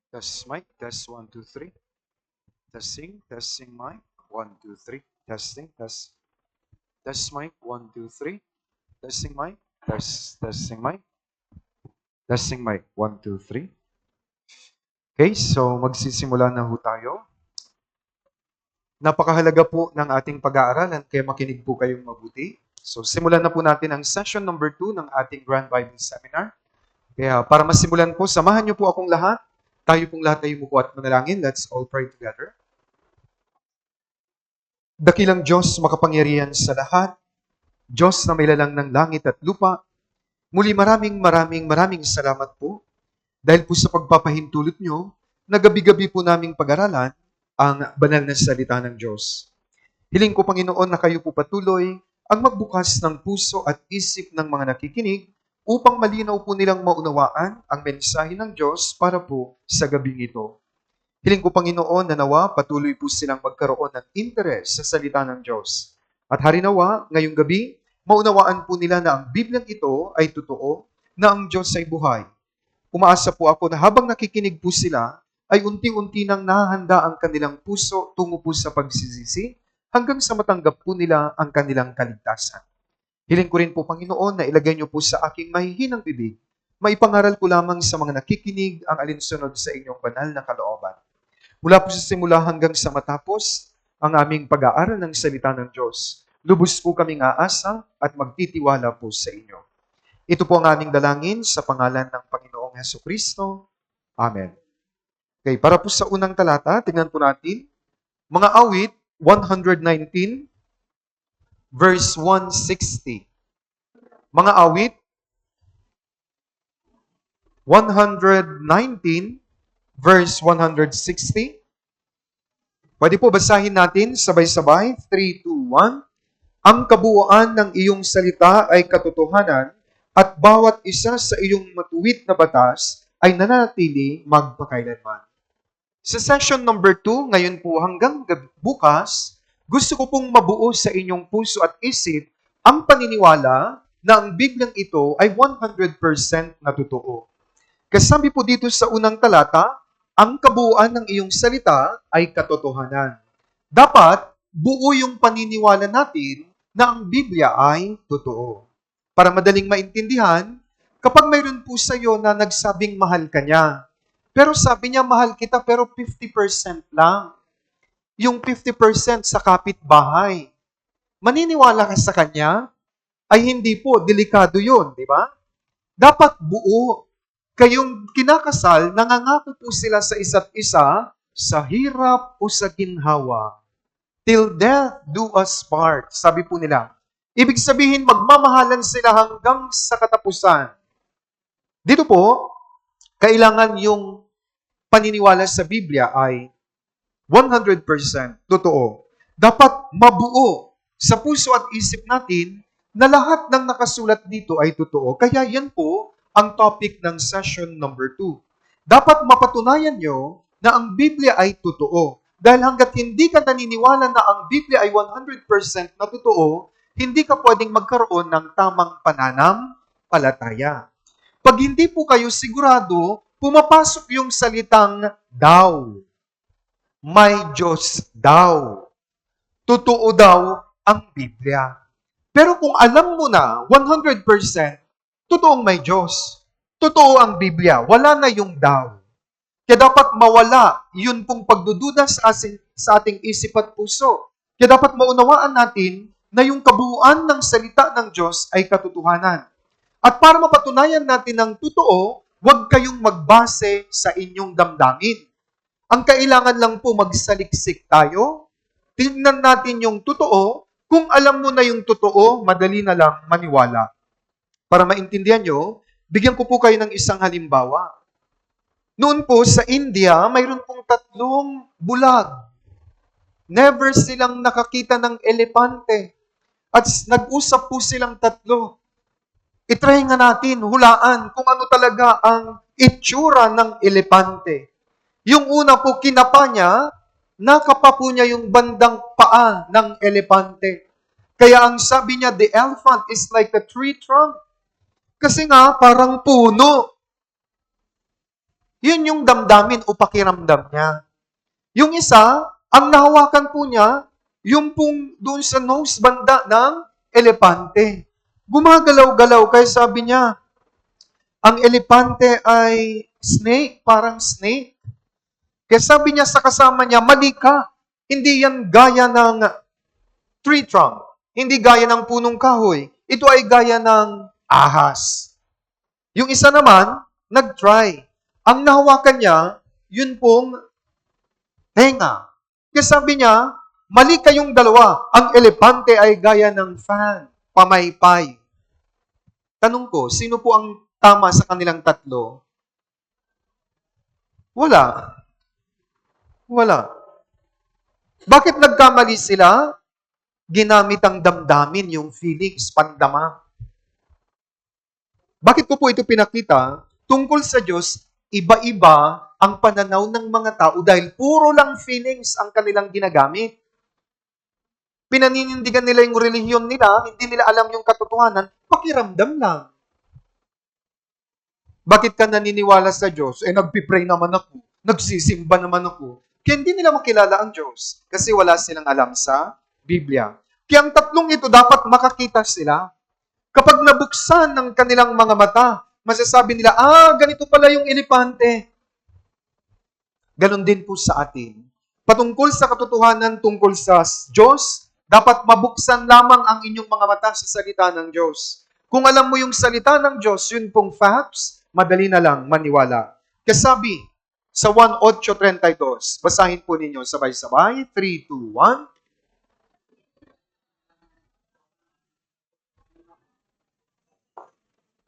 Test mic, test 1, 2, 3. Testing mic, 1, 2, 3. Test mic, 1, 2, 3. Testing mic, testing mic, testing mic, 1, 2, 3. Okay, so magsisimula na ho tayo. Napakahalaga po ng ating pag-aaralan, kaya makinig po kayong mabuti. So simulan na po natin ang session number 2 ng ating Grand Bible Seminar. Kaya para masimulan po, samahan niyo po akong lahat. Tayo pong lahat ay umupo at manalangin. Let's all pray together. Dakilang Diyos, makapangyarihan sa lahat, Diyos na may lalang ng langit at lupa, muli maraming salamat po dahil po sa pagpapahintulot nyo na gabi-gabi po naming pag-aralan ang banal na salita ng Diyos. Hiling ko, Panginoon, na kayo po patuloy ang magbukas ng puso at isip ng mga nakikinig upang malinaw po nilang maunawaan ang mensahe ng Diyos para po sa gabing ito. Hiling ko, Panginoon, na nawa patuloy po silang magkaroon ng interes sa salita ng Diyos. At harinawa, ngayong gabi, maunawaan po nila na ang Biblia ito ay totoo, na ang Diyos ay buhay. Umaasa po ako na habang nakikinig po sila, ay unti-unti nang nahahanda ang kanilang puso tungo po sa pagsisisi hanggang sa matanggap po nila ang kanilang kaligtasan. Hiling ko rin po, Panginoon, na ilagay niyo po sa aking mahihinang bibig, maipangaral ko lamang sa mga nakikinig ang alinsunod sa inyong banal na kalooban. Mula po sa simula hanggang sa matapos ang aming pag-aaral ng salita ng Diyos, lubos po kaming aasa at magtitiwala po sa inyo. Ito po ang aming dalangin sa pangalan ng Panginoong Hesukristo. Amen. Okay, para po sa unang talata, tingnan po natin, mga awit 119, verse 160. Mga awit 119, verse 160. Pwede po basahin natin sabay-sabay. 3, 2, 1. Ang kabuuan ng iyong salita ay katotohanan at bawat isa sa iyong matuwid na batas ay nananatili magpakailanman. Sa session number 2, ngayon po hanggang bukas, gusto ko pong mabuo sa inyong puso at isip ang paniniwala na ang Bibliang ito ay 100% na totoo. Kasabi po dito sa unang talata, ang kabuuan ng iyong salita ay katotohanan. Dapat buo yung paniniwala natin na ang Biblia ay totoo. Para madaling maintindihan, kapag mayroon po sa iyo na nagsabing mahal ka niya, pero sabi niya mahal kita pero 50% lang. Yung 50% sa kapitbahay. Maniniwala ka sa kanya? Ay hindi po, delikado yun, di ba? Dapat buo. Kayong kinakasal, nangangako po sila sa isa't isa sa hirap o sa ginhawa. Till death do us part, sabi po nila. Ibig sabihin, magmamahalan sila hanggang sa katapusan. Dito po, kailangan yung paniniwala sa Biblia ay 100% totoo. Dapat mabuo sa puso at isip natin na lahat ng nakasulat dito ay totoo. Kaya yan po ang topic ng session number 2. Dapat mapatunayan nyo na ang Biblia ay totoo. Dahil hanggat hindi ka naniniwala na ang Biblia ay 100% na totoo, hindi ka pwedeng magkaroon ng tamang pananampalataya. Pag hindi po kayo sigurado, pumapasok yung salitang daw. May Diyos daw. Totoo daw ang Biblia. Pero kung alam mo na 100%, totoong may Diyos. Totoo ang Biblia. Wala na yung daw. Kaya dapat mawala yun pong pagdududa sa ating isip at puso. Kaya dapat maunawaan natin na yung kabuuan ng salita ng Diyos ay katotohanan. At para mapatunayan natin ng totoo, huwag kayong magbase sa inyong damdamin. Ang kailangan lang po magsaliksik tayo, tingnan natin yung totoo. Kung alam mo na yung totoo, madali na lang maniwala. Para maintindihan nyo, bigyan ko po kayo ng isang halimbawa. Noon po sa India, mayroon pong 3 bulag. Never silang nakakita ng elepante. At nag-usap po silang 3. I-try nga natin, hulaan kung ano talaga ang itsura ng elepante. Yung una po, kinapa niya, nakapa po niya yung bandang paa ng elepante. Kaya ang sabi niya, the elephant is like a tree trunk. Kasi nga, parang puno. Yun yung damdamin o pakiramdam niya. Yung isa, ang nahawakan po niya, yung pong doon sa nose banda ng elepante. Gumagalaw-galaw, kaya sabi niya, ang elepante ay snake, parang snake. Kaya sabi niya sa kasama niya, mali ka. Hindi yan gaya ng tree trunk. Hindi gaya ng punong kahoy. Ito ay gaya ng ahas. Yung isa naman, nag-try. Ang nahawakan niya, yun pong tenga. Kaya sabi niya, mali kayong dalawa. Ang elepante ay gaya ng fan, pamaypay. Tanong ko, sino po ang tama sa kanilang tatlo? Wala. Wala. Bakit nagkamali sila? Ginamit ang damdamin, yung feelings, pandama. Bakit ko po ito pinakita? Tungkol sa Diyos, iba-iba ang pananaw ng mga tao dahil puro lang feelings ang kanilang ginagamit. Pinaninindigan nila yung relihiyon nila, hindi nila alam yung katotohanan, pakiramdam lang. Bakit ka naniniwala sa Diyos? Nagpipray naman ako, nagsisimba naman ako. Kaya hindi nila makilala ang Diyos kasi wala silang alam sa Biblia. Kaya ang tatlong ito dapat makakita sila. Kapag nabuksan ng kanilang mga mata, masasabi nila, ganito pala yung elepante. Ganon din po sa atin. Patungkol sa katotohanan tungkol sa Diyos, dapat mabuksan lamang ang inyong mga mata sa salita ng Diyos. Kung alam mo yung salita ng Diyos, yun pong facts, madali na lang maniwala. Kasabi sa 1:8:32, basahin po ninyo sabay-sabay, 3, 2, 1.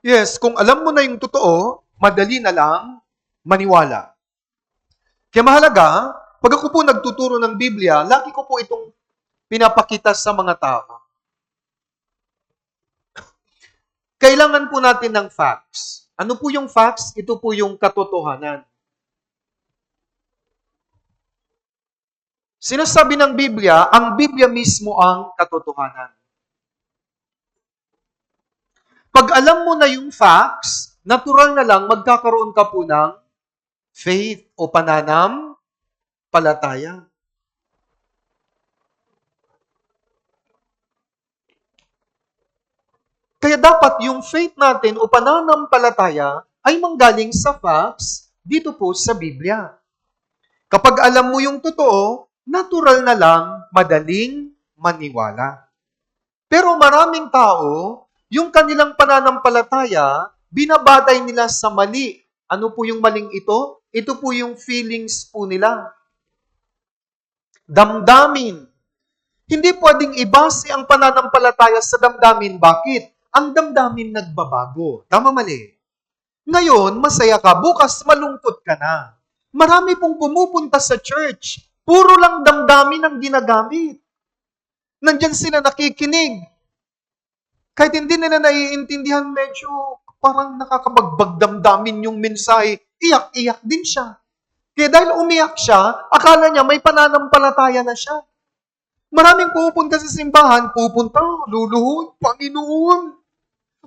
Yes, kung alam mo na yung totoo, madali na lang maniwala. Kaya mahalaga, pag ako po nagtuturo ng Biblia, lagi ko po itong pinapakita sa mga tao. Kailangan po natin ng facts. Ano po yung facts? Ito po yung katotohanan. Sinasabi ng Biblia, ang Biblia mismo ang katotohanan. Pag alam mo na yung facts, natural na lang magkakaroon ka po ng faith o pananampalataya. Kaya dapat yung faith natin o pananampalataya ay manggaling sa facts dito po sa Biblia. Kapag alam mo yung totoo, natural na lang madaling maniwala. Pero maraming tao, yung kanilang pananampalataya, binabatay nila sa mali. Ano po yung maling ito? Ito po yung feelings po nila. Damdamin. Hindi pwedeng ibase ang pananampalataya sa damdamin. Bakit? Ang damdamin nagbabago. Tama mali? Ngayon, masaya ka. Bukas, malungkot ka na. Marami pong pumupunta sa church. Puro lang damdamin ang ginagamit. Nandyan sila nakikinig. Kahit hindi nila naiintindihan, medyo parang nakakabagbag damdamin yung mensahe. Iyak-iyak din siya. Kaya dahil umiyak siya, akala niya may pananampalataya na siya. Maraming pupunta sa simbahan, luluhod, Panginoon,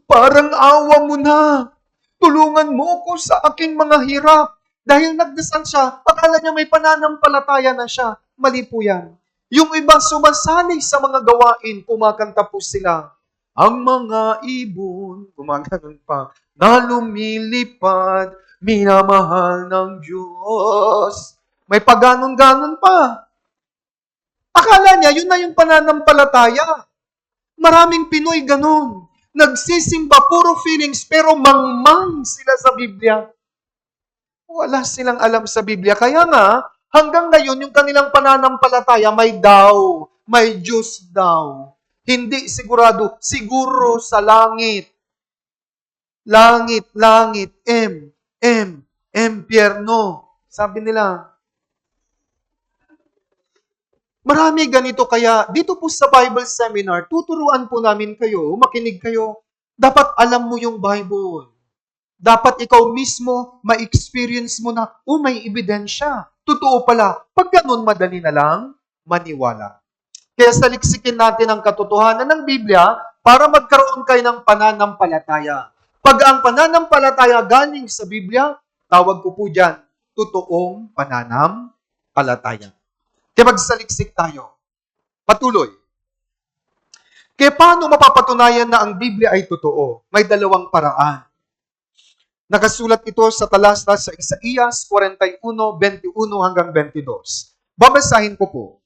parang awa mo na. Tulungan mo ko sa aking mga hirap. Dahil nagdasal siya, akala niya may pananampalataya na siya. Mali po yan. Yung iba sumasali sa mga gawain, kumakanta po sila. Ang mga ibon, gumaganon pa, na lumilipad, minamahal ng Diyos. May paganon-ganon pa. Akala niya, yun na yung pananampalataya. Maraming Pinoy ganon. Nagsisimba, puro feelings, pero mangmang sila sa Biblia. Wala silang alam sa Biblia. Kaya nga, hanggang ngayon, yung kanilang pananampalataya, may daw, may Diyos daw. Hindi sigurado, siguro sa langit. Langit, langit, empyerno. Sabi nila. Marami ganito kaya, dito po sa Bible Seminar, tuturuan po namin kayo, makinig kayo. Dapat alam mo yung Bible. Dapat ikaw mismo, ma-experience mo na, may ebidensya. Totoo pala. Pag ganun, madali na lang maniwala. Kaya saliksikin natin ang katotohanan ng Biblia para magkaroon kayo ng pananampalataya. Pag ang pananampalataya galing sa Biblia, Tawag ko po dyan, totoong pananampalataya. Kaya magsaliksik tayo. Patuloy. Kaya paano mapapatunayan na ang Biblia ay totoo? May dalawang paraan. Nakasulat ito sa talastas sa Isaías 41:21 hanggang 22. Babasahin ko po.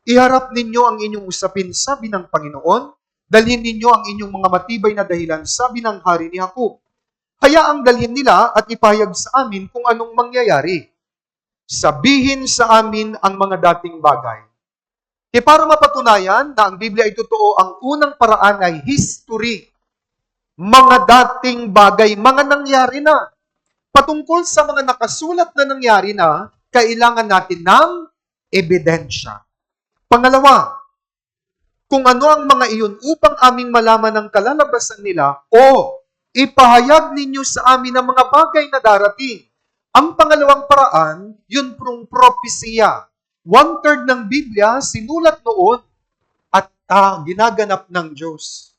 Iharap ninyo ang inyong usapin, sabi ng Panginoon. Dalhin ninyo ang inyong mga matibay na dahilan, sabi ng Hari ni Jacob. Hayaang dalhin nila at ipahayag sa amin kung anong mangyayari. Sabihin sa amin ang mga dating bagay. Kaya para mapatunayan na ang Biblia ay totoo, ang unang paraan ay history. Mga dating bagay, mga nangyari na. Patungkol sa mga nakasulat na nangyari na, kailangan natin ng ebidensya. Pangalawa, kung ano ang mga iyon upang aming malaman ang kalalabasan nila o ipahayag ninyo sa amin ang mga bagay na darating. Ang pangalawang paraan, yun pong propesya. 1/3 ng Biblia sinulat noon at ginaganap ng Diyos.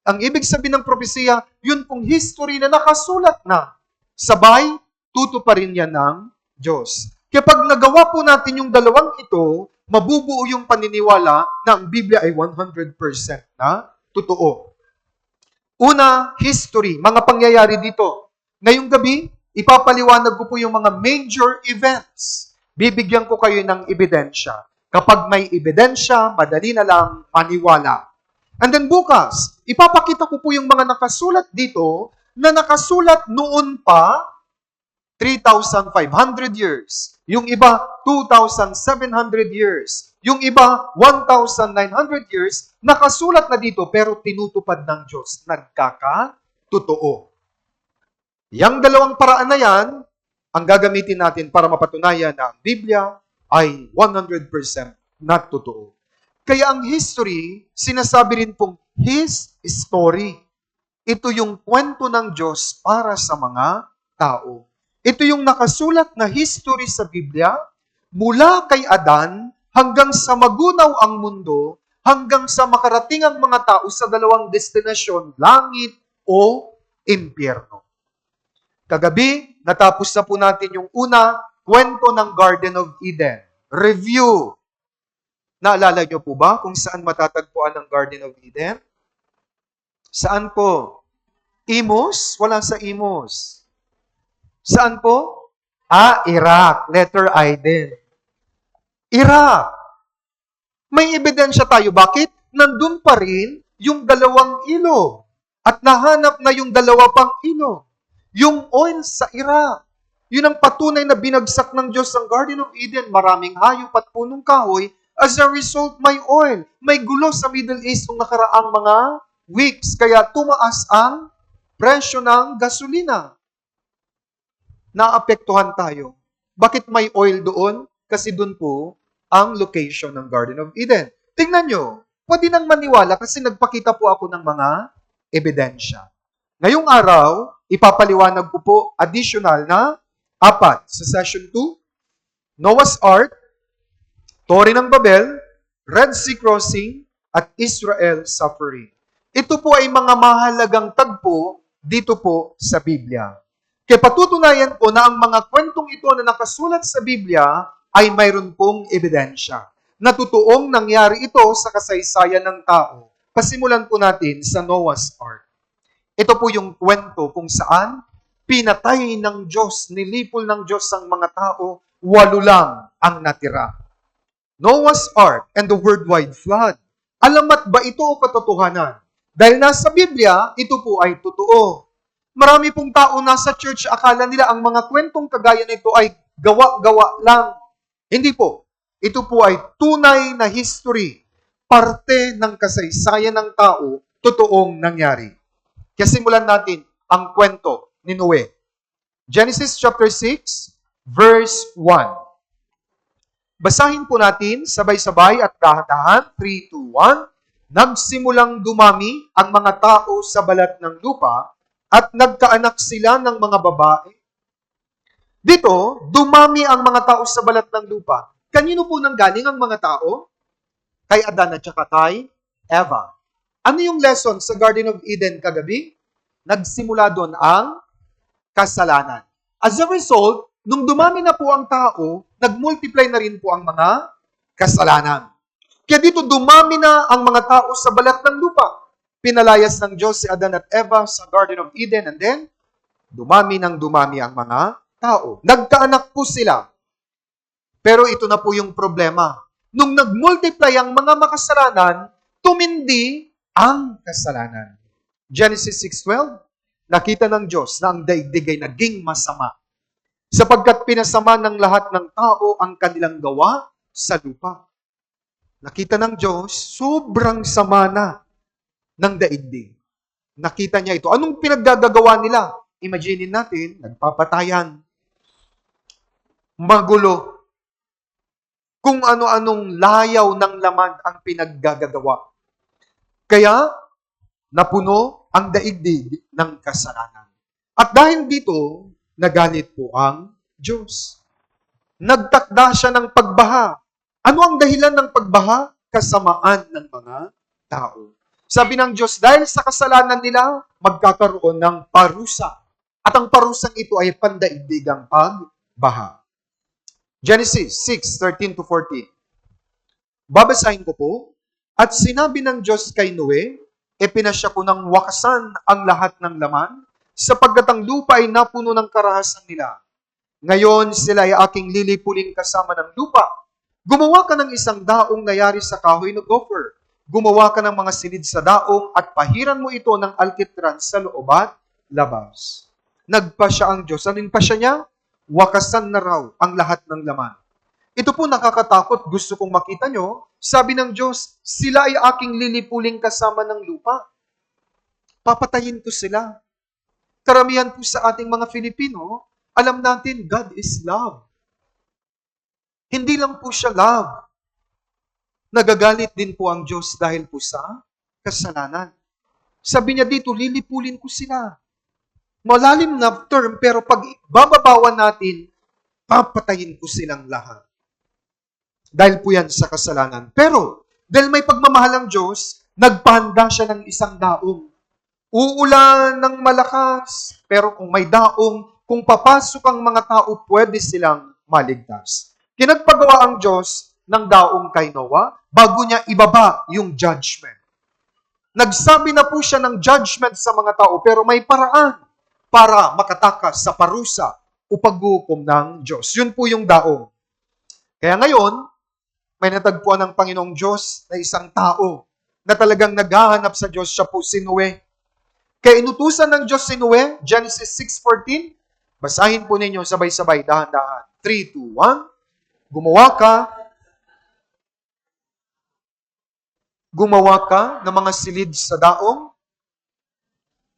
Ang ibig sabihin ng propesya, yun pong history na nakasulat na. Sabay, tutuparin yan ng Diyos. Kaya pag nagawa po natin yung dalawang ito, mabubuo yung paniniwala na ang Biblia ay 100% na totoo. Una, history, mga pangyayari dito. Ngayong gabi, ipapaliwanag ko po yung mga major events. Bibigyan ko kayo ng ebidensya. Kapag may ebidensya, madali na lang maniwala. And then bukas, ipapakita ko po yung mga nakasulat dito na nakasulat noon pa 3,500 years. Yung iba, 2,700 years. Yung iba, 1,900 years. Nakasulat na dito pero tinutupad ng Diyos. Nagkakatotoo. Yang dalawang paraan na yan, ang gagamitin natin para mapatunayan na ang Biblia ay 100% na totoo. Kaya ang history, sinasabi rin pong His story. Ito yung kwento ng Diyos para sa mga tao. Ito yung nakasulat na history sa Biblia, mula kay Adan hanggang sa magunaw ang mundo, hanggang sa makarating ang mga tao sa dalawang destinasyon, langit o impyerno. Kagabi, natapos na po natin yung una, kwento ng Garden of Eden. Review. Naalala niyo po ba kung saan matatagpuan ang Garden of Eden? Saan po? Imus? Wala sa Imus. Saan po? Iraq. Letter I din. Iraq. May ebidensya tayo. Bakit? Nandun pa rin yung dalawang ilog. At nahanap na yung dalawa pang ilog. Yung oil sa Iraq. Yun ang patunay na binagsak ng Diyos ang Garden of Eden. Maraming hayop at punong kahoy. As a result, may oil. May gulo sa Middle East nung nakaraang mga weeks. Kaya tumaas ang presyo ng gasolina. Naapektuhan tayo. Bakit may oil doon? Kasi doon po ang location ng Garden of Eden. Tingnan nyo, pwede nang maniwala kasi nagpakita po ako ng mga ebidensya. Ngayong araw, ipapaliwanag ko po additional na 4 sa session 2, Noah's Ark, Torre ng Babel, Red Sea Crossing, at Israel Suffering. Ito po ay mga mahalagang tagpo dito po sa Biblia. Kaya patutunayan ko na ang mga kwentong ito na nakasulat sa Biblia ay mayroon pong ebidensya na totoong nangyari ito sa kasaysayan ng tao. Pasimulan po natin sa Noah's Ark. Ito po yung kwento kung saan pinatay ng Diyos, nilipol ng Diyos ang mga tao, 8 lang ang natira. Noah's Ark and the worldwide flood. Alamat ba ito o katotohanan? Dahil nasa Biblia, ito po ay totoo. Marami pong tao nasa church, akala nila ang mga kwentong kagaya nito ay gawa-gawa lang. Hindi po. Ito po ay tunay na history. Parte ng kasaysayan ng tao, totoong nangyari. Kaya simulan natin ang kwento ni Noe. Genesis chapter 6, verse 1. Basahin po natin sabay-sabay at dahan-dahan. 3, 2, 1. Nagsimulang dumami ang mga tao sa balat ng lupa at nagkaanak sila ng mga babae. Dito, dumami ang mga tao sa balat ng lupa. Kanino po nanggaling ang mga tao? Kay Adan at saka kay Eva. Ano yung lesson sa Garden of Eden kagabi? Nagsimula doon ang kasalanan. As a result, nung dumami na po ang tao, nag-multiply na rin po ang mga kasalanan. Kaya dito dumami na ang mga tao sa balat ng lupa. Pinalayas ng Diyos si Adan at Eva sa Garden of Eden, and then dumami ng dumami ang mga tao. Nagkaanak po sila. Pero ito na po yung problema. Nung nag-multiply ang mga makasalanan, tumindi ang kasalanan. Genesis 6:12, nakita ng Diyos na ang daigdig ay naging masama, sapagkat pinasama ng lahat ng tao ang kanilang gawa sa lupa. Nakita ng Diyos, sobrang sama na ng daigdig. Nakita niya ito. Anong pinaggagawa nila? Imaginin natin, nagpapatayan, magulo, kung ano-anong layaw ng laman ang pinaggagawa. Kaya, napuno ang daigdig ng kasalanan. At dahil dito, nagalit po ang Diyos. Nagtakda siya ng pagbaha. Ano ang dahilan ng pagbaha? Kasamaan ng mga tao. Sabi ng Diyos, dahil sa kasalanan nila, magkakaroon ng parusa. At ang parusang ito ay pandaigdigang pagbaha. Genesis 6:13-14. Babasahin ko po. At sinabi ng Diyos kay Noe, ipinasya ko ng wakasan ang lahat ng laman, sapagkat ang lupa ay napuno ng karahasan nila. Ngayon sila ay aking lilipuling kasama ng lupa. Gumawa ka ng isang daong nayari sa kahoy na gopher. Gumawa ka ng mga silid sa daong at pahiran mo ito ng alkitran sa loob at labas. Nagpasya ang Diyos. Anong pasya niya? Wakasan na raw ang lahat ng laman. Ito po nakakatakot. Gusto kong makita nyo. Sabi ng Diyos, sila ay aking lilipuling kasama ng lupa. Papatayin ko sila. Karamihan po sa ating mga Filipino, alam natin, God is love. Hindi lang po siya love. Nagagalit din po ang Diyos dahil po sa kasalanan. Sabi niya dito, lilipulin ko sila. Malalim na term, pero pag bababawan natin, papatayin ko silang lahat. Dahil po yan sa kasalanan. Pero, dahil may pagmamahal ang Diyos, nagpahanda siya ng isang daong. Uulan ng malakas, pero kung may daong, kung papasok ang mga tao, pwede silang maligtas. Kinagpagawa ang Diyos ng daong kay Noah bago niya ibaba yung judgment. Nagsabi na po siya ng judgment sa mga tao, pero may paraan para makatakas sa parusa o paghukom ng Diyos. Yun po yung daong. Kaya ngayon, may natagpuan ng Panginoong Diyos na isang tao na talagang naghahanap sa Diyos. Siya po si Noe. Kaya inutusan ng Diyos si Noe, Genesis 6:14. Basahin po ninyo sabay-sabay, dahan-dahan. 3, 2, 1. Gumawa ka ng mga silid sa daong,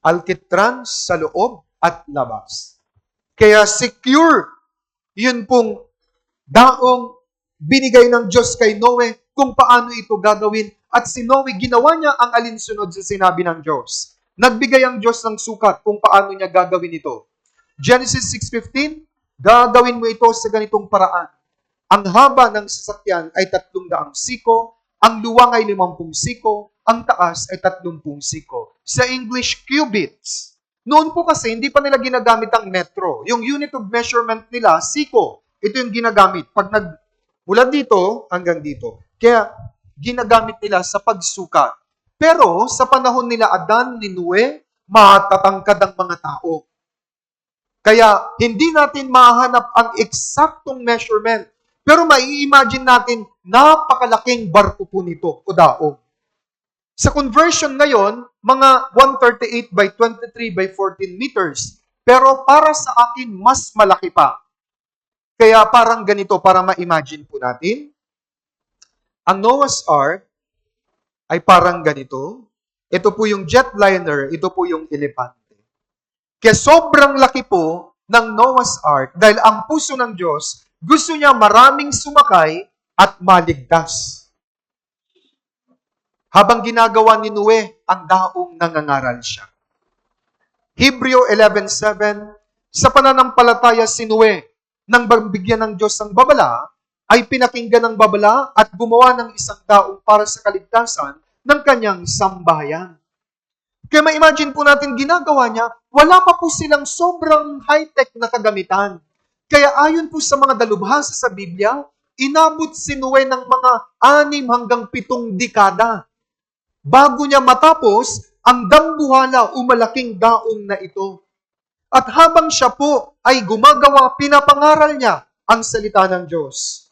alkitran sa loob at labas. Kaya secure yun pong daong binigay ng Diyos kay Noe kung paano ito gagawin. At si Noe, ginawa niya ang alinsunod sa sinabi ng Diyos. Nagbigay ang Diyos ng sukat kung paano niya gagawin ito. Genesis 6:15, gagawin mo ito sa ganitong paraan. Ang haba ng sasakyan ay 300 siko, ang luwang ay 50 siko, ang taas ay 30 siko. Sa English, cubits. Noon po kasi, hindi pa nila ginagamit ang metro. Yung unit of measurement nila, siko. Ito yung ginagamit. Pag mula dito hanggang dito. Kaya, ginagamit nila sa pagsukat. Pero, sa panahon nila Adan ni Noe, matatangkad ang mga tao. Kaya, hindi natin mahanap ang eksaktong measurement. Pero mai-imagine natin, napakalaking barko po nito o daong. Sa conversion ngayon, mga 138 by 23 by 14 meters. Pero para sa akin, mas malaki pa. Kaya parang ganito, para ma-imagine po natin. Ang Noah's Ark ay parang ganito. Ito po yung jetliner, ito po yung elepante. Kaya sobrang laki po ng Noah's Ark dahil ang puso ng Diyos, gusto niya maraming sumakay at maligtas. Habang ginagawa ni Noe, ang daong nangangaral siya. Hebreo 11:7, sa pananampalataya si Noe, nang bigyan ng Diyos ng babala, ay pinakinggan ng babala at gumawa ng isang daong para sa kaligtasan ng kanyang sambahayan. Kaya ma-imagine po natin ginagawa niya, wala pa po silang sobrang high-tech na kagamitan. Kaya ayon po sa mga dalubhasa sa Biblia, inabot si Noe ng mga 6 hanggang 7 dekada. Bago niya matapos, ang dambuhala o malaking daong na ito. At habang siya po ay gumagawa, pinapangaral niya ang salita ng Diyos.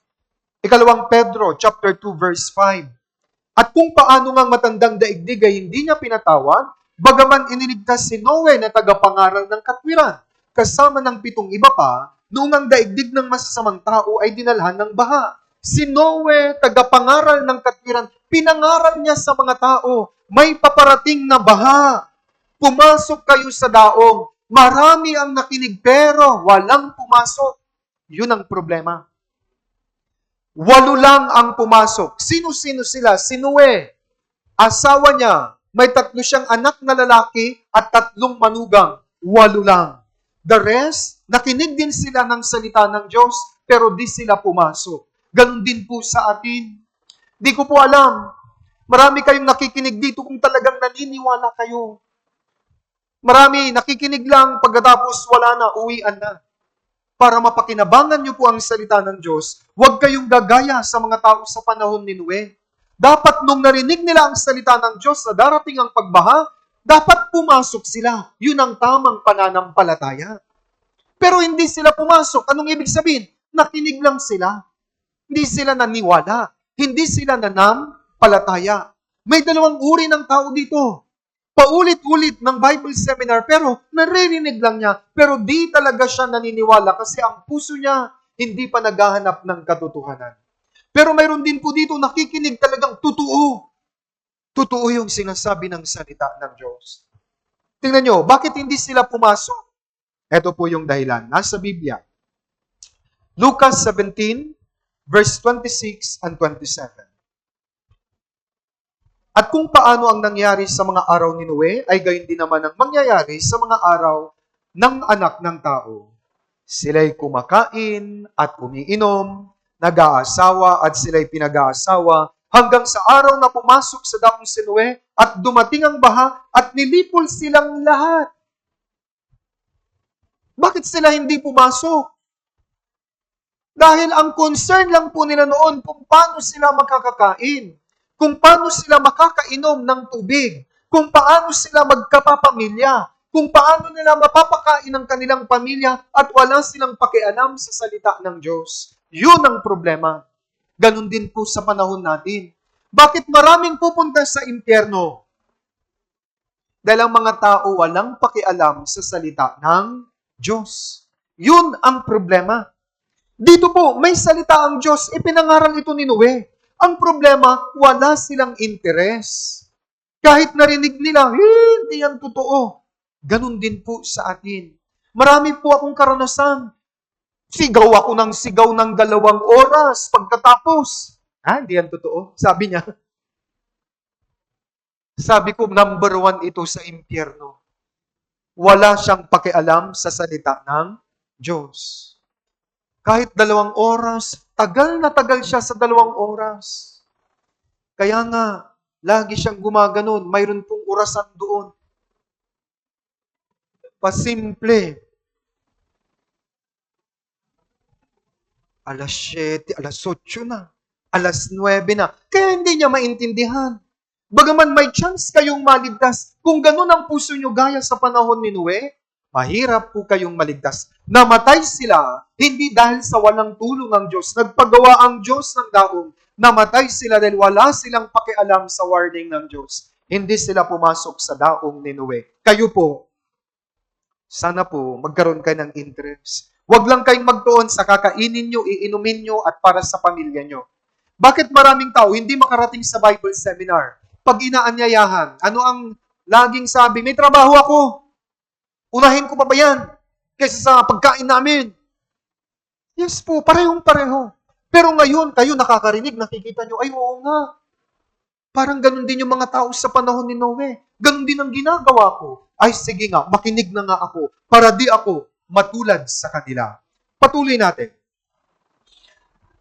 Ikalawang Pedro, chapter 2, verse 5. At kung paano ngang matandang daigdig ay hindi niya pinatawad, bagaman iniligtas si Noe na tagapangaral ng katwiran, kasama ng 7 iba pa, noong ang daigdig ng masasamang tao ay dinalhan ng baha. Si Noe, tagapangaral ng katwiran, pinangaral niya sa mga tao, may paparating na baha. Pumasok kayo sa daong. Marami ang nakinig pero walang pumasok. Yun ang problema. 8 lang ang pumasok. Sino-sino sila? Si Noe, asawa niya, may 3 siyang anak na lalaki at 3 manugang. 8 lang. The rest, nakinig din sila ng salita ng Diyos, pero di sila pumasok. Ganon din po sa atin. Di ko po alam. Marami kayong nakikinig dito kung talagang naniniwala kayo. Marami nakikinig lang pagkatapos wala na, uwian na. Para mapakinabangan niyo po ang salita ng Diyos, huwag kayong gagaya sa mga tao sa panahon ni Noe. Dapat nung narinig nila ang salita ng Diyos na darating ang pagbaha, dapat pumasok sila. Yun ang tamang pananampalataya. Pero hindi sila pumasok. Anong ibig sabihin? Nakinig lang sila. Hindi sila naniwala. Hindi sila nanampalataya. May 2 uri ng tao dito. Paulit-ulit ng Bible seminar, pero naririnig lang niya, pero di talaga siya naniniwala kasi ang puso niya hindi pa naghahanap ng katotohanan. Pero mayroon din po dito nakikinig talagang totoo. Totoo yung sinasabi ng salita ng Diyos. Tingnan nyo, bakit hindi sila pumasok? Ito po yung dahilan. Nasa Biblia. Lucas 17, verse 26 and 27. At kung paano ang nangyari sa mga araw ni Noe, ay gayon din naman ang mangyayari sa mga araw ng anak ng tao. Sila'y kumakain at umiinom, nag-aasawa at sila'y pinag-aasawa, hanggang sa araw na pumasok sa daong si Noe at dumating ang baha at nilipol silang lahat. Bakit sila hindi pumasok? Dahil ang concern lang po nila noon kung paano sila makakakain. Kung paano sila makakainom ng tubig, kung paano sila magkapapamilya, kung paano nila mapapakain ang kanilang pamilya at wala silang pakialam sa salita ng Diyos. Yun ang problema. Ganon din po sa panahon natin. Bakit maraming pupunta sa impyerno? Dahil ang mga tao walang pakialam sa salita ng Diyos. Yun ang problema. Dito po, may salita ang Diyos, ipinangaral ito ni Noe. Ang problema, wala silang interes. Kahit narinig nila, hindi yan totoo. Ganun din po sa atin. Marami po akong karanasan. Sigaw ako ng sigaw ng 2 oras pagkatapos. Hindi yan totoo. Sabi niya. Sabi ko, number 1 ito sa impyerno. Wala siyang pakialam sa salita ng Diyos. Kahit 2 oras, tagal na tagal siya sa 2 oras. Kaya nga, lagi siyang gumaganon. Mayroon pong orasan doon. Pasimple. Alas 7, alas 8 na. Alas 9 na. Kaya hindi niya maintindihan. Bagaman may chance kayong maligtas, kung ganun ang puso niyo gaya sa panahon ni Noe, mahirap po kayong maligtas. Namatay sila, hindi dahil sa walang tulong ng Diyos. Nagpagawa ang Diyos ng daong. Namatay sila dahil wala silang pakialam sa warning ng Diyos. Hindi sila pumasok sa daong ni Noe. Kayo po, sana po magkaroon kayo ng interest. Huwag lang kayong magtuon sa kakainin nyo, iinumin nyo, at para sa pamilya nyo. Bakit maraming tao hindi makarating sa Bible seminar? Pag inaanyayahan, ano ang laging sabi? May trabaho ako. Unahin ko pa ba yan? Kaysa sa pagkain namin. Yes po, parehong-pareho. Pero ngayon, kayo nakakarinig, nakikita nyo, ay oo nga. Parang ganun din yung mga tao sa panahon ni Noe. Ganun din ang ginagawa ko. Ay sige nga, makinig na nga ako para di ako matulad sa kanila. Patuloy natin.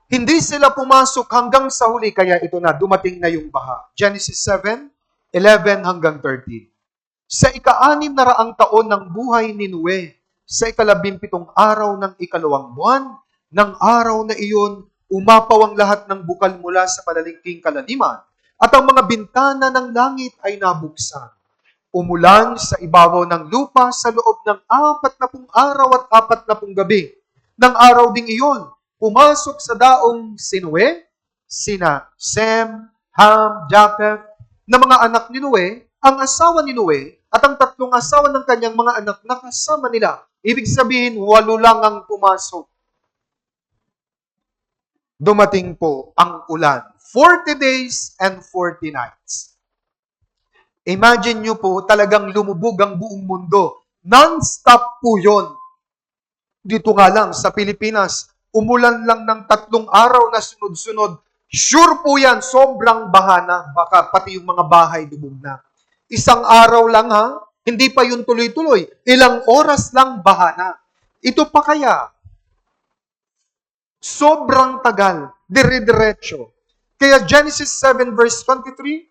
Hindi sila pumasok hanggang sa huli, kaya ito na, dumating na yung baha. Genesis 7, 11 hanggang 13. Sa ika-6 taon ng buhay ni Noe, sa 17 araw ng 2 buwan, ng araw na iyon, umapaw ang lahat ng bukal mula sa malalingking kalaliman, at ang mga bintana ng langit ay nabuksan. Umulan sa ibabaw ng lupa sa loob ng 40 araw at 40 gabi. Nang araw ding iyon, pumasok sa daong si Noe, sina Sem, Ham, Japheth, na mga anak ni Noe, ang asawa ni Noe, at ang 3 asawa ng kanyang mga anak na kasama nila. Ibig sabihin, 8 lang ang pumasok. Dumating po ang ulan. 40 days and 40 nights. Imagine nyo po, talagang lumubog ang buong mundo. Non-stop po yun. Dito nga lang, sa Pilipinas, umulan lang ng 3 araw na sunod-sunod. Sure po yan, sobrang bahana. Baka pati yung mga bahay lubog na. Isang araw lang ha, hindi pa yun tuloy-tuloy. Ilang oras lang bahana. Ito pa kaya, sobrang tagal, dire-diretso. Kaya Genesis 7 verse 23,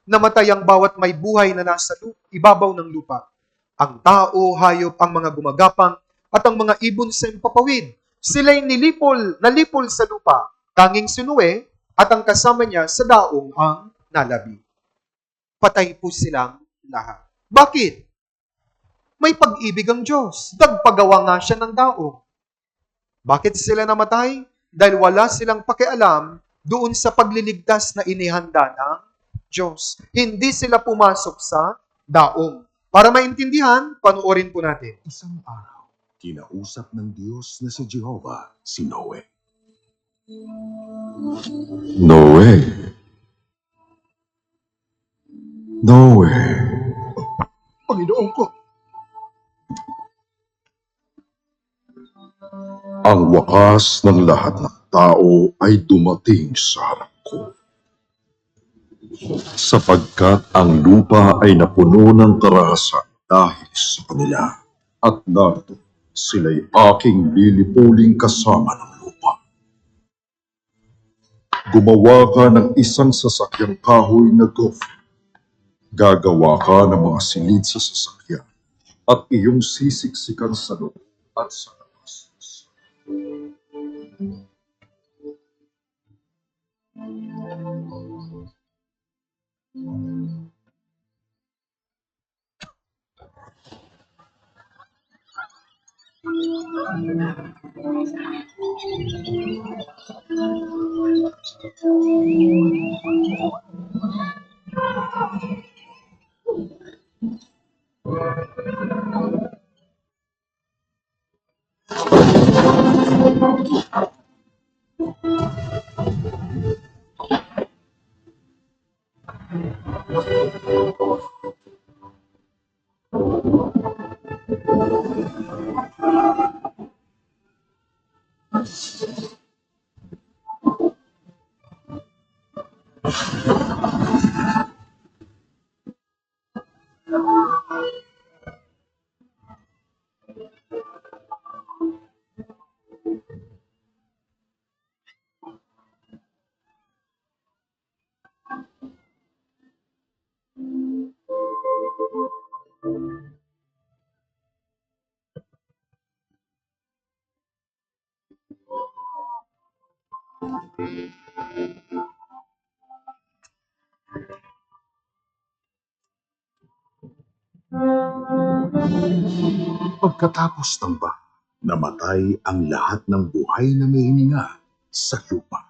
namatay ang bawat may buhay na nasa ibabaw ng lupa. Ang tao, hayop, ang mga gumagapang, at ang mga ibon sa impapawid. Sila'y nalipol sa lupa. Tanging si Noe at ang kasama niya sa daong ang nalabi. Patay po silang lahat. Bakit? May pag-ibig ang Diyos. Nagpagawa nga siya ng daong. Bakit sila namatay? Dahil wala silang pakialam doon sa pagliligtas na inihanda ng Diyos. Hindi sila pumasok sa daong. Para maintindihan, panoorin po natin. Isang araw, kinausap ng Diyos na si Jehovah si Noe. Noe! Noe! Panginoon ko! Ang wakas ng lahat ng tao ay dumating sa harap ko. Sapagkat ang lupa ay napuno ng karahasan dahil sa kanila. At narito, sila'y aking lilipuling kasama ng lupa. Gumawa ka ng isang sasakyang kahoy na gopher. Gagawa ka ng mga silid sa sasakyan at iyong sisiksikan sa loob at sa labas. Pagkatapos ng baha, namatay ang lahat ng buhay na may hininga sa lupa,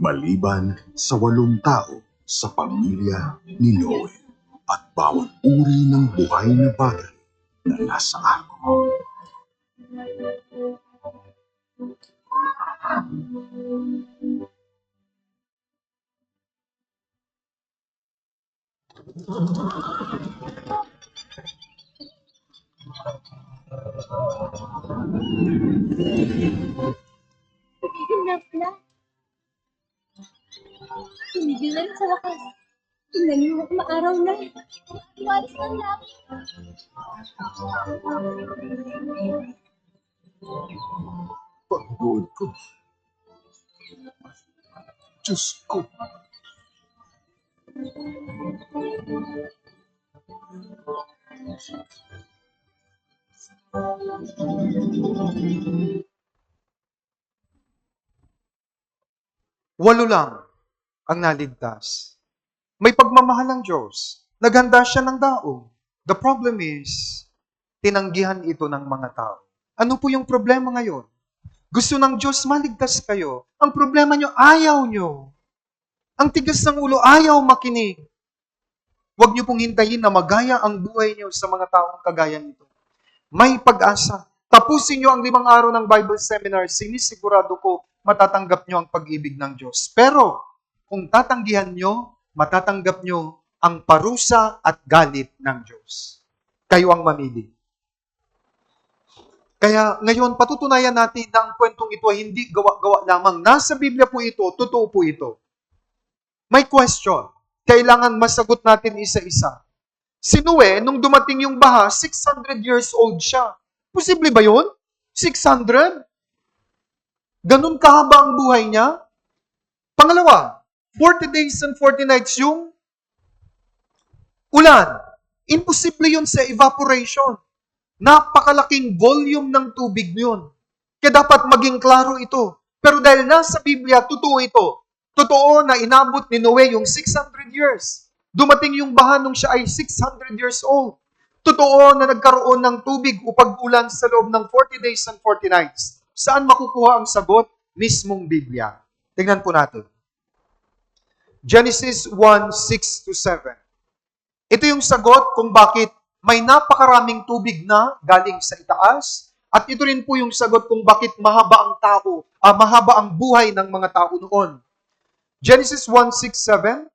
maliban sa 8 tao sa pamilya ni Noe at bawat uri ng buhay na bagay na nasa arko. Enough na. Tumigil na rin sa wakas. Tingnan niyo, maaraw na. Umalis na lang. Panginoon ko, Diyos ko, Walo lang ang naligtas. May pagmamahal ng Diyos. Naghanda siya ng daong. The problem is, tinanggihan ito ng mga tao. Ano po yung problema ngayon? Gusto ng Diyos maligtas kayo. Ang problema nyo, ayaw nyo. Ang tigas ng ulo, ayaw makinig. Huwag nyo pong hintayin na magaya ang buhay nyo sa mga taong kagaya nito. May pag-asa. Tapusin nyo ang 5 araw ng Bible Seminar, sinisigurado ko matatanggap nyo ang pag-ibig ng Diyos. Pero, kung tatanggihan nyo, matatanggap nyo ang parusa at galit ng Diyos. Kayo ang mamili. Kaya ngayon, patutunayan natin na ang kwentong ito ay hindi gawa-gawa lamang. Nasa Biblia po ito, totoo po ito. May question. Kailangan masagot natin isa-isa. Si Noe, nung dumating yung baha, 600 years old siya. Posible ba yun? 600? Ganun kahaba ang buhay niya? Pangalawa, 40 days and 40 nights yung ulan. Imposible yun sa evaporation. Napakalaking volume ng tubig yun. Kaya dapat maging klaro ito. Pero dahil nasa Biblia, totoo ito. Totoo na inabot ni Noe yung 600 years. Dumating yung baha nung siya ay 600 years old. Totoo na nagkaroon ng tubig o pag-ulan sa loob ng 40 days and 40 nights. Saan makukuha ang sagot? Mismong Biblia. Tingnan po natin. Genesis 1:6-7. Ito yung sagot kung bakit may napakaraming tubig na galing sa itaas. At ito rin po yung sagot kung bakit mahaba ang buhay ng mga tao noon. Genesis 1:6-7,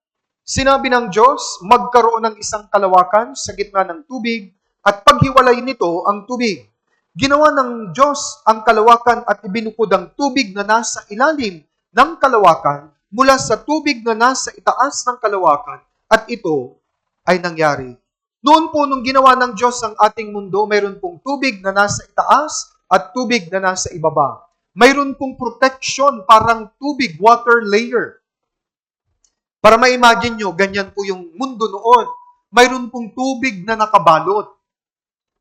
sinabi ng Diyos, magkaroon ng isang kalawakan sa gitna ng tubig at paghiwalay nito ang tubig. Ginawa ng Diyos ang kalawakan at ibinukod ang tubig na nasa ilalim ng kalawakan mula sa tubig na nasa itaas ng kalawakan at ito ay nangyari. Noon po nung ginawa ng Diyos ang ating mundo, mayroon pong tubig na nasa itaas at tubig na nasa ibaba. Mayroon pong protection, parang tubig, water layer. Para ma-imagine nyo, ganyan po yung mundo noon. Mayroon pong tubig na nakabalot.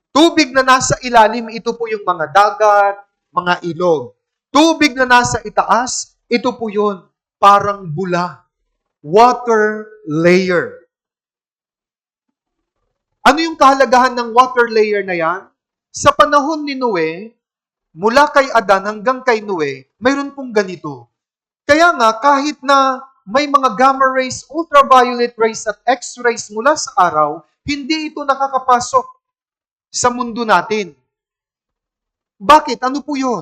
Tubig na nasa ilalim, ito po yung mga dagat, mga ilog. Tubig na nasa itaas, ito po yun, parang bula. Water layer. Ano yung kahalagahan ng water layer na yan? Sa panahon ni Noe, mula kay Adan hanggang kay Noe, mayroon pong ganito. Kaya nga, kahit na may mga gamma rays, ultraviolet rays at X-rays mula sa araw, hindi ito nakakapasok sa mundo natin. Bakit? Ano po yun?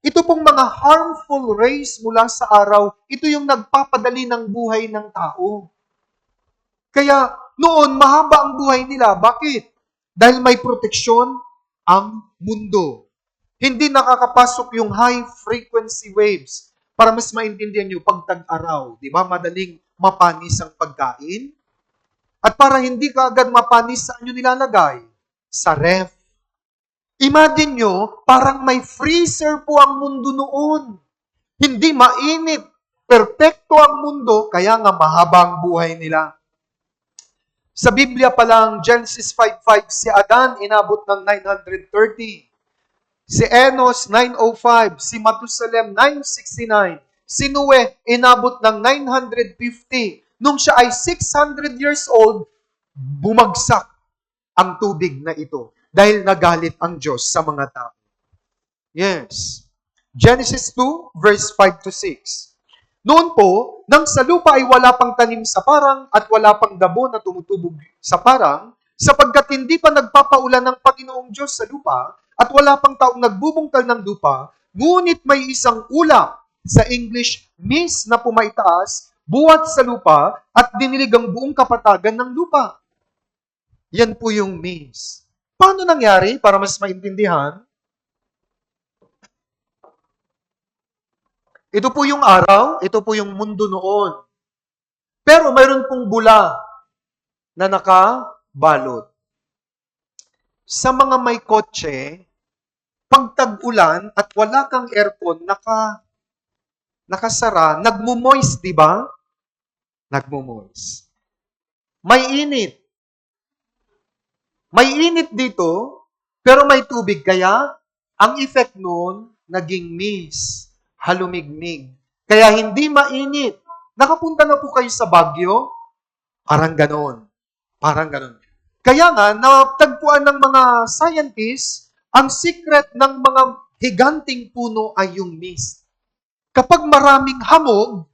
Ito pong mga harmful rays mula sa araw, ito yung nagpapadali ng buhay ng tao. Kaya noon, mahaba ang buhay nila. Bakit? Dahil may proteksyon ang mundo. Hindi nakakapasok yung high frequency waves. Para mas maintindihan nyo, pag tag-araw, di ba? Madaling mapanis ang pagkain. At para hindi ka agad mapanis, saan nyo nilalagay? Sa ref. Imagine nyo, parang may freezer po ang mundo noon. Hindi mainit. Perpekto ang mundo, kaya nga mahaba ang buhay nila. Sa Biblia pa lang, Genesis 5:5, si Adan inabot ng 930. Si Enos, 905. Si Matusalem, 969. Si Noe, inabot ng 950. Nung siya ay 600 years old, bumagsak ang tubig na ito dahil nagalit ang Diyos sa mga tao. Yes. Genesis 2, verse 5-6. Noon po, nang sa lupa ay wala pang tanim sa parang at wala pang damo na tumutubog sa parang, sapagkat hindi pa nagpapaulan ng Panginoong Diyos sa lupa at wala pang taong nagbubungkal ng lupa, ngunit may isang ulap, sa English, mist na pumaitaas, buhat sa lupa at dinilig ang buong kapatagan ng lupa. Yan po yung mist. Paano nangyari? Para mas maintindihan, ito po yung araw, ito po yung mundo noon. Pero mayroon pong bula na nakabalot. Sa mga may kotse, pag tag-ulan at wala kang aircon, nakasara, nagmumoist, di ba? Nagmumoist. May init. May init dito, pero may tubig. Kaya, ang effect nun, naging mist, halumigmig. Kaya hindi mainit. Nakapunta na po kayo sa Baguio? Parang ganon. Parang ganon. Kaya nga, natagpuan ng mga scientists, ang secret ng mga higanting puno ay yung mist. Kapag maraming hamog,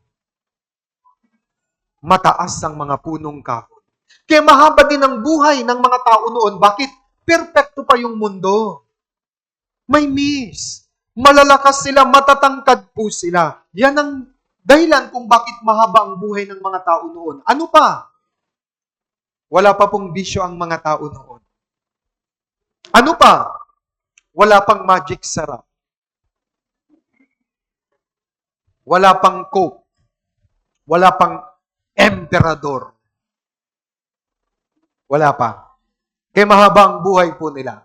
mataas ang mga punong kahoy. Kaya mahaba din ang buhay ng mga tao noon. Bakit? Perpekto pa yung mundo. May mist. Malalakas sila, matatangkad po sila. Yan ang dahilan kung bakit mahaba ang buhay ng mga tao noon. Ano pa? Wala pa pong bisyo ang mga tao noon. Ano pa? Wala pang magic sarap. Wala pang coke. Wala pang emperador. Wala pa. Kaya mahaba ang buhay po nila.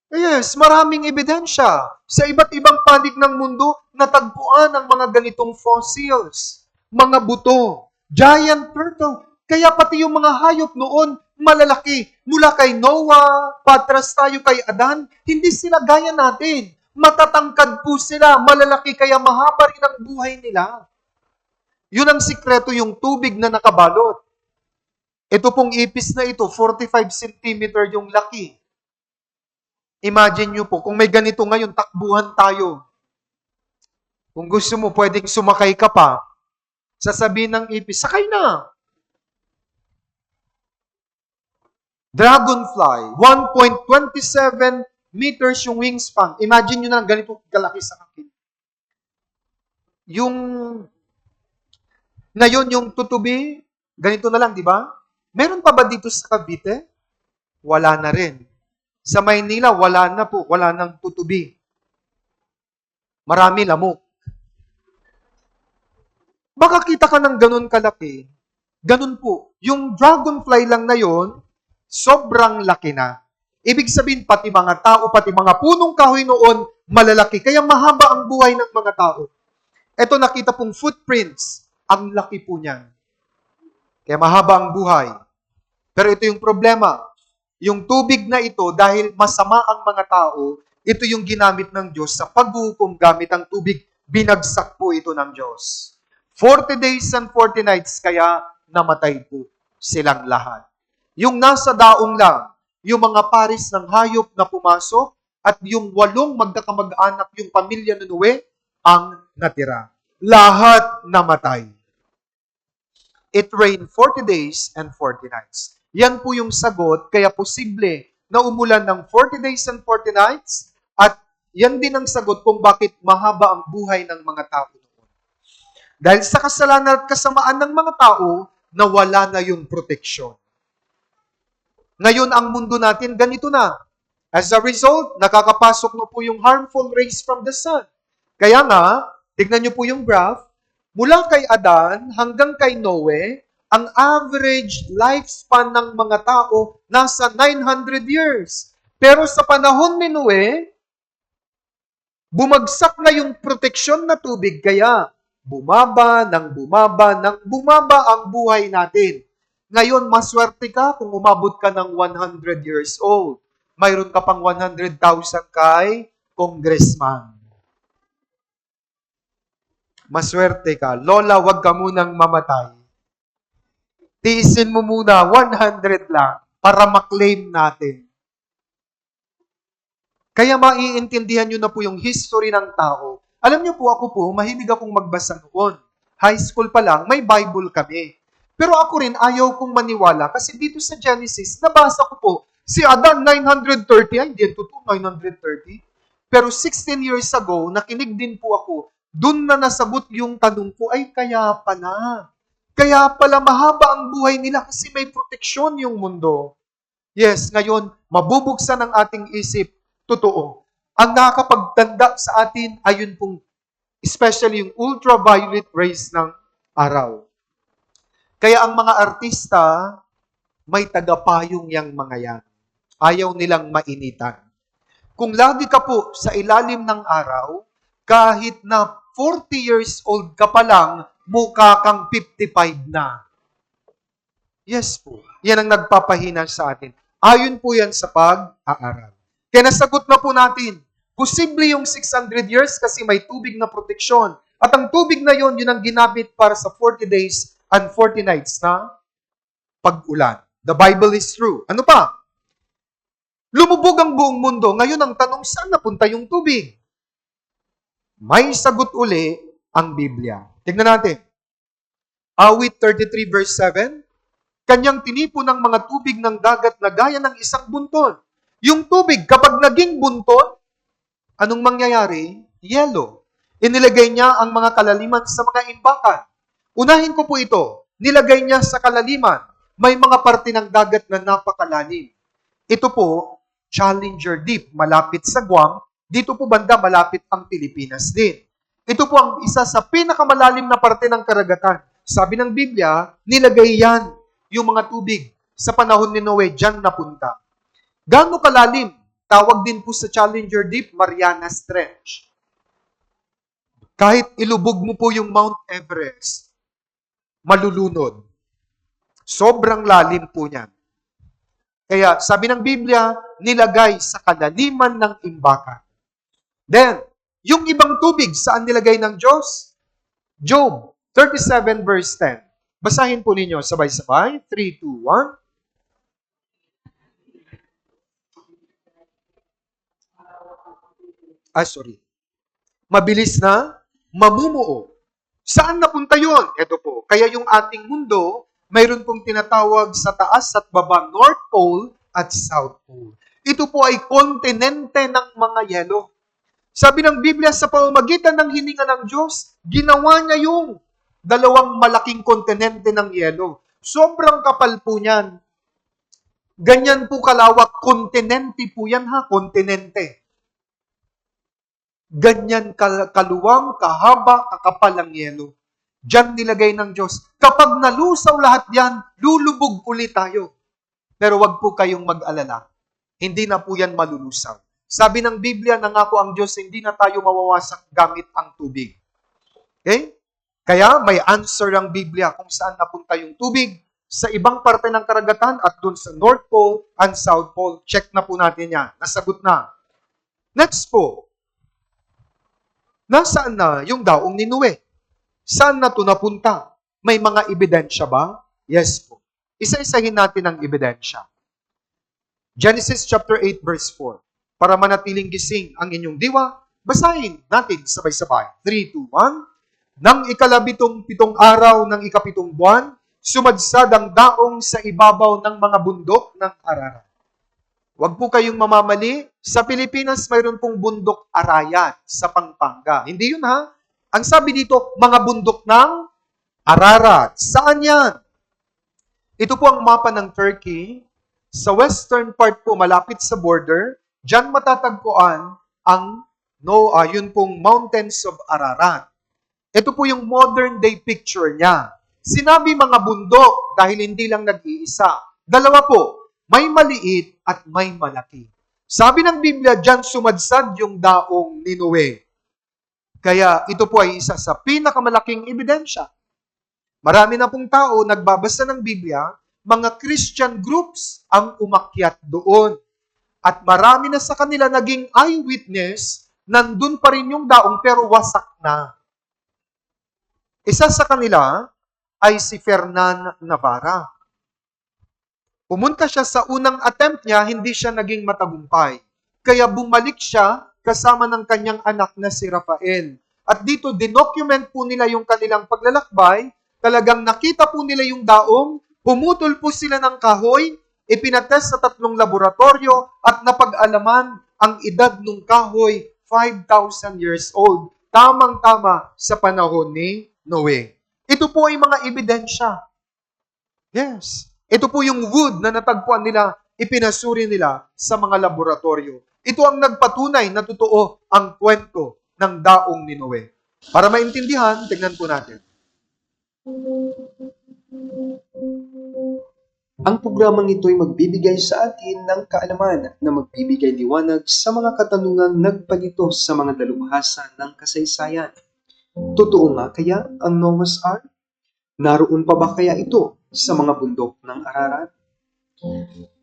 Yes, maraming ebidensya sa iba't ibang panig ng mundo natagpuan ang mga ganitong fossils, mga buto, giant turtle. Kaya pati yung mga hayop noon, malalaki. Mula kay Noah, patras tayo kay Adan, hindi sila gaya natin. Matatangkad po sila, malalaki, kaya mahaba rin ang buhay nila. Yun ang sikreto, yung tubig na nakabalot. Ito pong ipis na ito, 45 cm yung laki. Imagine nyo po, kung may ganito ngayon, takbuhan tayo. Kung gusto mo, pwedeng sumakay ka pa. Sasabihin ng ipis, sakay na. Dragonfly, 1.27 meters yung wingspan. Imagine nyo na ganito kalaki sa akin. Ngayon, yung tutubi, ganito na lang, di ba? Meron pa ba dito sa Cavite? Wala na rin. Sa Maynila, wala na po. Wala nang tutubi. Marami lamok. Makakita ka ng ganun kalaki. Ganun po. Yung dragonfly lang na yon, sobrang laki na. Ibig sabihin, pati mga tao, pati mga punong kahoy noon, malalaki. Kaya mahaba ang buhay ng mga tao. Ito nakita pong footprints. Ang laki po niyan. Kaya mahaba ang buhay. Pero ito yung problema. Yung tubig na ito, dahil masama ang mga tao, ito yung ginamit ng Diyos sa paghukom gamit ang tubig. Binagsak po ito ng Diyos. 40 days and 40 nights, kaya namatay po silang lahat. Yung nasa daong lang, yung mga paris ng hayop na pumasok, at yung 8 magkakamag-anak, yung pamilya ni Noe, ang natira. Lahat namatay. It rained 40 days and 40 nights. Yan po yung sagot, kaya posible na umulan ng 40 days and 40 nights, at yan din ang sagot kung bakit mahaba ang buhay ng mga tao noon. Dahil sa kasalanan at kasamaan ng mga tao, nawala na yung proteksyon. Ngayon, ang mundo natin, ganito na. As a result, nakakapasok na po yung harmful rays from the sun. Kaya nga, tignan nyo po yung graph, mula kay Adan hanggang kay Noe, ang average lifespan ng mga tao nasa 900 years. Pero sa panahon ni Noe, bumagsak na yung proteksyon na tubig, kaya bumaba ang buhay natin. Ngayon, maswerte ka kung umabot ka ng 100 years old. Mayroon ka pang 100,000 kay congressman. Maswerte ka. Lola, wag ka munang mamatay. Tiisin mo muna 100 lang para maklaim natin. Kaya maiintindihan nyo na po yung history ng tao. Alam nyo po, ako po, mahilig akong magbasa noon. High school pa lang, may Bible kami. Pero ako rin, ayaw kong maniwala kasi dito sa Genesis, nabasa ko po, si Adan 930, ay hindi, totoo 930. Pero 16 years ago, nakinig din po ako, dun na nasagot yung tanong ko, ay kaya pala. Kaya pala mahaba ang buhay nila kasi may proteksyon yung mundo. Yes, ngayon, mabubuksan ang ating isip. Totoo. Ang nakakapagtanda sa atin ay yun pong, especially yung ultraviolet rays ng araw. Kaya ang mga artista, may tagapayong yang mga yan. Ayaw nilang mainitan. Kung lagi ka po sa ilalim ng araw, kahit na 40 years old ka pa lang, mukha kang 55 na. Yes po. Yan ang nagpapahina sa atin. Ayon po yan sa pag-aaral. Kaya nasagot na po natin, posible yung 600 years kasi may tubig na proteksyon. At ang tubig na yon, yun ang ginamit para sa 40 days and 40 nights na pag-ulan. The Bible is true. Ano pa? Lumubog ang buong mundo. Ngayon ang tanong, saan napunta yung tubig? May sagot uli ang Biblia. Tignan natin. Awit 33 verse 7, kanyang tinipon ng mga tubig ng dagat na gaya ng isang bunton. Yung tubig, kapag naging bunton, anong mangyayari? Yelo. Inilagay niya ang mga kalaliman sa mga imbakan. Unahin ko po ito. Nilagay niya sa kalaliman. May mga parte ng dagat na napakalalim. Ito po, Challenger Deep, malapit sa Guam. Dito po banda, malapit ang Pilipinas din. Ito po ang isa sa pinakamalalim na parte ng karagatan. Sabi ng Biblia, nilagay yan, yung mga tubig. Sa panahon ni Noe, dyan napunta. Gaano kalalim? Tawag din po sa Challenger Deep, Marianas Trench. Kahit ilubog mo po yung Mount Everest, malulunod. Sobrang lalim po niyan. Kaya sabi ng Biblia, nilagay sa kalaliman ng imbakan. Then, yung ibang tubig, saan nilagay ng Diyos? Job 37 verse 10. Basahin po ninyo sabay-sabay. 3, 2, 1. Mabilis na mamumuo. Saan napunta yon? Ito po. Kaya yung ating mundo, mayroon pong tinatawag sa taas at baba, North Pole at South Pole. Ito po ay kontinente ng mga yelo. Sabi ng Biblia, sa pamamagitan ng hininga ng Diyos, ginawa niya yung dalawang malaking kontinente ng yelo. Sobrang kapal po niyan. Ganyan po kalawak, kontinente po yan ha, kontinente. Ganyan kaluwang, kahaba, kakapal ang yelo. Diyan nilagay ng Diyos. Kapag nalusaw lahat yan, lulubog ulit tayo. Pero wag po kayong mag-alala. Hindi na po yan malulusaw. Sabi ng Biblia, nangako ang Diyos, hindi na tayo mawawasak gamit ang tubig. Okay? Kaya may answer ang Biblia kung saan napunta yung tubig sa ibang parte ng karagatan at dun sa North Pole and South Pole. Check na po natin yan. Nasagot na. Next po. Nasaan na yung daong ni Noe? Saan na ito napunta? May mga ebidensya ba? Yes po. Isa-isahin natin ang ebidensya. Genesis chapter 8 verse 4. Para manatiling gising ang inyong diwa, basahin natin sabay-sabay. 3, 2, 1. Nang pitong araw ng ikapitong buwan, sumadsad ang daong sa ibabaw ng mga bundok ng Ararat. Huwag po kayong mamamali. Sa Pilipinas, mayroon pong bundok Arayat sa Pampanga. Hindi yun ha. Ang sabi dito, mga bundok ng Ararat. Saan yan? Ito po ang mapa ng Turkey. Sa western part po, malapit sa border, diyan matatagpuan ang yun pong mountains of Ararat. Ito po yung modern day picture niya. Sinabi mga bundok dahil hindi lang nag-iisa. Dalawa po. May maliit at may malaki. Sabi ng Biblia, diyan sumadsad yung daong ni Noe. Kaya ito po ay isa sa pinakamalaking ebidensya. Marami na pong tao nagbabasa ng Biblia, mga Christian groups ang umakyat doon. At marami na sa kanila naging eyewitness, nandun pa rin yung daong pero wasak na. Isa sa kanila ay si Fernan Navarra. Pumunta siya sa unang attempt niya, hindi siya naging matagumpay. Kaya bumalik siya kasama ng kanyang anak na si Rafael. At dito, dinocument po nila yung kanilang paglalakbay. Talagang nakita po nila yung daong, pumutol po sila ng kahoy, ipinatest sa 3 laboratorio at napag-alaman ang edad ng kahoy, 5,000 years old. Tamang-tama sa panahon ni Noe. Ito po ay mga ebidensya. Yes. Ito po yung wood na natagpuan nila, ipinasuri nila sa mga laboratorio. Ito ang nagpatunay na totoo ang kwento ng daong ni Noe. Para maintindihan, tingnan po natin. Ang programang ito ay magbibigay sa atin ng kaalaman na magbibigay liwanag sa mga katanungang nagpalito sa mga dalubhasa ng kasaysayan. Totoo nga kaya ang Noah's Ark? Naroon pa ba kaya ito sa mga bundok ng Ararat.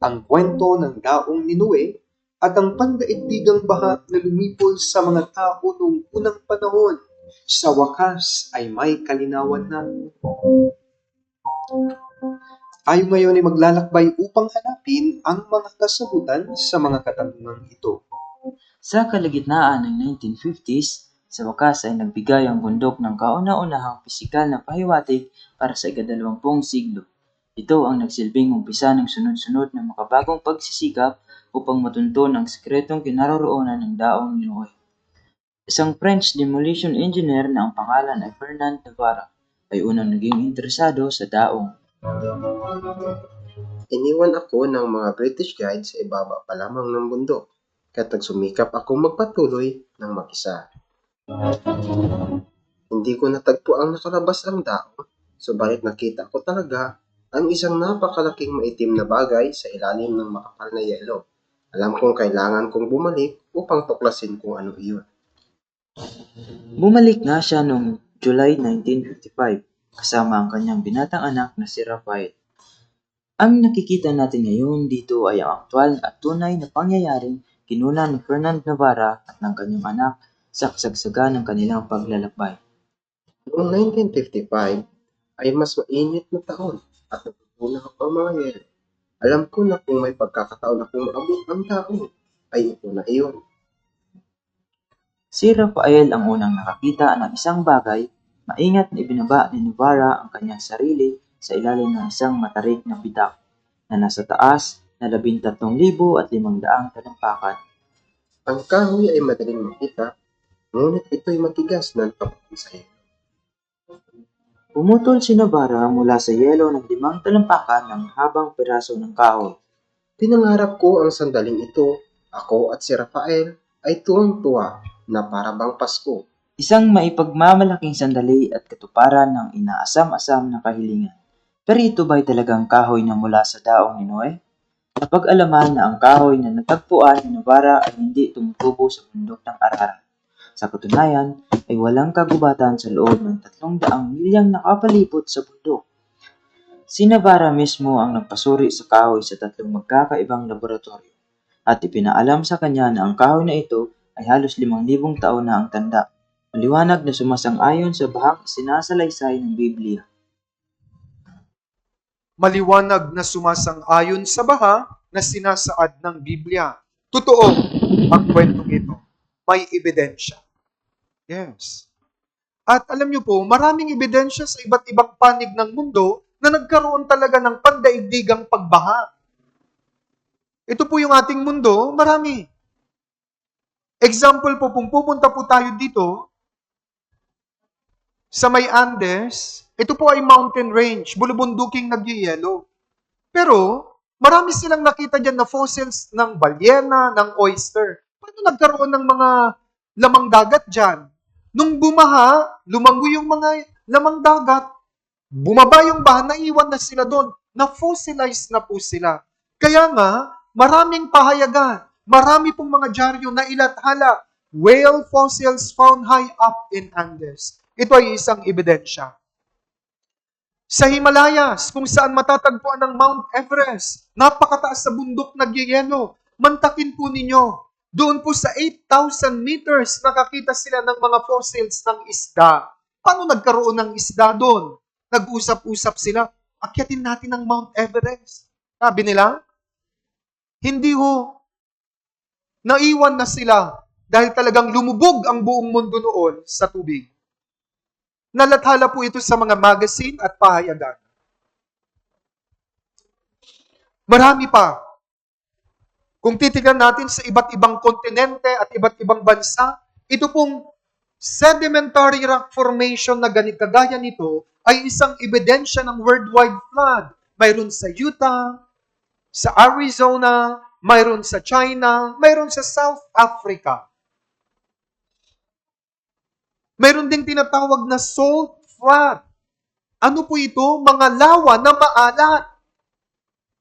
Ang kwento ng daong ni Noe at ang pandaigdigang baha na lumipol sa mga tao noong unang panahon, sa wakas ay may kalinawan na. Tayo ngayon ay maglalakbay upang hanapin ang mga kasagutan sa mga katanungang ito. Sa kalagitnaan ng 1950s, sa wakas ay nagbigay ang bundok ng kauna-unahang pisikal na pahiwatig para sa ika-20 siglo. Ito ang nagsilbing umpisa ng sunod-sunod na makabagong pagsisikap upang matunton ang sikretong kinaroroonan ng daong ni Noe. Isang French demolition engineer na ang pangalan ay Fernand Navarra ay unang naging interesado sa daong. Iniwan ako ng mga British guide sa ibaba pa lamang ng bundok, kaya't nagsumikap akong magpatuloy ng mag-isa. Hindi ko natagpo ang nakalabas ang daong, subalit nakita ko talaga ang isang napakalaking maitim na bagay sa ilalim ng makapal na yelo. Alam kong kailangan kong bumalik upang tuklasin kung ano iyon. Bumalik na siya noong July 1955 kasama ang kanyang binatang anak na si Rafael. Ang nakikita natin ngayon dito ay ang aktwal at tunay na pangyayaring kinuna ni Fernand Navarra at ng kanyang anak sa kasagsagan ng kanilang paglalakbay. Noong 1955 ay mas mainit na taon at natutunan ang mga yelo. Alam ko na kung may pagkakataon akong maabot ang daong, ay ito na iyon. Si Rafael ang unang nakakita ng isang bagay, maingat na ibinaba ni Navarra ang kanyang sarili sa ilalim ng isang matarik na bitak na nasa taas na 13,500 talampakan. Ang kahoy ay madaling makita, ngunit ito'y matigas na nakapagod sa yelo. Pumutol si Navarra mula sa yelo ng 5 talampakan ng habang piraso ng kahoy. Pinangarap ko ang sandaling ito, ako at si Rafael ay tuwang-tuwa na para bang Pasko. Isang maipagmamalaking sandali at katuparan ng inaasam-asam na kahilingan. Pero ito ba'y talagang kahoy na mula sa daong ni Noe? Napag-alaman na ang kahoy na natagpuan ni Navarra ay hindi tumutubo sa bundok ng Ararat. Sa katunayan, ay walang kagubatan sa loob ng 300 milyang nakapalibot sa bundok. Si Navarra mismo ang nagpasuri sa kahoy sa 3 magkakaibang laboratorio at ipinaalam sa kanya na ang kahoy na ito ay halos 5,000 taon na ang tanda. Maliwanag na sumasang-ayon sa bahang sinasalaysay ng Biblia. Maliwanag na sumasang-ayon sa baha na sinasaad ng Biblia. Totoo ang kwentong ito. May ebidensya. Yes. At alam niyo po, maraming ebidensya sa iba't ibang panig ng mundo na nagkaroon talaga ng pandaigdigang pagbaha. Ito po yung ating mundo, marami. Example po, kung pupunta po tayo dito, sa may Andes, ito po ay mountain range, bulubunduking nagyayelo. Pero, marami silang nakita dyan na fossils ng balyena, ng oyster. Paano nagkaroon ng mga lamang dagat dyan? Nung bumaha, lumango yung mga lamang dagat, bumaba yung baha, naiwan na sila doon, na-fossilize na po sila. Kaya nga, maraming pahayagan, marami pong mga dyaryo na ilathala, whale fossils found high up in Andes. Ito ay isang ebidensya. Sa Himalayas, kung saan matatagpuan ng Mount Everest, napakataas sa bundok nagyayelo, mantakin po ninyo. Doon po sa 8,000 meters, nakakita sila ng mga fossils ng isda. Paano nagkaroon ng isda doon? Nag-usap-usap sila, akyatin natin ang Mount Everest. Sabi nila, hindi ho. Naiwan na sila dahil talagang lumubog ang buong mundo noon sa tubig. Nalathala po ito sa mga magazine at pahayagan. Marami pa. Kung titignan natin sa iba't ibang kontinente at iba't ibang bansa, ito pong sedimentary rock formation na kagaya nito ay isang ebidensya ng worldwide flood. Mayroon sa Utah, sa Arizona, mayroon sa China, mayroon sa South Africa. Mayroon ding tinatawag na salt flood. Ano po ito? Mga lawa na maalat.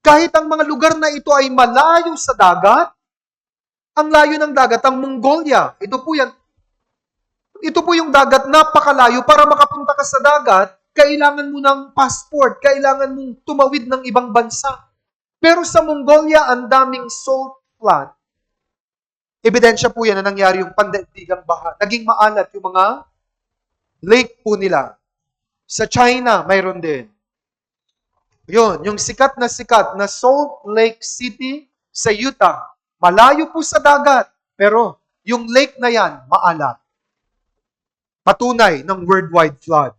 Kahit ang mga lugar na ito ay malayo sa dagat, ang layo ng dagat, ang Mongolia, ito po yan. Ito po yung dagat, napakalayo. Para makapunta ka sa dagat, kailangan mo ng passport, kailangan mong tumawid ng ibang bansa. Pero sa Mongolia, ang daming salt flood. Ebidensya po yan na nangyari yung pandaigdigang baha. Naging maalat yung mga lake po nila. Sa China, mayroon din. Yun, yung sikat na Salt Lake City sa Utah. Malayo po sa dagat, pero yung lake na yan, maalat. Patunay ng worldwide flood.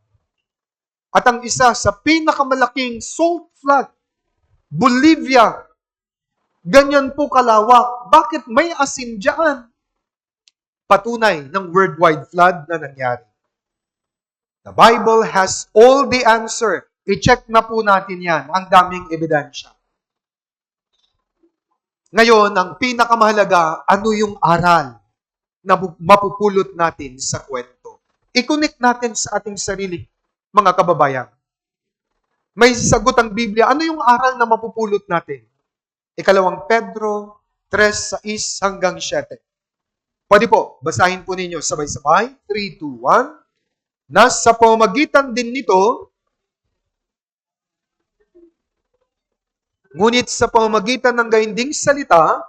At ang isa sa pinakamalaking salt flood, Bolivia. Ganyan po kalawak. Bakit may asin dyan? Patunay ng worldwide flood na nangyari. The Bible has all the answer. I-check na po natin yan. Ang daming ebidensya. Ngayon, ang pinakamahalaga, ano yung aral na mapupulot natin sa kwento? I-connect natin sa ating sarili, mga kababayan. May sagot ang Biblia. Ano yung aral na mapupulot natin? Ikalawang Pedro 3:6 hanggang 7. Pwede po, basahin po ninyo sabay-sabay. 3, 2, 1. Na sa pamamagitan din nito, ngunit sa pamamagitan ng gainding salita,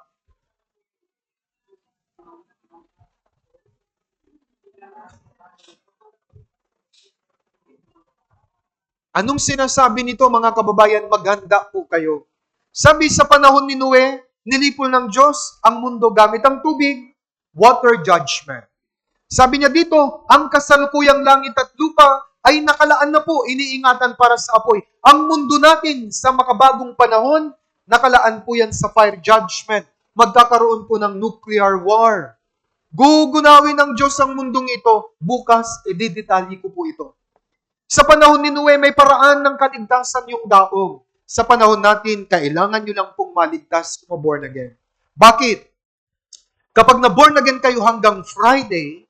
anong sinasabi nito mga kababayan? Maghanda po kayo. Sabi sa panahon ni Noe, nilipol ng Diyos ang mundo gamit ang tubig, water judgment. Sabi niya dito, ang kasalukuyang langit at lupa ay nakalaan na po, iniingatan para sa apoy. Ang mundo natin sa makabagong panahon, nakalaan po yan sa fire judgment. Magkakaroon po ng nuclear war. Gugunawin ng Diyos ang mundong ito. Bukas, i-detalye ko po ito. Sa panahon ni Noe, may paraan ng kaligtasan yung daong. Sa panahon natin, kailangan nyo lang pong maligtas kung born again. Bakit? Kapag na-born again kayo hanggang Friday,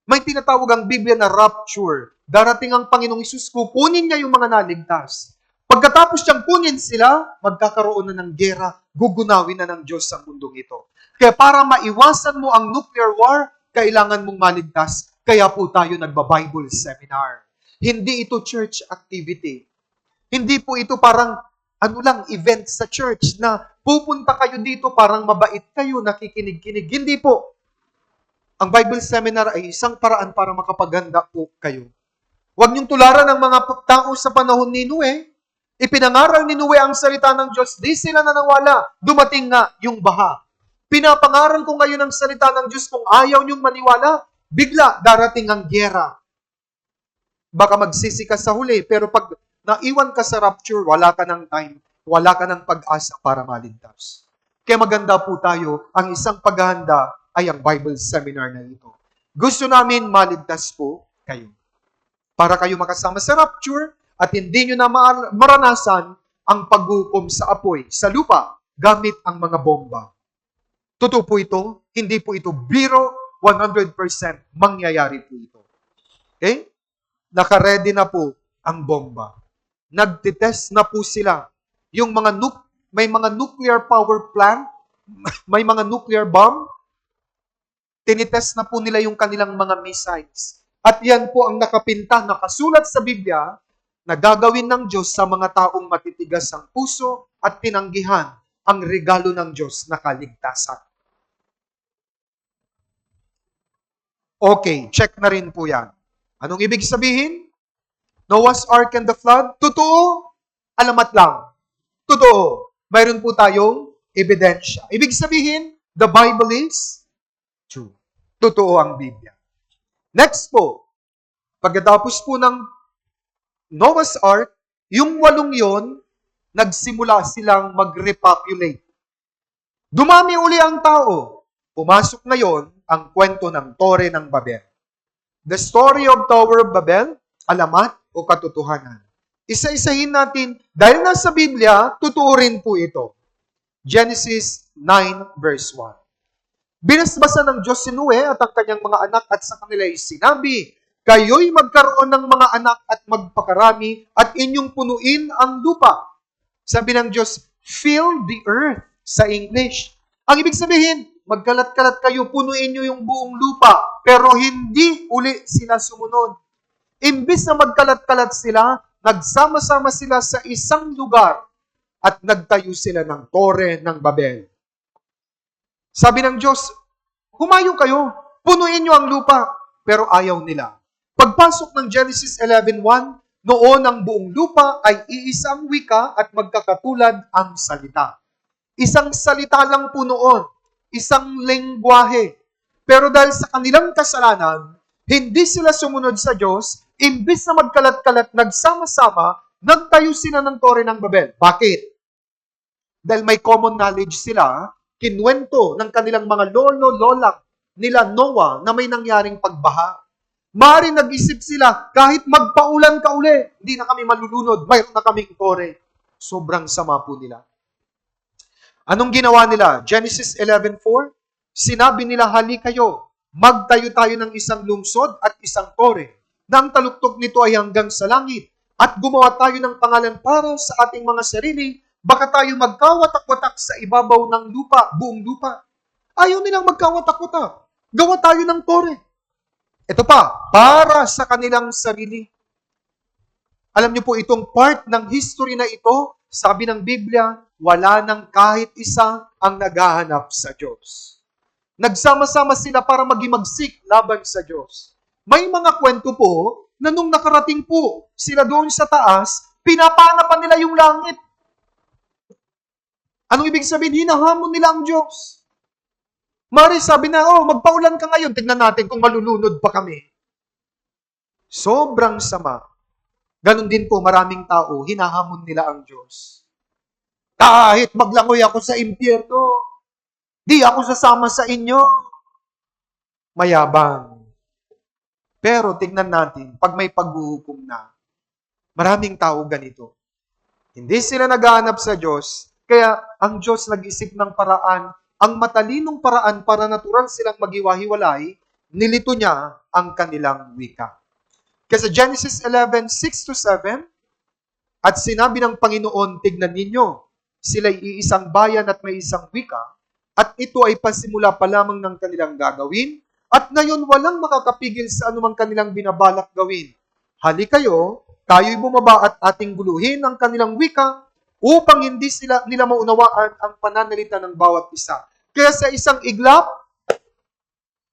may tinatawag ang Biblia na rapture. Darating ang Panginoong Isus, kukunin niya yung mga naligtas. Pagkatapos niyang kunin sila, magkakaroon na ng gera, gugunawin na ng Diyos ang mundong ito. Kaya para maiwasan mo ang nuclear war, kailangan mong maligtas. Kaya po tayo nagba-Bible seminar. Hindi ito church activity. Hindi po ito parang event sa church na pupunta kayo dito parang mabait kayo, nakikinig-kinig. Hindi po. Ang Bible seminar ay isang paraan para makapaganda po kayo. Huwag niyong tularan ng mga tao sa panahon ni Noe. Ipinangaral ni Noe ang salita ng Diyos. Di sila nanawala. Dumating nga yung baha. Pinapangaral ko ngayon ang salita ng Diyos. Kung ayaw niyong maniwala, bigla darating ang gyera. Baka magsisi ka sa huli, pero pag naiwan ka sa rapture, wala ka ng time, wala ka ng pag-asa para maligtas. Kaya maganda po tayo, ang isang paghahanda ay ang Bible seminar na ito. Gusto namin maligtas po kayo. Para kayo makasama sa rapture at hindi nyo na maranasan ang paghukom sa apoy, sa lupa, gamit ang mga bomba. Totoo po ito, hindi po ito biro, 100% mangyayari po ito. Okay? Naka-ready na po ang bomba. Nagtitest na po sila. Yung may mga nuclear power plant, may mga nuclear bomb, tinitest na po nila yung kanilang mga missiles. At yan po ang nakapinta, nakasulat sa Biblia, na gagawin ng Diyos sa mga taong matitigas ang puso at tinanggihan ang regalo ng Diyos na kaligtasan. Okay, check na rin po yan. Anong ibig sabihin? Noah's Ark and the flood? Totoo? Alamat lang. Totoo. Mayroon po tayong ebidensya. Ibig sabihin, the Bible is true. Totoo ang Biblia. Next po, pagkatapos po ng Noah's Ark, yung 8 yon, nagsimula silang mag-repopulate. Dumami uli ang tao. Pumasok ngayon ang kwento ng Tore ng Babel. The story of Tower of Babel, alamat o katotohanan. Isa-isahin natin, dahil nasa Biblia, totoo rin po ito. Genesis 9 verse 1. Binasbasa ng Diyos si Noe at ang kanyang mga anak at sa kanila ay sinabi, kayo'y magkaroon ng mga anak at magpakarami at inyong punuin ang lupa. Sabi ng Diyos, fill the earth sa English. Ang ibig sabihin, magkalat-kalat kayo, punuin nyo yung buong lupa, pero hindi uli sila sumunod. Imbis na magkalat-kalat sila, nagsama-sama sila sa isang lugar at nagtayo sila ng Tore ng Babel. Sabi ng Diyos, humayo kayo, punuin nyo ang lupa, pero ayaw nila. Pagpasok ng Genesis 11:1, noon ang buong lupa ay iisang wika at magkakatulad ang salita. Isang salita lang po noon, isang lengguwahe. Pero dahil sa kanilang kasalanan, hindi sila sumunod sa Diyos, imbis na magkalat-kalat, nagsama-sama, nagtayo sila ng Tore ng Babel. Bakit? Dahil may common knowledge sila, kinwento ng kanilang mga lolo-lola nila Noah na may nangyaring pagbaha. Mari nag-isip sila, kahit magpaulan ka uli, hindi na kami malulunod, mayroon na kaming Tore. Sobrang sama po nila. Anong ginawa nila? Genesis 11:4, sinabi nila, hali kayo, magtayo tayo ng isang lungsod at isang Tore, na ang taluktok nito ay hanggang sa langit, at gumawa tayo ng pangalan para sa ating mga sarili, baka tayo magkawatak-watak sa ibabaw ng lupa, buong lupa. Ayaw nilang magkawatak-watak. Gawa tayo ng Tore. Ito pa, para sa kanilang sarili. Alam niyo po, itong part ng history na ito, sabi ng Biblia, wala nang kahit isa ang naghahanap sa Diyos. Nagsama-sama sila para magimagsik laban sa Diyos. May mga kwento po na nung nakarating po sila doon sa taas, pinapanapan nila yung langit. Anong ibig sabihin? Hinahamon nila ang Diyos. Mari sabi na, magpaulan ka ngayon, tignan natin kung malulunod pa kami. Sobrang sama. Ganon din po, maraming tao, hinahamon nila ang Diyos. Kahit maglangoy ako sa impyerno, di ako sasama sa inyo. Mayabang. Pero tignan natin, pag may paghuhukom na, maraming tao ganito. Hindi sila naghahanap sa Diyos, kaya ang Diyos nag-isip ng paraan, ang matalinong paraan para natural silang maghiwa-hiwalay, nilito niya ang kanilang wika. Kasi Genesis 11:6-7, at sinabi ng Panginoon, tignan ninyo, sila'y iisang bayan at may isang wika, at ito ay pasimula pa lamang ng kanilang gagawin, at ngayon walang makakapigil sa anumang kanilang binabalak gawin. Hali kayo, tayo'y bumaba at ating guluhin ang kanilang wika, upang hindi nila maunawaan ang pananalita ng bawat isa. Kaya sa isang iglap,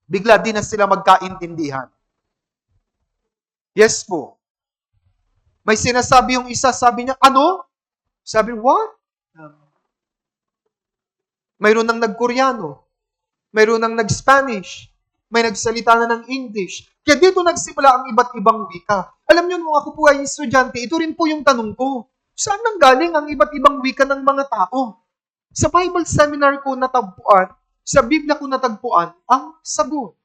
bigla din na sila magkaintindihan. Yes po. May sinasabi yung isa, sabi niya, ano? Sabi, what? Mayroon nang nag-Koreano. Mayroon nang nag-Spanish. May nagsalita na ng English. Kaya dito nagsimula ang iba't ibang wika. Alam niyo, nung ako po ay estudyante, ito rin po yung tanong ko. Saan nanggaling ang iba't ibang wika ng mga tao? Sa Bible seminar ko natagpuan, sa Biblia ko natagpuan, ang sagot.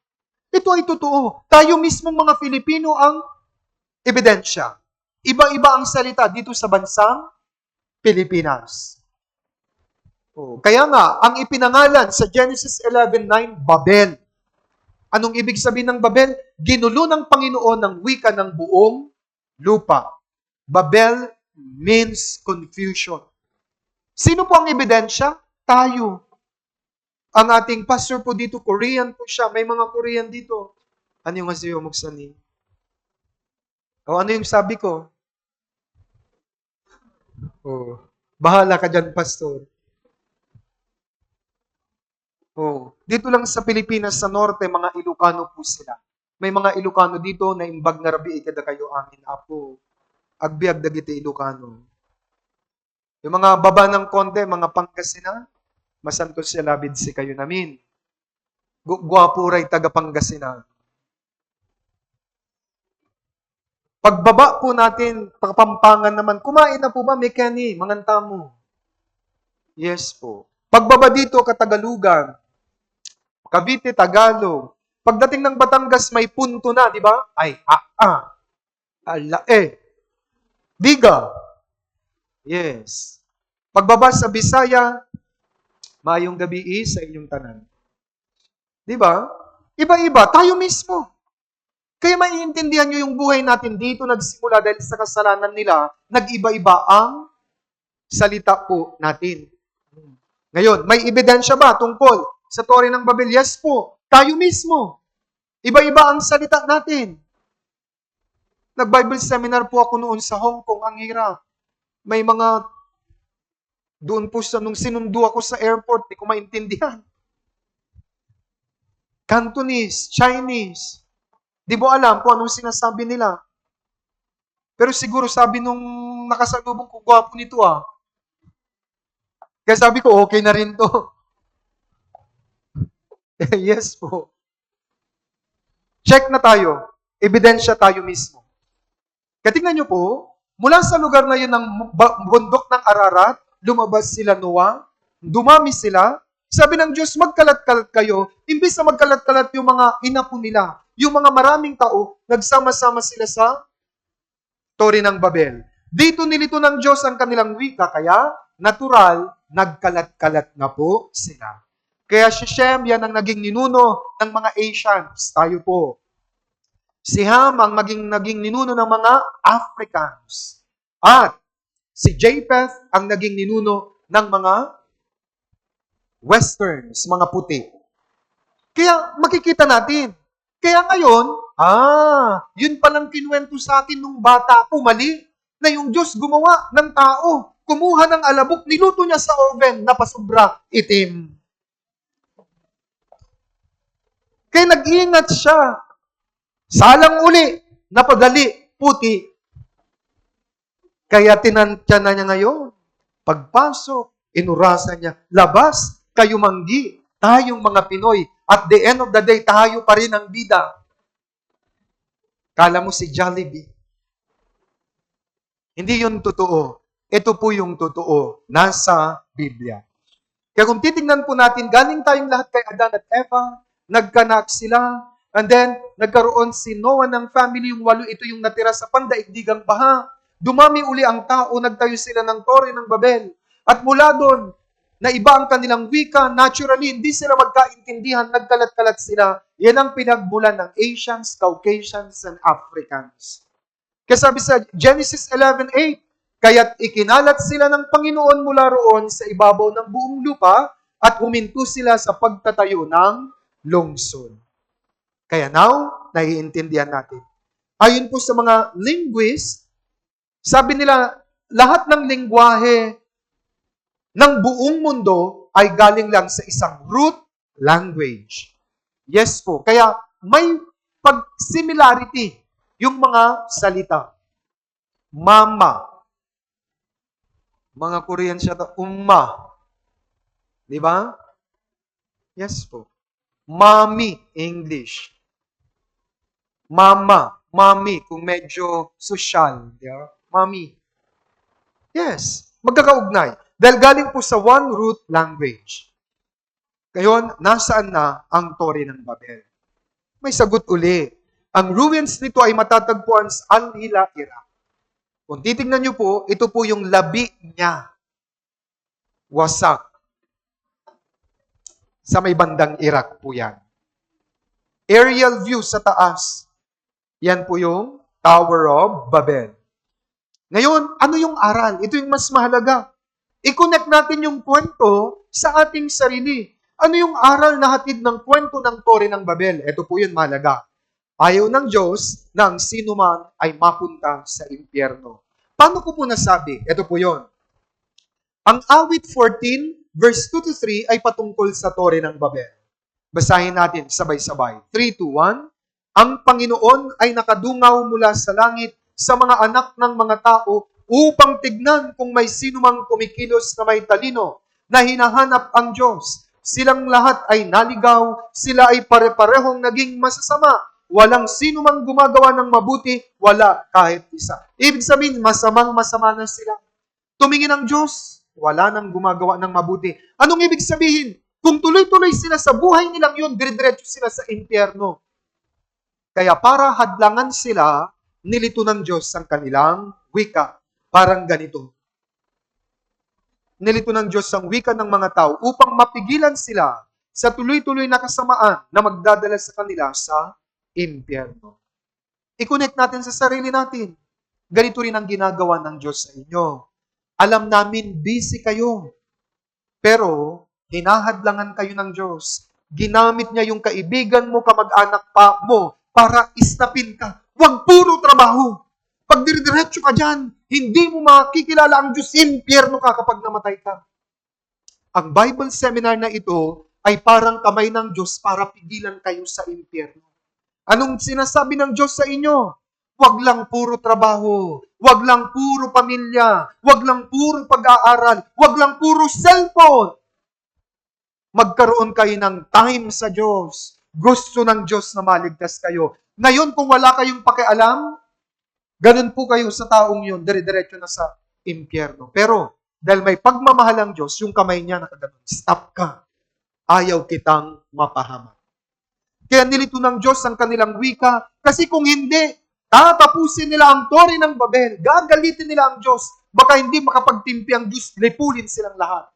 Ito ay totoo. Tayo mismong mga Filipino ang ebidensya. Iba-iba ang salita dito sa bansang Pilipinas. Kaya nga, ang ipinangalan sa Genesis 11:9, Babel. Anong ibig sabihin ng Babel? Ginulo ng Panginoon ng wika ng buong lupa. Babel means confusion. Sino po ang ebidensya? Tayo. Ang ating pastor po dito, Korean po siya. May mga Korean dito. Ano yung asiyo magsani? Ano yung sabi ko? Bahala ka dyan, pastor. Dito lang sa Pilipinas, sa norte, mga Ilocano po sila. May mga Ilocano dito na imbag na rabi ikada kayo amin, apo. Agbiag dagiti Ilocano. Yung mga baba ng konti, mga Pangasinan, masantos siya labid si kayo namin. Guwapo ray taga Pangasinan. Pagbaba po natin, Kapampangan naman, kumain na po ba, Mekani, manganta mo? Yes po. Pagbaba dito, Katagalugan, Cavite, Tagalog. Pagdating ng Batangas, may punto na, di ba? Ay, ala, Diga. Yes. Pagbaba sa Bisaya, mayong gabi sa inyong tanan. Di ba? Iba-iba, tayo mismo. Kaya maiintindihan nyo yung buhay natin dito nagsimula dahil sa kasalanan nila, nag-iba-iba ang salita po natin. Ngayon, may ebidensya ba tungkol sa Tore ng Babel? Yes po. Tayo mismo. Iba-iba ang salita natin. Nag-Bible seminar po ako noon sa Hong Kong. Ang hirap. May mga doon po sa nung sinundo ako sa airport, di ko maintindihan. Cantonese, Chinese. Di mo alam kung anong sinasabi nila. Pero siguro sabi nung nakasalubong ko, gwapo nito ah. Kaya sabi ko, okay na rin to. Yes po. Check na tayo. Ebidensya tayo mismo. Kaya tingnan nyo po, mula sa lugar na yun ng bundok ng Ararat, lumabas sila Noah, dumami sila, sabi ng Diyos, magkalat-kalat kayo, imbis na magkalat-kalat yung mga inapo nila, yung mga maraming tao, nagsama-sama sila sa Tore ng Babel. Dito nilito ng Diyos ang kanilang wika, kaya natural, nagkalat-kalat na po sila. Kaya si Shem, yan ang naging ninuno ng mga Asians. Tayo po. Si Ham ang naging ninuno ng mga Africans. At si Japheth ang naging ninuno ng mga Westerns, mga puti. Kaya makikita natin. Kaya ngayon, yun palang kinuwento sa akin nung bata ako, mali. Na yung Diyos gumawa ng tao. Kumuha ng alabok, niluto niya sa oven, napasobra, itim. Kaya nag-iingat siya. Salang uli, napadali, puti. Kaya tinantya na niya ngayon. Pagpasok, inurasan niya, labas, kayo manggi, tayong mga Pinoy. At the end of the day, tayo pa rin ang bida. Kala mo si Jollibee. Hindi yun totoo. Ito po yung totoo. Nasa Biblia. Kaya kung titingnan po natin, galing tayong lahat kay Adan at Eva, nagkanak sila, and then, nagkaroon si Noah ng family, yung 8, ito yung natira sa pandaigdigang baha. Dumami uli ang tao, nagtayo sila ng Tore ng Babel. At mula doon, na iba ang kanilang wika, naturally, hindi sila magkaintindihan, nagkalat-kalat sila. Yan ang pinagmulan ng Asians, Caucasians, and Africans. Kaya sabi sa Genesis 11:8, kaya't ikinalat sila ng Panginoon mula roon sa ibabaw ng buong lupa at huminto sila sa pagtatayo ng lungsod. Kaya now, naiintindihan natin. Ayon po sa mga linguists, sabi nila, lahat ng lingwahe ng buong mundo ay galing lang sa isang root language. Yes po. Kaya may pag-similarity yung mga salita. Mama. Mga Korean siya ito, umma. Di ba? Yes po. Mommy, English. Mama, mommy, kung medyo social. Di ba? Mommy. Yes, magkakaugnay. Dahil galing po sa one root language. Ngayon, nasaan na ang Tore ng Babel? May sagot uli. Ang ruins nito ay matatagpuan sa Al-Hila, Iraq. Kung titingnan nyo po, ito po yung labi niya. Wasak. Sa may bandang Iraq po yan. Aerial view sa taas. Yan po yung Tower of Babel. Ngayon, ano yung aral? Ito yung mas mahalaga. I-connect natin yung kwento sa ating sarili. Ano yung aral na hatid ng kwento ng Tore ng Babel? Ito po yun mahalaga. Ayaw ng Diyos na ang sino man ay mapunta sa impyerno. Paano ko po nasabi? Ito po yun. Ang awit 14, verse 2-3 ay patungkol sa Tore ng Babel. Basahin natin sabay-sabay. 3, 2, 1. Ang Panginoon ay nakadungaw mula sa langit sa mga anak ng mga tao upang tignan kung may sino mang kumikilos na may talino na hinahanap ang Diyos. Silang lahat ay naligaw, sila ay pare-parehong naging masasama. Walang sino mang gumagawa ng mabuti, wala kahit isa. Ibig sabihin, masamang-masama na sila. Tumingin ang Diyos, wala nang gumagawa ng mabuti. Anong ibig sabihin? Kung tuloy-tuloy sila sa buhay nilang yun, dire-diretso sila sa impyerno. Kaya para hadlangan sila, nilito ng Diyos ang kanilang wika. Parang ganito. Nilito ng Diyos ang wika ng mga tao upang mapigilan sila sa tuloy-tuloy na kasamaan na magdadala sa kanila sa impyerno. I-connect natin sa sarili natin. Ganito rin ang ginagawa ng Diyos sa inyo. Alam namin, busy kayo. Pero, hinahadlangan kayo ng Diyos. Ginamit niya yung kaibigan mo, kamag-anak pa mo, para istapin ka. Huwag puro trabaho. Pag diretso ka dyan, hindi mo makikilala ang Diyos, impyerno ka kapag namatay ka. Ang Bible seminar na ito ay parang kamay ng Diyos para pigilan kayo sa impyerno. Anong sinasabi ng Diyos sa inyo? Huwag lang puro trabaho, huwag lang puro pamilya, huwag lang puro pag-aaral, huwag lang puro cellphone. Magkaroon kayo ng time sa Diyos. Gusto ng Diyos na maligtas kayo. Ngayon, kung wala kayong pakialam, ganun po kayo sa taong yun, dire-diretso na sa impyerno. Pero, dahil may pagmamahal ang Diyos, yung kamay niya nakaganon, stop ka. Ayaw kitang mapahamak. Kaya nilito ng Diyos ang kanilang wika, kasi kung hindi, tatapusin nila ang tore ng Babel, gagalitin nila ang Diyos, baka hindi makapagtimpi ang Diyos, lipulin silang lahat.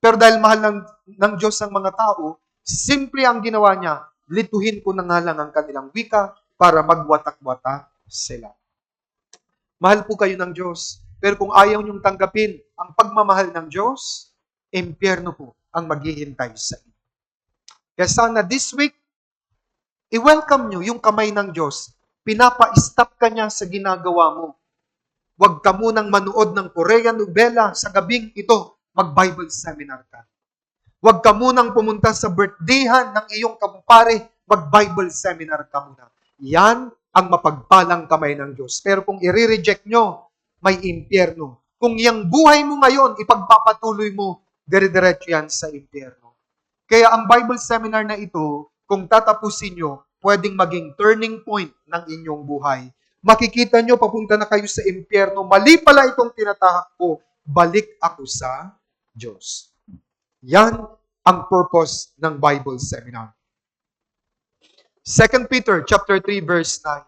Pero dahil mahal ng Diyos ang mga tao, simple ang ginawa niya, lituhin ko na nga lang ang kanilang wika para magwatak-watak sila. Mahal po kayo ng Diyos, pero kung ayaw niyong tanggapin ang pagmamahal ng Diyos, impyerno po ang maghihintay sa inyo. Kaya sana this week, i-welcome nyo yung kamay ng Diyos. Pinapa-stop ka niya sa ginagawa mo. Huwag ka munang manood ng Korean novela sa gabing ito. Mag-Bible seminar ka. Huwag ka munang pumunta sa birthdayhan ng iyong kampare. Mag-Bible seminar ka muna. Yan ang mapagpalang kamay ng Diyos. Pero kung i-reject nyo, may impyerno. Kung yung buhay mo ngayon, ipagpapatuloy mo, dire-diretso yan sa impyerno. Kaya ang Bible seminar na ito, kung tatapusin nyo, pwedeng maging turning point ng inyong buhay. Makikita nyo, papunta na kayo sa impyerno. Mali pala itong tinatahak ko. Balik ako sa Diyos. Yan ang purpose ng Bible seminar. 2 Peter chapter 3 verse 9.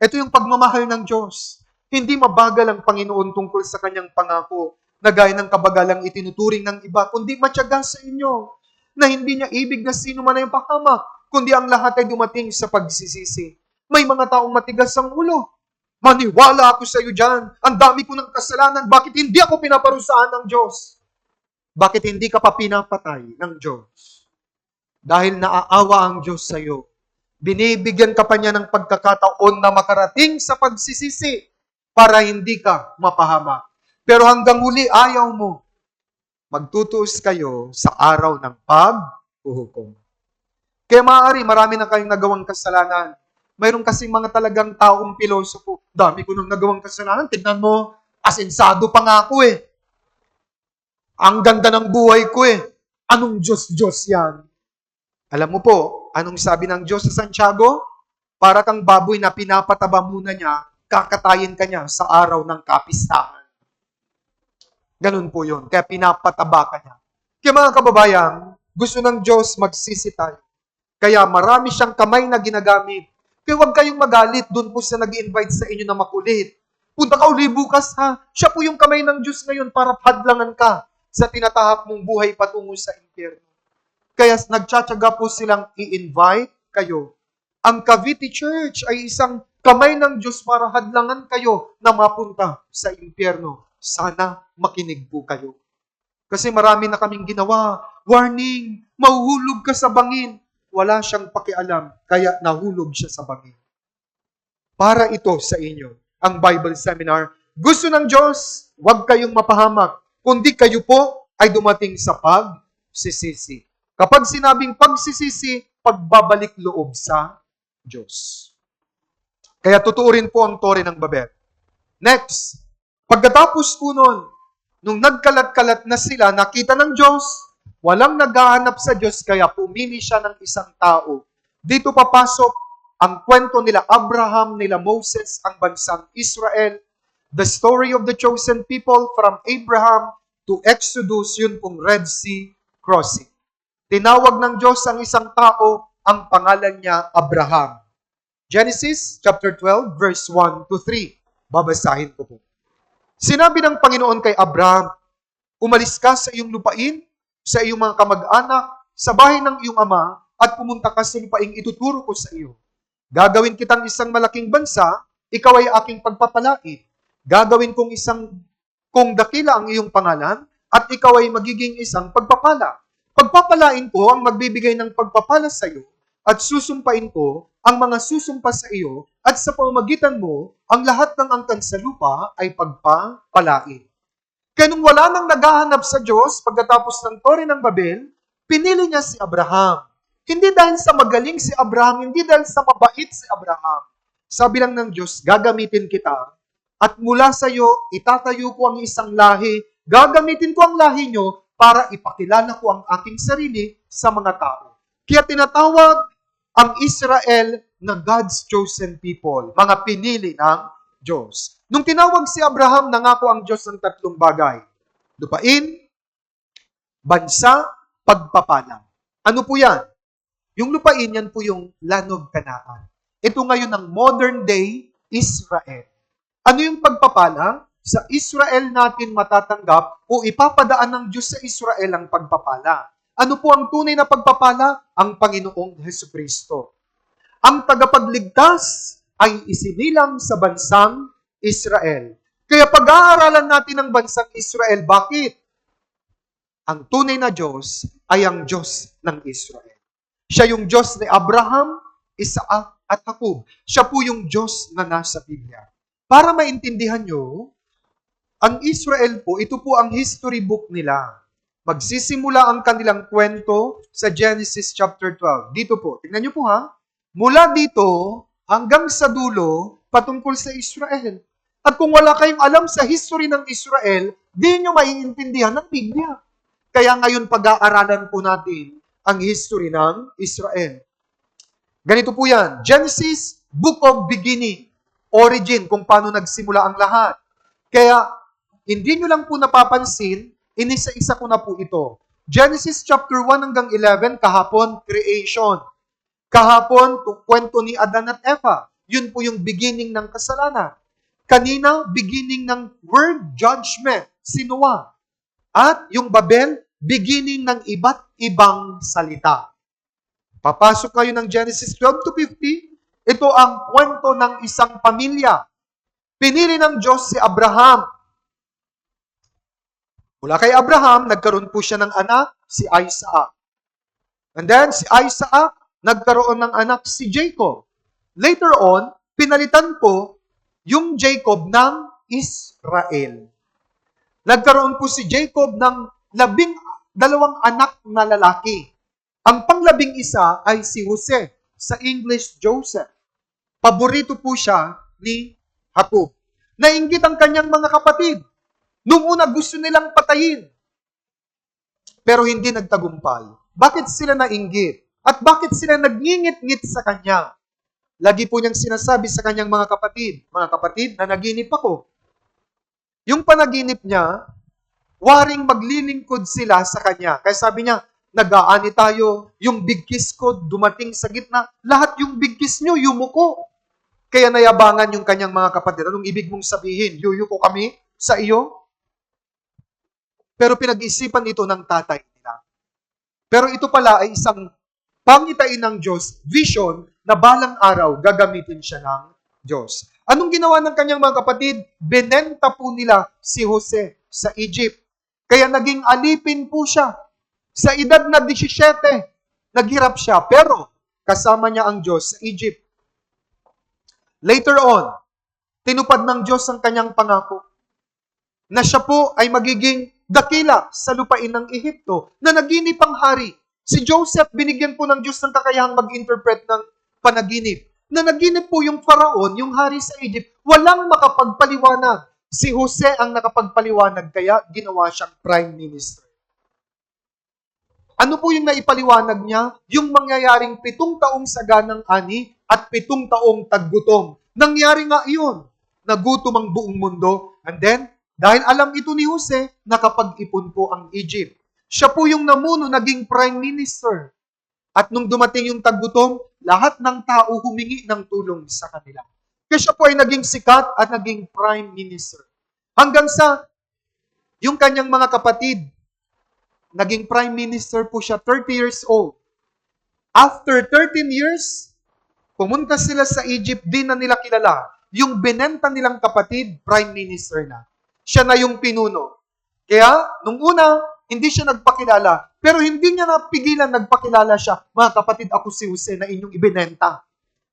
Ito yung pagmamahal ng Diyos. Hindi mabagal ang Panginoon tungkol sa kanyang pangako na gaya ng kabagalang itinuturing ng iba, kundi matyaga sa inyo na hindi niya ibig na sino man ay pahamak, kundi ang lahat ay dumating sa pagsisisi. May mga taong matigas ang ulo. Maniwala ako sa iyo dyan. Ang dami ko ng kasalanan. Bakit hindi ako pinaparusahan ng Diyos? Bakit hindi ka pa pinapatay ng Diyos? Dahil naaawa ang Diyos sa iyo. Binibigyan ka pa niya ng pagkakataon na makarating sa pagsisisi para hindi ka mapahamak. Pero hanggang huli, ayaw mo. Magtutuos kayo sa araw ng paghuhukom. Kaya maaari, marami na kayong nagawang kasalanan. Mayroon kasing mga talagang taong pilosopo. Dami ko nang nagawang kasalanan. Tignan mo, asensado pa nga ako eh. Ang ganda ng buhay ko eh. Anong Diyos-Diyos yan? Alam mo po, anong sabi ng Diyos sa Santiago? Para kang baboy na pinapataba muna niya, kakatayin ka niya sa araw ng kapistahan. Ganun po yun. Kaya pinapataba ka niya. Kaya mga kababayan, gusto ng Diyos magsisi tayo. Kaya marami siyang kamay na ginagamit. Kaya huwag kayong magalit doon po sa nag-invite sa inyo na makulit. Punta ka uli bukas ha. Siya po yung kamay ng Diyos ngayon para hadlangan ka sa tinatahak mong buhay patungo sa impyerno. Kaya nagtsatsaga po silang i-invite kayo. Ang Cavite Church ay isang kamay ng Diyos para hadlangan kayo na mapunta sa impyerno. Sana makinig po kayo. Kasi marami na kaming ginawa. Warning, mahuhulog ka sa bangin. Wala siyang pakialam, kaya nahulog siya sa bangin. Para ito sa inyo, ang Bible Seminar. Gusto ng Diyos, huwag kayong mapahamak, kundi kayo po ay dumating sa pagsisisi. Kapag sinabing pagsisisi, pagbabalik loob sa Diyos. Kaya totoo rin po ang tore ng Babel. Next, pagkatapos po nun, nung nagkalat-kalat na sila, nakita ng Diyos, walang naghahanap sa Diyos, kaya pumili siya ng isang tao. Dito papasok ang kwento nila Abraham, nila Moses, ang bansang Israel, the story of the chosen people from Abraham to Exodus, yun pong Red Sea crossing. Tinawag ng Diyos ang isang tao, ang pangalan niya Abraham. Genesis chapter 12, verse 1 to 3. Babasahin ko po. Sinabi ng Panginoon kay Abraham, umalis ka sa iyong lupain, sa iyong mga kamag-anak, sa bahay ng iyong ama, at pumunta ka sa lupaing ituturo ko sa iyo. Gagawin kitang isang malaking bansa, ikaw ay aking pagpapalait. Gagawin kong dakila ang iyong pangalan, at ikaw ay magiging isang pagpapala. Pagpapalain ko ang magbibigay ng pagpapala sa iyo, at susumpain ko ang mga susumpa sa iyo at sa pamamagitan mo, ang lahat ng angkan sa lupa ay pagpapalain. Kaya nung wala nang naghahanap sa Diyos pagkatapos ng Tore ng Babel, pinili niya si Abraham. Hindi dahil sa magaling si Abraham, hindi dahil sa mabait si Abraham. Sabi lang ng Diyos, gagamitin kita at mula sa iyo, itatayo ko ang isang lahi, gagamitin ko ang lahi nyo para ipakilala ko ang aking sarili sa mga tao. Kaya tinatawag ang Israel na God's chosen people, mga pinili ng Diyos. Nung tinawag si Abraham, nangako ang Diyos ng tatlong bagay. Lupain, bansa, pagpapala. Ano po yan? Yung lupain, yan po yung Land of Canaan. Ito ngayon ang modern day Israel. Ano yung pagpapala? Sa Israel natin matatanggap o ipapadaan ng Diyos sa Israel ang pagpapala. Ano po ang tunay na pagpapala? Ang Panginoong Hesukristo. Ang tagapagligtas ay isinilang sa bansang Israel. Kaya pag-aaralan natin ang bansang Israel, bakit? Ang tunay na Diyos ay ang Diyos ng Israel. Siya yung Diyos ni Abraham, Isaac, at Jacob. Siya po yung Diyos na nasa Biblia. Para maintindihan nyo, ang Israel po, ito po ang history book nila. Magsisimula ang kanilang kwento sa Genesis chapter 12. Dito po, tingnan nyo po ha. Mula dito hanggang sa dulo, patungkol sa Israel. At kung wala kayong alam sa history ng Israel, di nyo maiintindihan ng Biblia. Kaya ngayon pag-aaralan po natin ang history ng Israel. Ganito po yan. Genesis, book of beginning. Origin, kung paano nagsimula ang lahat. Kaya, hindi nyo lang po napapansin, inisa-isa ko na po ito. Genesis chapter 1 hanggang 11, kahapon, creation. Kahapon, kwento ni Adan at Eva. Yun po yung beginning ng kasalanan. Kanina, beginning ng word judgment, si Noah. At yung Babel, beginning ng iba't ibang salita. Papasok kayo ng Genesis 12 to 50, ito ang kwento ng isang pamilya. Pinili ng Diyos si Abraham. Mula kay Abraham, nagkaroon po siya ng anak, si Isaac. And then, si Isaac, nagkaroon ng anak si Jacob. Later on, pinalitan po yung Jacob ng Israel. Nagkaroon po si Jacob ng 12 anak na lalaki. Ang panglabing isa ay si Jose, sa English Joseph. Paborito po siya ni Jacob. Nainggit ang kanyang mga kapatid. Noong una gusto nilang patayin. Pero hindi nagtagumpay. Bakit sila nainggit? At bakit sila nagngingit-ngit sa kanya? Lagi po niyang sinasabi sa kanyang mga kapatid, nanaginip ako. Yung panaginip niya, waring maglilingkod sila sa kanya. Kaya sabi niya, nag-aani tayo, yung bigkis ko dumating sa gitna, lahat yung bigkis nyo, yumuko. Kaya nayabangan yung kanyang mga kapatid. Anong ibig mong sabihin? Yuyuko kami sa iyo? Pero pinag-isipan ito ng tatay nila. Pero ito pala ay isang pangitain ng Diyos, vision, na balang araw gagamitin siya ng Diyos. Anong ginawa ng kanyang mga kapatid? Binenta po nila si Jose sa Egypt. Kaya naging alipin po siya. Sa edad na 17, naghirap siya, pero kasama niya ang Diyos sa Egypt. Later on, tinupad ng Diyos ang kanyang pangako na siya po ay magiging dakila sa lupain ng Ehipto na naginip ang hari. Si Joseph, binigyan po ng Diyos ng kakayahang mag-interpret ng panaginip. Na naginip po yung Faraon, yung hari sa Egypt, walang makapagpaliwanag. Si Jose ang nakapagpaliwanag, kaya ginawa siyang prime minister. Ano po yung naipaliwanag niya? Yung mangyayaring 7 taong saganang ani at 7 taong taggutom. Nangyari nga iyon. Nagutom ang buong mundo. And then, dahil alam ito ni Jose, nakapag-ipon po ang Egypt. Siya po yung namuno, naging prime minister. At nung dumating yung taggutom, lahat ng tao humingi ng tulong sa kanila. Kaya siya po ay naging sikat at naging prime minister. Hanggang sa yung kanyang mga kapatid, naging prime minister po siya, 30 years old. After 13 years, pumunta sila sa Egypt, di na nila kilala. Yung binenta nilang kapatid, prime minister na. Siya na yung pinuno. Kaya, nung una, hindi siya nagpakilala. Pero hindi niya napigilan, nagpakilala siya. Mga kapatid, ako si Jose na inyong ibinenta.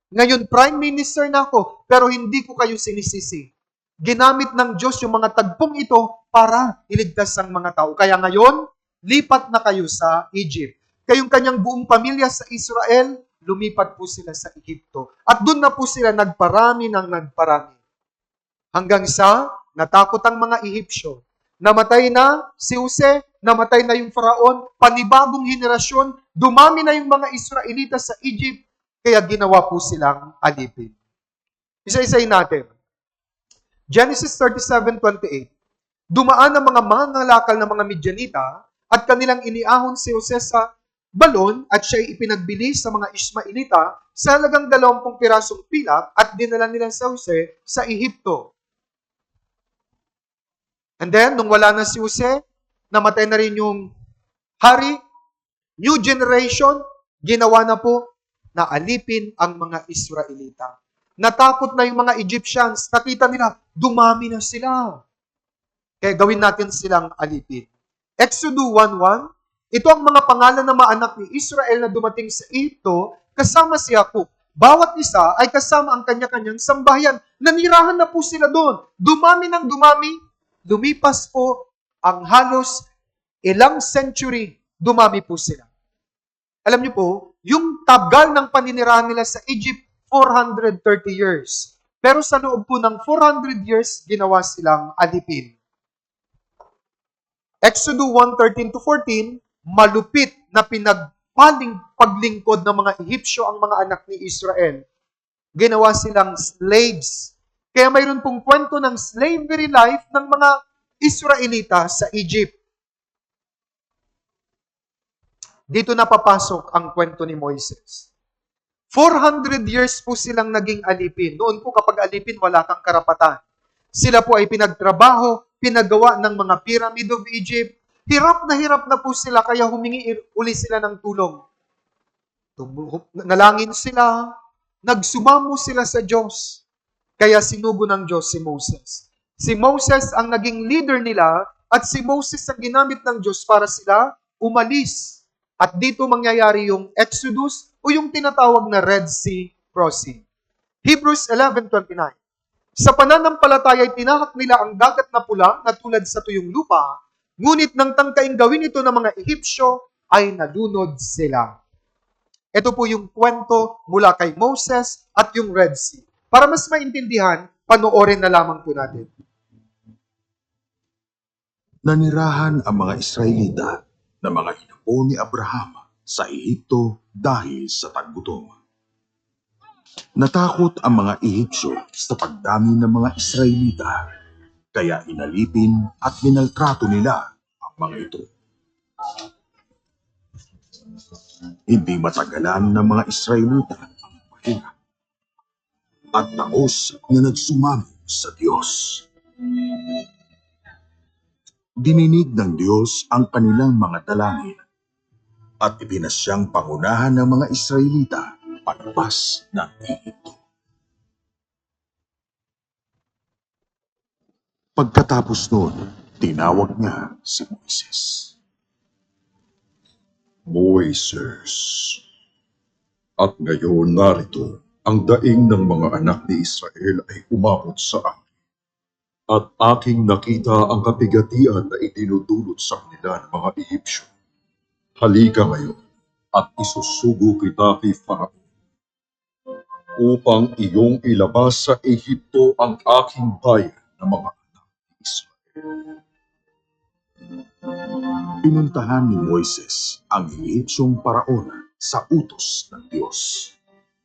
Ngayon, Prime Minister na ako, pero hindi ko kayo sinisisi. Ginamit ng Diyos yung mga tagpong ito para iligtas ang mga tao. Kaya ngayon, lipat na kayo sa Egypt. Kayong kanyang buong pamilya sa Israel, lumipat po sila sa Egypto. At doon na po sila nagparami ng nagparami. Hanggang sa natakot ang mga Ehipsyo. Namatay na si Jose, namatay na yung Faraon, panibagong henerasyon, dumami na yung mga Israelita sa Egypt, kaya ginawa po silang alipin. Isa-isayin natin. Genesis 37:28. Dumaan ang mga mangangalakal ng mga Midianita at kanilang iniahon si Jose sa balon at siya'y ipinagbili sa mga Ismailita sa halagang 20 pirasong pilak at dinala nila sa Jose sa Ehipto. And then, nung wala na si Jose, namatay na rin yung hari, new generation, ginawa na po na alipin ang mga Israelita. Natakot na yung mga Egyptians, nakita nila, dumami na sila. Kaya gawin natin silang alipin. Exodus 1:1, ito ang mga pangalan ng mga anak ni Israel na dumating sa Egypto kasama si Jacob. Bawat isa ay kasama ang kanya-kanyang sambahayan. Nanirahan na po sila doon. Dumami ng dumami, lumipas po ang halos ilang century, dumami po sila. Alam niyo po, yung tagal ng paninirahan nila sa Egypt, 430 years. Pero sa loob po ng 400 years, ginawa silang alipin. Exodus 1:13-14, malupit na paglingkod ng mga Ehipsyo ang mga anak ni Israel. Ginawa silang slaves. Kaya mayroon pong kwento ng slavery life ng mga Israelita sa Egypt. Dito na papasok ang kwento ni Moises. 400 years po silang naging alipin. Noon po kapag alipin, wala kang karapatan. Sila po ay pinagtrabaho, pinagawa ng mga pyramid of Egypt. Hirap na po sila, kaya humingi uli sila ng tulong. Nalangin sila, nagsumamo sila sa Diyos. Kaya sinugo ng Diyos si Moses. Si Moses ang naging leader nila at si Moses ang ginamit ng Diyos para sila umalis. At dito mangyayari yung Exodus o yung tinatawag na Red Sea crossing. Hebrews 11:29. Sa pananampalataya ay tinahak nila ang dagat na pula na tulad sa tuyong lupa, ngunit nang tangkaing gawin ito ng mga Ehipsyo, ay nalunod sila. Ito po yung kwento mula kay Moses at yung Red Sea. Para mas maintindihan, panoorin na lamang po natin. Nanirahan ang mga Israelita na mga inapo ni Abraham sa Ehipto dahil sa taggutom. Natakot ang mga Ehipsyo sa pagdami ng mga Israelita, kaya inalipin at minaltrato nila ang mga ito. Hindi matagalan ng mga Israelita ang pahinga at taos na nagsumamo sa Diyos. Dininig ng Diyos ang kanilang mga dalangin at ipinasyang pangunahan ng mga Israelita palabas ng Ehipto. Pagkatapos noon, tinawag niya si Moises. Moises. At ngayon narito, ang daing ng mga anak ni Israel ay umabot sa akin. At aking nakita ang kapigatian na itinudulot sa kanila ng mga Ehipsyo. Halika ngayon at isusugo kita kay Faraon upang iyong ilabas sa Ehipto ang aking bayan ng mga anak ni Israel. Pinuntahan ni Moises ang Ehipsyong paraon sa utos ng Diyos.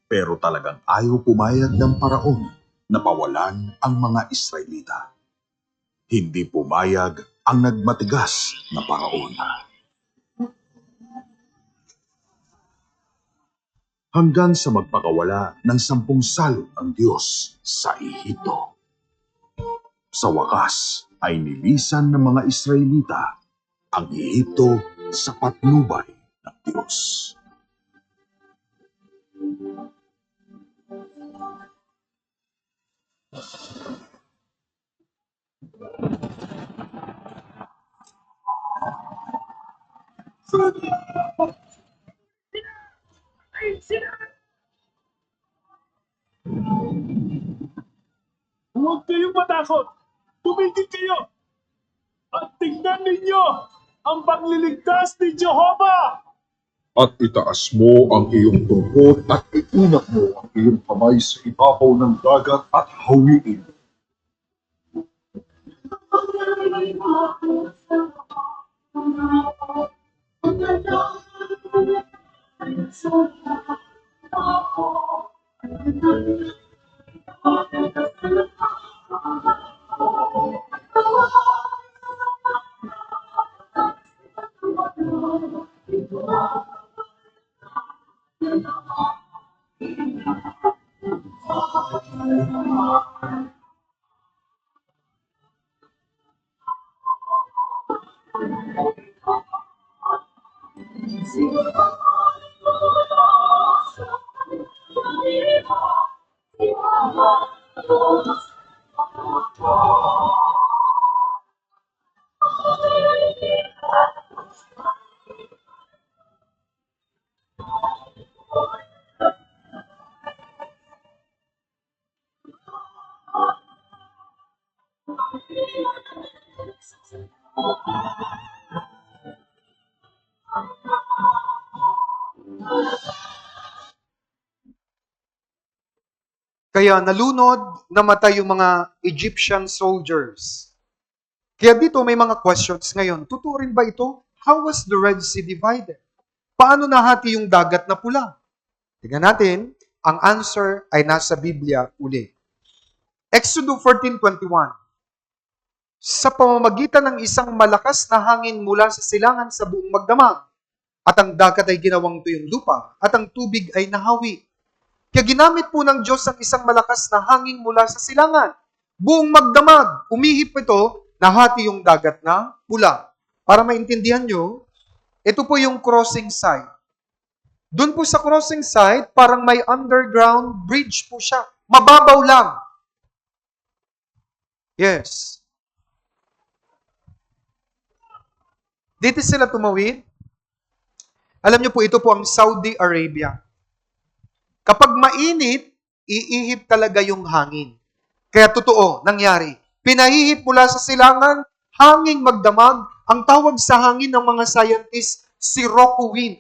Pero talagang ayaw pumayag ng paraon na pawalan ang mga Israelita. Hindi pumayag ang nagmatigas na paraon. Hanggang sa magpakawala ng 10 salot ang Diyos sa Ehipto. Sa wakas ay nilisan ng mga Israelita ang Ehipto sa patnubay ng Diyos. Huwag kayong matakot. Tumigil kayo. At tingnan ninyo ang pagliligtas ni Jehovah. At itaas mo ang iyong tungkod at iunat mo ang iyong kamay sa ibabaw ng dagat at hawiin. Kaya nalunod, namatay yung mga Egyptian soldiers. Kaya dito may mga questions ngayon. Totoo rin ba ito? How was the Red Sea divided? Paano nahati yung dagat na pula? Tingnan natin, ang answer ay nasa Biblia uli. Exodus 14:21. Sa pamamagitan ng isang malakas na hangin mula sa silangan sa buong magdamag, at ang dagat ay ginawang tuyong lupa, at ang tubig ay nahawi. Kaya ginamit po ng Diyos ang isang malakas na hangin mula sa silangan. Buong magdamag, umihip ito, nahati yung dagat na pula. Para maintindihan nyo, ito po yung crossing site. Doon po sa crossing site, parang may underground bridge po siya. Mababaw lang. Yes. Dito sila tumawid. Alam niyo po, ito po ang Saudi Arabia. Kapag mainit, iihip talaga yung hangin. Kaya totoo, nangyari. Pinahihip mula sa silangan, hanging magdamag. Ang tawag sa hangin ng mga scientists, Sirocco wind.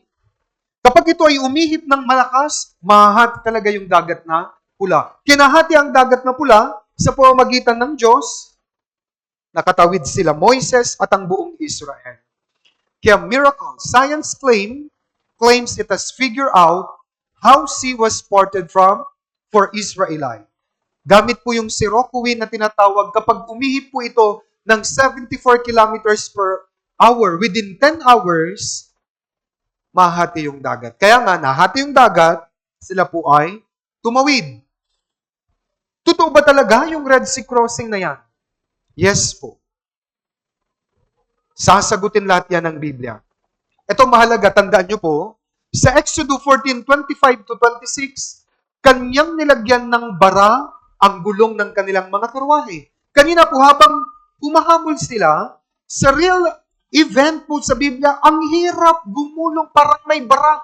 Kapag ito ay umihip ng malakas, mahahati talaga yung dagat na pula. Kinahati ang dagat na pula sa pamamagitan ng Diyos. Nakatawid sila Moises at ang buong Israel. Kaya miracle, science claims it has figured out how sea was parted from for Israelite. Gamit po yung Sirocco wind na tinatawag, kapag umihip po ito ng 74 kilometers per hour, within 10 hours, mahati yung dagat. Kaya nga, nahati yung dagat, sila po ay tumawid. Totoo ba talaga yung Red Sea crossing na yan? Yes po. Sasagutin lahat yan ng Biblia. Ito mahalaga, tandaan nyo po, sa Exodus 14:25 to 26, kanyang nilagyan ng bara ang gulong ng kanilang mga karwahe. Kanina po, habang humahabol sila, sa real event po sa Biblia, ang hirap gumulong, parang may bara.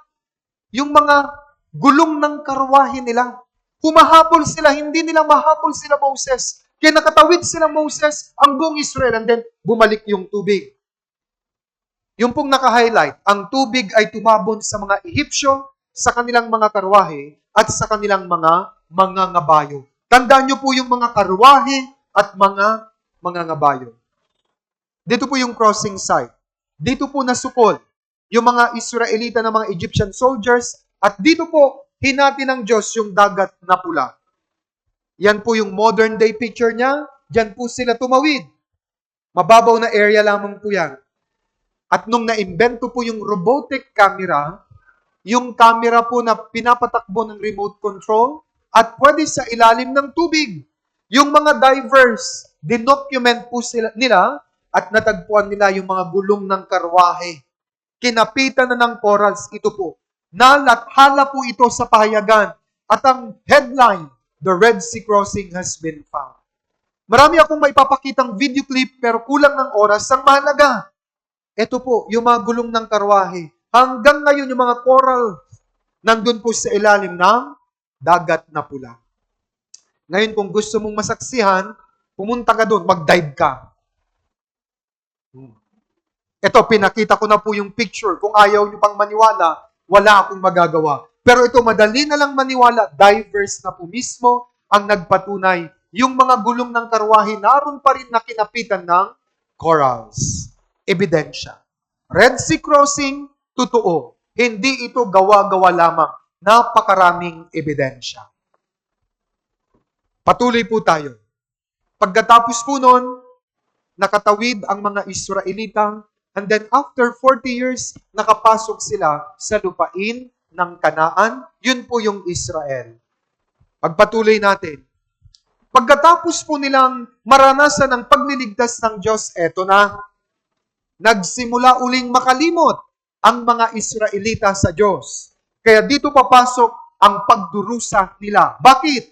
Yung mga gulong ng karwahe nila. Humahabol sila, hindi nila mahabol sila Moses. Kaya nakatawid sila Moses, ang buong Israel, and then bumalik yung tubig. Yung pong naka-highlight, ang tubig ay tumabon sa mga Ehipsyo, sa kanilang mga karwahe, at sa kanilang mga ngabayo. Tandaan nyo po yung mga karwahe at mga ngabayo. Dito po yung crossing site. Dito po nasukol yung mga Israelita na mga Egyptian soldiers, at dito po hinati ng Diyos yung dagat na pula. Yan po yung modern day picture niya. Diyan po sila tumawid. Mababaw na area lamang po yan. At nung naimbento po yung robotic camera, yung camera po na pinapatakbo ng remote control at pwede sa ilalim ng tubig. Yung mga divers, dinocument po nila at natagpuan nila yung mga gulong ng karwahe. Kinapitan na ng corals ito po. Nalathala po ito sa pahayagan. At ang headline, The Red Sea Crossing has been found. Marami akong maipapakitang video clip pero kulang ng oras. Ang mahalaga, Ito po, yung mga gulong ng karwahe. Hanggang ngayon, yung mga coral, nandun po sa ilalim ng dagat na pula. Ngayon, kung gusto mong masaksihan, pumunta ka doon, mag-dive ka. Ito, pinakita ko na po yung picture. Kung ayaw nyo pang maniwala, wala akong magagawa. Pero ito, madali na lang maniwala. Divers na po mismo ang nagpatunay. Yung mga gulong ng karwahe, naroon pa rin na kinapitan ng corals. Ebidensya. Red Sea Crossing, totoo. Hindi ito gawa-gawa lamang. Napakaraming ebidensya. Patuloy po tayo. Pagkatapos po nun, nakatawid ang mga Israelita, and then after 40 years, nakapasok sila sa lupain ng Kanaan. Yun po yung Israel. Pagpatuloy natin. Pagkatapos po nilang maranasan ang pagliligtas ng Diyos, eto na, nagsimula uling makalimot ang mga Israelita sa Diyos. Kaya dito papasok ang pagdurusa nila. Bakit?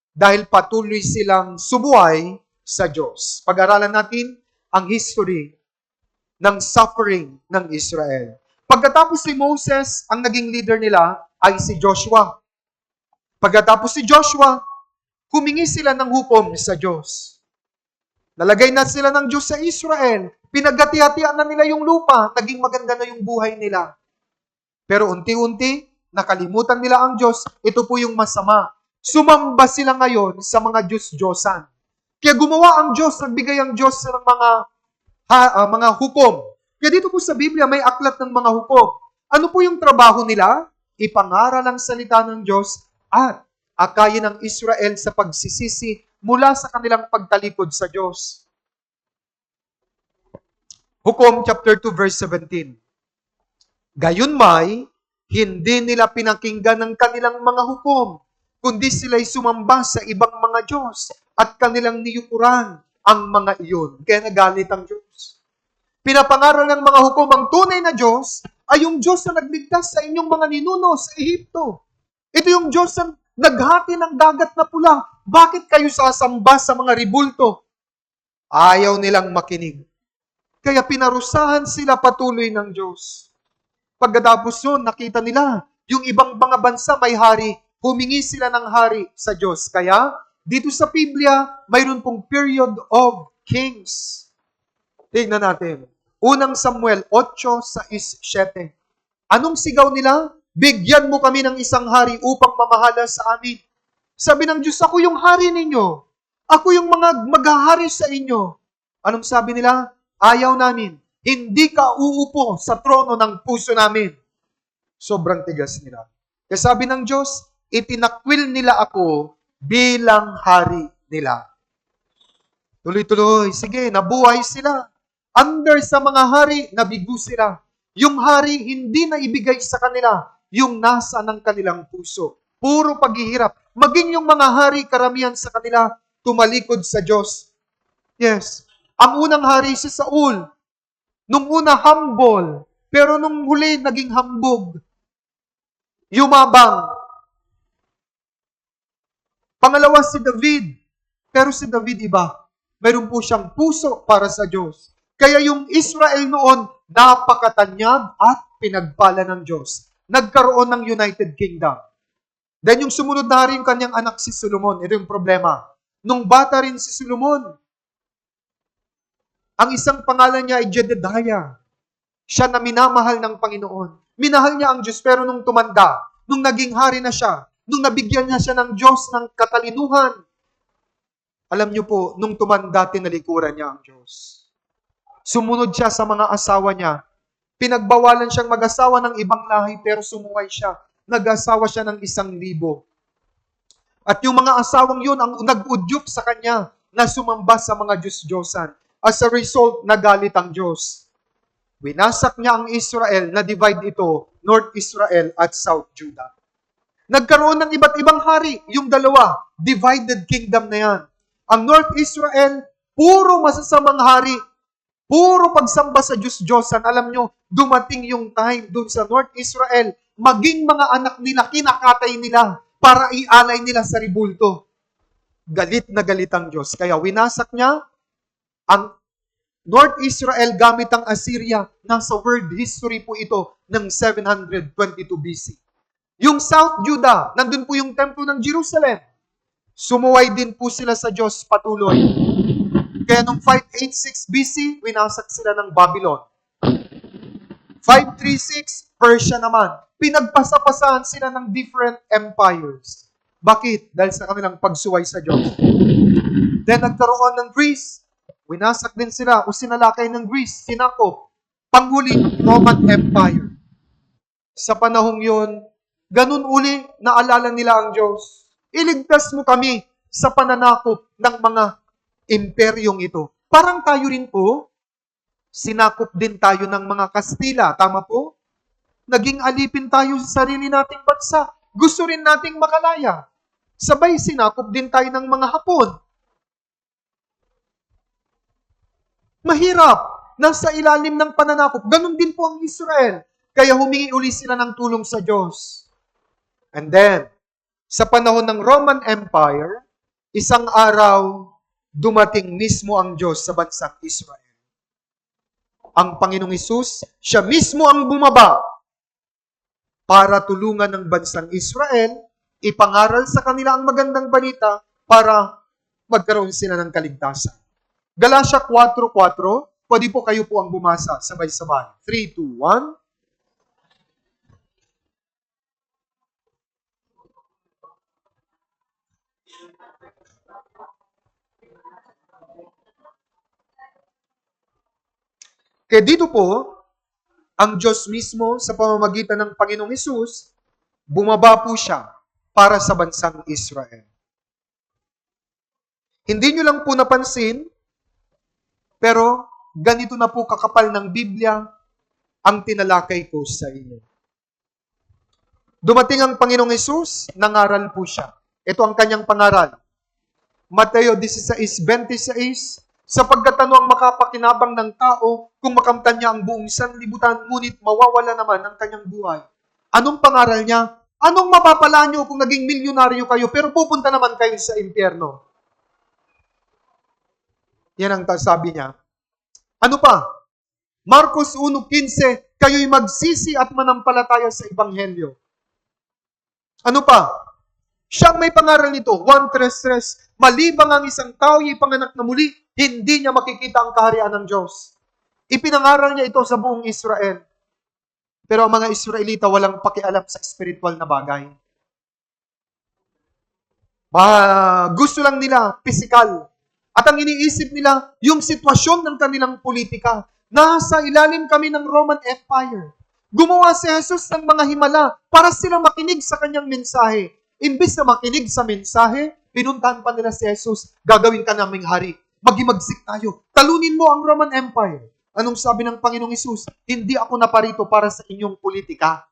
Dahil patuloy silang subuhay sa Diyos. Pag-aralan natin ang history ng suffering ng Israel. Pagkatapos si Moses, ang naging leader nila ay si Joshua. Pagkatapos si Joshua, humingi sila ng hukom sa Diyos. Nalagay na sila ng Diyos sa Israel. Pinaghati-hatian na nila yung lupa. Naging maganda na yung buhay nila. Pero unti-unti, nakalimutan nila ang Diyos. Ito po yung masama. Sumamba sila ngayon sa mga Diyos-Diyosan. Kaya gumawa ang Diyos, nagbigay ang Diyos ng mga hukom. Kaya dito po sa Biblia, may aklat ng mga hukom. Ano po yung trabaho nila? Ipangaral ang salita ng Diyos at akayin ng Israel sa pagsisisi mula sa kanilang pagtalikod sa Diyos. Hukom chapter 2 verse 17. Gayunmay, hindi nila pinakinggan ng kanilang mga hukom, kundi sila'y sumamba sa ibang mga Diyos at kanilang niyukuran ang mga iyon. Kaya nagalit ang Diyos. Pinapangaral ng mga hukom, ang tunay na Diyos ay yung Diyos na nagligtas sa inyong mga ninuno sa Ehipto. Ito yung Diyos na naghati ng dagat na pula. Bakit kayo sasamba sa mga ribulto? Ayaw nilang makinig. Kaya pinarusahan sila patuloy ng Diyos. Pagkatapos yun, nakita nila, yung ibang mga bansa may hari, humingi sila ng hari sa Diyos. Kaya, dito sa Biblia, mayroon pong period of kings. Tingnan natin. Unang Samuel 8:6-7. Anong sigaw nila? Bigyan mo kami ng isang hari upang mamahala sa amin. Sabi ng Diyos, ako yung hari ninyo. Ako yung mga maghahari sa inyo. Anong sabi nila? Ayaw namin. Hindi ka uupo sa trono ng puso namin. Sobrang tigas nila. Kaya sabi ng Diyos, itinakwil nila ako bilang hari nila. Tuloy-tuloy. Sige, nabuhay sila. Under sa mga hari, nabigo sila. Yung hari, hindi na ibigay sa kanila yung nasa ng kanilang puso. Puro paghihirap. Maging yung mga hari, karamihan sa kanila, tumalikod sa Diyos. Yes. Ang unang hari si Saul. Nung una, humble. Pero nung huli, naging hambog. Yumabang. Pangalawa, si David. Pero si David iba. Mayroon po siyang puso para sa Diyos. Kaya yung Israel noon, napakatanyag at pinagpala ng Diyos. Nagkaroon ng United Kingdom. Then yung sumunod na hari, yung kanyang anak si Solomon. Ito yung problema. Nung bata rin si Solomon, ang isang pangalan niya ay Jedediah. Siya na minamahal ng Panginoon. Minahal niya ang Diyos, pero nung tumanda, nung naging hari na siya, nung nabigyan niya siya ng Diyos ng katalinuhan, alam niyo po, nung tumanda, tinalikuran niya ang Diyos. Sumunod siya sa mga asawa niya. Pinagbawalan siyang mag-asawa ng ibang lahi, pero sumuway siya. Nag-asawa siya ng 1,000. At yung mga asawang yun, ang nag-udyok sa kanya na sumamba sa mga Diyos-Diyosan. As a result, nagalit ang Diyos. Winasak niya ang Israel, na-divide ito, North Israel at South Judah. Nagkaroon ng iba't ibang hari, yung dalawa, divided kingdom na yan. Ang North Israel, puro masasamang hari, puro pagsamba sa Diyos-Diyosan. Alam nyo, dumating yung time dun sa North Israel, maging mga anak nila, kinakatay nila, para ialay nila sa ribulto. Galit na galit ang Diyos. Kaya winasak niya ang North Israel gamit ang Assyria. Nasa world history po ito ng 722 BC. Yung South Judah, nandun po yung templo ng Jerusalem. Sumuway din po sila sa Diyos patuloy. Kaya nung 586 BC, winasak sila ng Babylon. 536, Persia naman. Pinagpasapasahan sila ng different empires. Bakit? Dahil sa kanilang pagsuway sa Diyos. Then nagkaroon ng Greece. Winasak din sila o sinalakay ng Greece, sinakop. Panghuli ang Roman Empire. Sa panahong yun, ganun uli, naalala nila ang Diyos. Iligtas mo kami sa pananakop ng mga imperyong ito. Parang tayo rin po, sinakop din tayo ng mga Kastila. Tama po? Naging alipin tayo sa sarili nating bansa. Gusto rin nating makalaya. Sabay sinakop din tayo ng mga Hapon. Mahirap. Nasa ilalim ng pananakop. Ganon din po ang Israel. Kaya humingi uli sila ng tulong sa Diyos. And then, sa panahon ng Roman Empire, isang araw, dumating mismo ang Diyos sa bansang Israel. Ang Panginoong Hesus, siya mismo ang bumaba para tulungan ng bansang Israel, ipangaral sa kanila ang magandang balita para magkaroon sila ng kaligtasan. Galatia 4:4, pwede po kayo po ang bumasa, sabay-sabay. 3, 2, 1. Kaya dito po, ang Diyos mismo sa pamamagitan ng Panginoong Hesus, bumaba po siya para sa bansang Israel. Hindi nyo lang po napansin, pero ganito na po kakapal ng Biblia ang tinalakay ko sa inyo. Dumating ang Panginoong Hesus, nangaral po siya. Ito ang kanyang pangaral. Mateo 16:26, sapagkat ano ang makapakinabang ng tao kung makamtan niya ang buong sanlibutan, ngunit mawawala naman ang kanyang buhay. Anong pangaral niya? Anong mapapala niyo kung naging milyonaryo kayo pero pupunta naman kayo sa impyerno? Yan ang sabi niya. Ano pa? Marcos 1:15, kayo'y magsisi at manampalataya sa Ebanghelyo. Ano pa? Siyang may pangaral nito, 1:3, malibang ang isang tao ay panganak na muli, hindi niya makikita ang kaharian ng Diyos. Ipinangaral niya ito sa buong Israel. Pero ang mga Israelita walang pakialam sa spiritual na bagay. Gusto lang nila physical. At ang iniisip nila, yung sitwasyon ng kanilang politika. Nasa ilalim kami ng Roman Empire. Gumawa si Jesus ng mga himala para sila makinig sa kanyang mensahe. Imbis na makinig sa mensahe, pinuntahan pa nila si Jesus, gagawin ka naming hari. Magimagsik tayo. Talunin mo ang Roman Empire. Anong sabi ng Panginoong Hesus? Hindi ako naparito para sa inyong politika.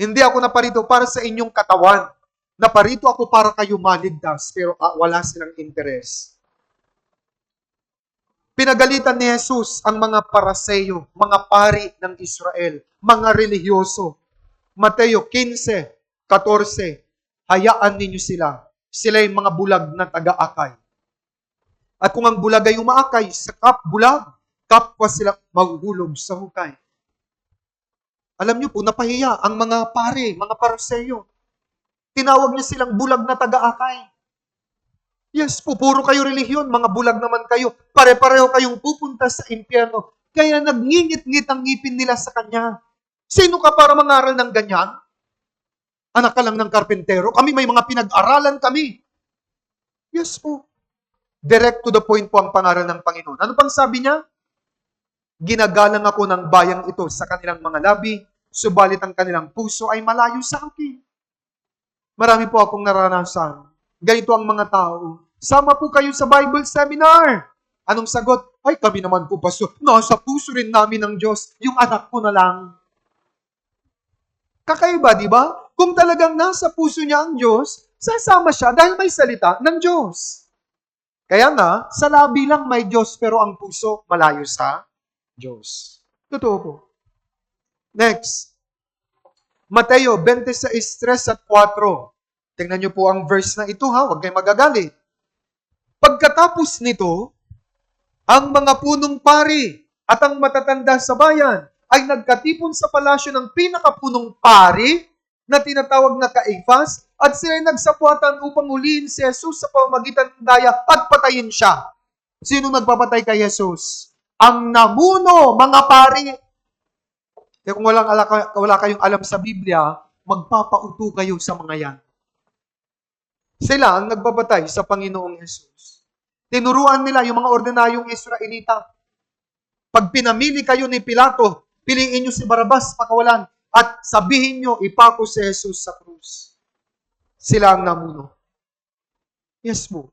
Hindi ako naparito para sa inyong katawan. Naparito ako para kayo maligtas, pero wala silang interes. Pinagalitan ni Jesus ang mga Paraseyo, mga pari ng Israel, mga relihiyoso. Mateo 15:14, hayaan ninyo sila. Sila yung mga bulag na taga-akay. At kung ang bulag ay umaakay sa bulag, kapwa sila mahuhulog sa hukay. Alam niyo po, napahiya ang mga pari, mga Paraseyo. Tinawag niya silang bulag na taga-akay. Yes, pupuro kayo relihiyon, mga bulag naman kayo. Pare-pareho kayong pupunta sa impyerno. Kaya nagngingit-ngit ang ngipin nila sa kanya. Sino ka para mangaral ng ganyan? Anak ka lang ng karpentero. Kami may mga pinag-aralan kami. Yes po. Direct to the point po ang pangaral ng Panginoon. Ano pang sabi niya? Ginagalang ako ng bayang ito sa kanilang mga labi, subalit ang kanilang puso ay malayo sa akin. Marami po akong naranasan. Ganito ang mga tao. Sama po kayo sa Bible seminar. Anong sagot? Ay, kami naman po, Pastor. Nasa puso rin namin ng Diyos. Yung anak ko na lang. Kakaiba, di ba? Kung talagang nasa puso niya ang Diyos, sasama siya dahil may salita ng Diyos. Kaya nga, sa labi lang may Diyos, pero ang puso malayo sa Diyos. Totoo po. Next. Mateo 26:3 at 4. Tingnan niyo po ang verse na ito, ha? Huwag kayong magagalit. Pagkatapos nito, Ang mga punong pari at ang matatanda sa bayan ay nagkatipon sa palasyo ng pinakapunong pari na tinatawag na Caifas at sila ay nagsapwatan upang ulihin si Jesus sa pamamagitan ng daya at patayin siya. Sino nagpapatay kay Jesus? Ang namuno, mga pari. Kaya kung wala kayong alam sa Biblia, magpapauto kayo sa mga yan. Sila ang nagpapatay sa Panginoong Jesus. Tinuruan nila yung mga ordinaryong Israelita. Pag pinamili kayo ni Pilato, piliin nyo si Barabas, pakawalan, at sabihin nyo, ipako si Jesus sa krus. Sila ang namuno. Yes po.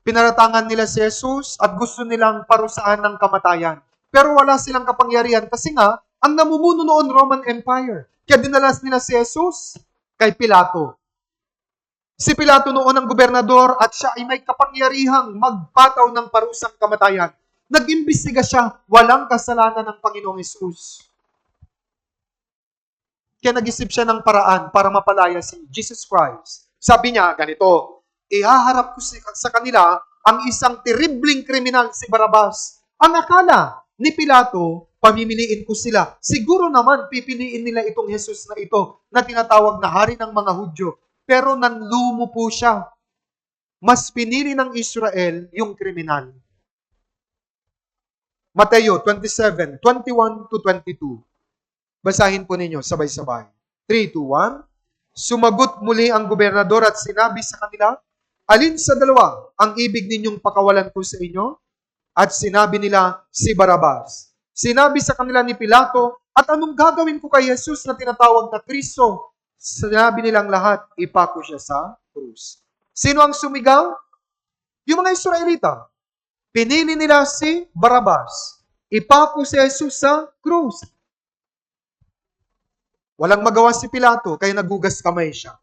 Pinaratangan nila si Jesus at gusto nilang parusaan ng kamatayan. Pero wala silang kapangyarihan kasi nga, ang namumuno noon Roman Empire. Kaya dinalas nila si Jesus kay Pilato. Si Pilato noon ang gobernador at siya ay may kapangyarihang magpataw ng parusang kamatayan. Nag-imbestiga siya, walang kasalanan ng Panginoong Jesus. Kaya nag-isip siya ng paraan para mapalaya si Jesus Christ. Sabi niya, ganito, ihaharap ko sa kanila ang isang terribling kriminal, si Barabas. Ang akala ni Pilato, pamimiliin ko sila. Siguro naman, pipiliin nila itong Jesus na ito, na tinatawag na hari ng mga Hudyo. Pero nanlumo po siya. Mas pinili ng Israel yung kriminal. Mateo 27, 21 to 22. Basahin po ninyo, sabay-sabay. 3, 2, 1. Sumagot muli ang gobernador at sinabi sa kanila, alin sa dalawa ang ibig ninyong pakawalan ko sa inyo? At sinabi nila, si Barabas. Sinabi sa kanila ni Pilato, at anong gagawin ko kay Jesus na tinatawag na Kristo? Sinabi nilang lahat, ipako siya sa krus. Sino ang sumigaw? Yung mga Israelita. Pinili nila si Barabas. Ipako si Jesus sa krus. Walang magawa si Pilato, kaya nagugas kamay siya.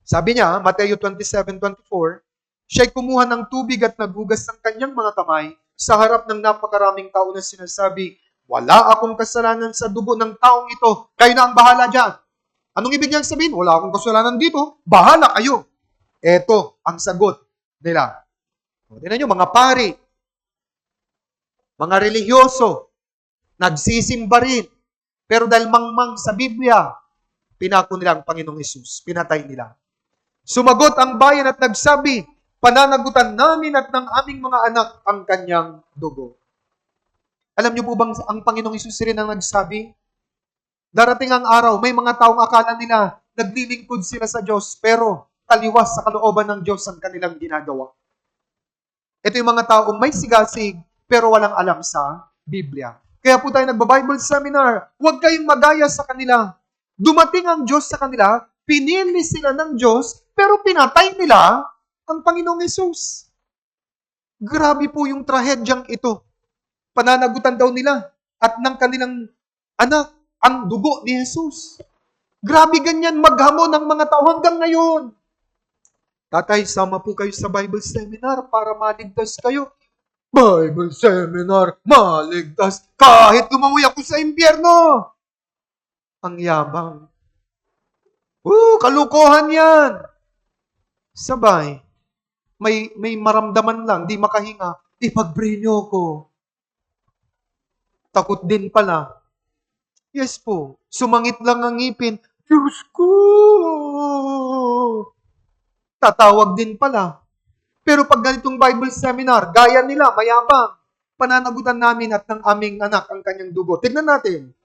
Sabi niya, Mateo 27:24, siya'y kumuha ng tubig at nagugas ng kanyang mga kamay sa harap ng napakaraming tao na sinasabi, wala akong kasalanan sa dugo ng taong ito, kayo na ang bahala dyan. Anong ibig niyang sabihin? Wala akong kasalanan dito, bahala kayo. Ito ang sagot nila. Tingnan niyo, mga pari, mga religyoso, nagsisimba rin. Pero dahil mangmang sa Biblia, pinako nila ang Panginoong Hesus. Pinatay nila. Sumagot ang bayan at nagsabi, pananagutan namin at ng aming mga anak ang kanyang dugo. Alam niyo po bang ang Panginoong Hesus rin ang nagsabi? Darating ang araw, may mga taong akala nila naglilingkod sila sa Diyos, pero taliwas sa kalooban ng Diyos ang kanilang ginagawa. Ito yung mga taong may sigasig, pero walang alam sa Biblia. Kaya po tayo nagba-Bible seminar, huwag kayong magaya sa kanila. Dumating ang Diyos sa kanila, pinili sila ng Diyos, pero pinatay nila ang Panginoong Hesus. Grabe po yung trahedyang ito. Pananagutan daw nila at ng kanilang anak ang dugo ni Hesus. Grabe ganyan maghamon ng mga tao hanggang ngayon. Tatay, sama po kayo sa Bible seminar para maligtas kayo. Bible seminar, maligtas, kahit lumawi ako sa impyerno. Ang yabang. Kalukuhan yan. Sabay, may maramdaman lang, di makahinga, ipag-pray niyo ko. Takot din pala. Yes po, sumangit lang ang ngipin, Diyos ko. Tatawag din pala. Pero pag ganitong Bible seminar, gaya nila, mayabang, pananagutan namin at ng aming anak ang kanyang dugo. Tignan natin.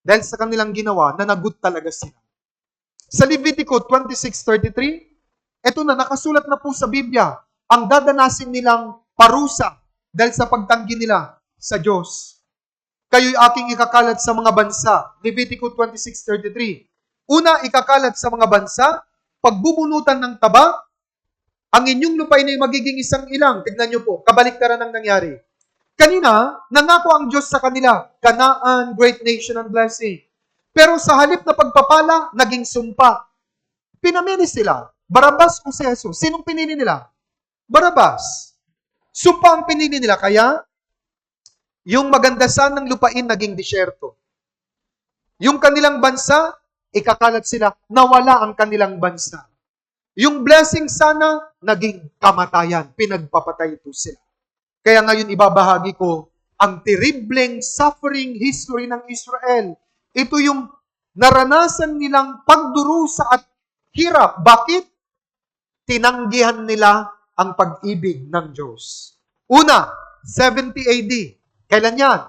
Dahil sa kanilang ginawa, nanagot talaga sila. Sa Levitico 26:33, ito na, nakasulat na po sa Biblia, ang dadanasin nilang parusa dahil sa pagtanggi nila sa Diyos. Kayo'y aking ikakalat sa mga bansa. Levitico 26:33. Una, ikakalat sa mga bansa, pagbubunutan ng taba, ang inyong lupain ay magiging isang ilang. Tignan nyo po, kabaliktaran ang nangyari. Kanina, nangako ang Diyos sa kanila, Canaan, great nation and blessing. Pero sa halip na pagpapala, naging sumpa. Pinamili sila, Barabas o si Jesus. Sinong pinili nila? Barabas. Sumpa ang pinili nila, kaya yung magandasan ng lupain naging disyerto. Yung kanilang bansa, ikakalat sila, nawala ang kanilang bansa. Yung blessing sana, naging kamatayan. Pinagpapatay ito sila. Kaya ngayon ibabahagi ko ang terribleng suffering history ng Israel. Ito yung naranasan nilang pagdurusa at hirap. Bakit? Tinanggihan nila ang pag-ibig ng Diyos. Una, 70 AD. Kailan yan?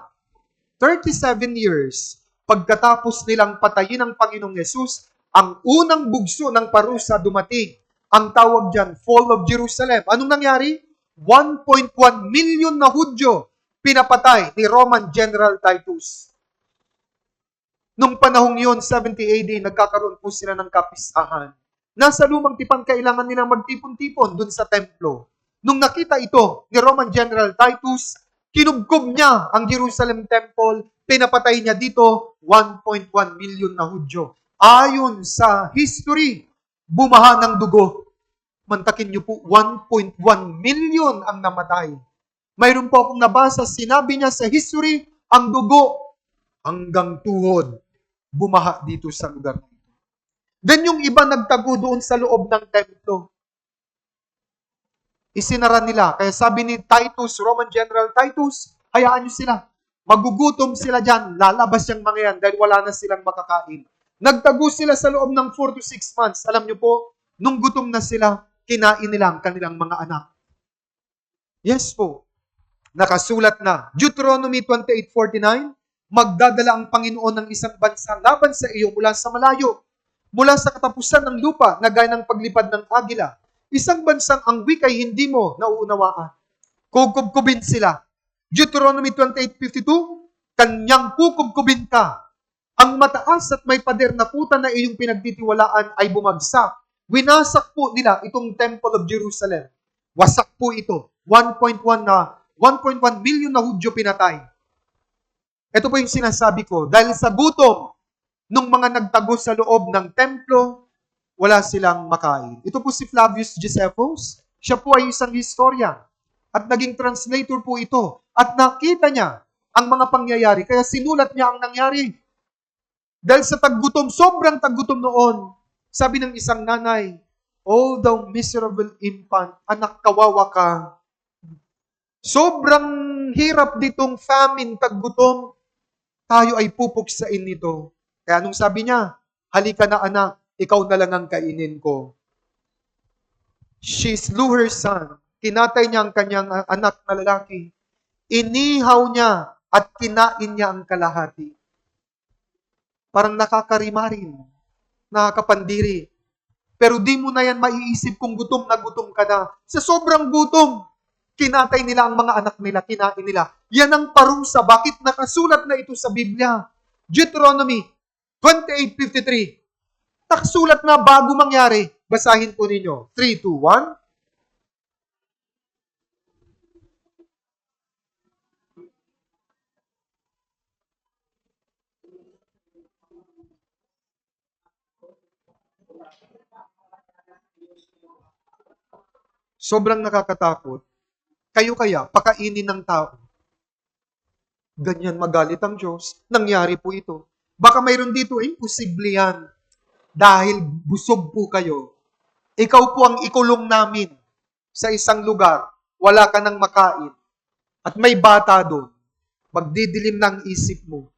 37 years pagkatapos nilang patayin ng Panginoong Yesus, ang unang bugso ng parusa dumating. Ang tawag dyan, Fall of Jerusalem. Anong nangyari? 1.1 million na Hudyo pinapatay ni Roman General Titus. Nung panahong yun, 70 AD, nagkakaroon po sila ng kapistahan. Nasa lumang tipan, kailangan nilang magtipon-tipon dun sa templo. Nung nakita ito ni Roman General Titus, kinubkob niya ang Jerusalem Temple, pinapatay niya dito 1.1 million na Hudyo. Ayon sa history, bumaha ng dugo. Mantakin niyo po, 1.1 million ang namatay. Mayroon po akong nabasa, sinabi niya sa history, ang dugo hanggang tuhod bumaha dito sa lugar na ito. Then yung iba nagtago doon sa loob ng templo. Isinara nila. Kaya sabi ni Titus, Roman General Titus, hayaan niyo sila. Magugutom sila dyan. Lalabas yung mga yan dahil wala na silang makakain. Nagtago sila sa loob ng 4 to 6 months. Alam niyo po, nung gutom na sila, kinain nila ang kanilang mga anak. Yes po. Nakasulat na. Deuteronomy 28:49, magdadala ang Panginoon ng isang bansa laban sa iyo mula sa malayo, mula sa katapusan ng lupa na gaya ng paglipad ng agila. Isang bansang ang wikay hindi mo nauunawaan. Kukubkubin sila. Deuteronomy 28:52, kanyang kukubkubin ka. Ang mataas at may pader na puta na iyong pinagtitiwalaan ay bumagsak. Winasak po nila itong Temple of Jerusalem. Wasak po ito. 1.1 million na Hudyo pinatay. Ito po yung sinasabi ko. Dahil sa gutom nung mga nagtago sa loob ng templo, wala silang makain. Ito po si Flavius Josephus. Siya po ay isang historian. At naging translator po ito. At nakita niya ang mga pangyayari. Kaya sinulat niya ang nangyari. Dahil sa taggutom, sobrang taggutom noon, sabi ng isang nanay, "Oh, thou miserable infant, anak kawawa ka. Sobrang hirap ditong famine, taggutom. Tayo ay pupuksain nito." Kaya nung sabi niya, "Halika na anak, ikaw na lang ang kainin ko." She slew her son. Kinatay niya ang kanyang anak na lalaki. Inihaw niya at kinain niya ang kalahati. Parang nakakarima rin, nakakapandiri. Pero di mo na yan maiisip kung gutom na gutom ka na. Sa sobrang gutom, kinatay nila ang mga anak nila, kinain nila. Yan ang parusa. Bakit nakasulat na ito sa Biblia? Deuteronomy 28:53. Nakasulat na bago mangyari. Basahin po ninyo. 3, 2, 1. Sobrang nakakatakot. Kayo kaya, pakainin ng tao. Ganyan magalit ang Diyos. Nangyari po ito. Baka mayroon dito, imposible yan. Dahil busog po kayo. Ikaw po ang ikulong namin sa isang lugar. Wala ka nang makain. At may bata doon. Magdidilim ng isip mo.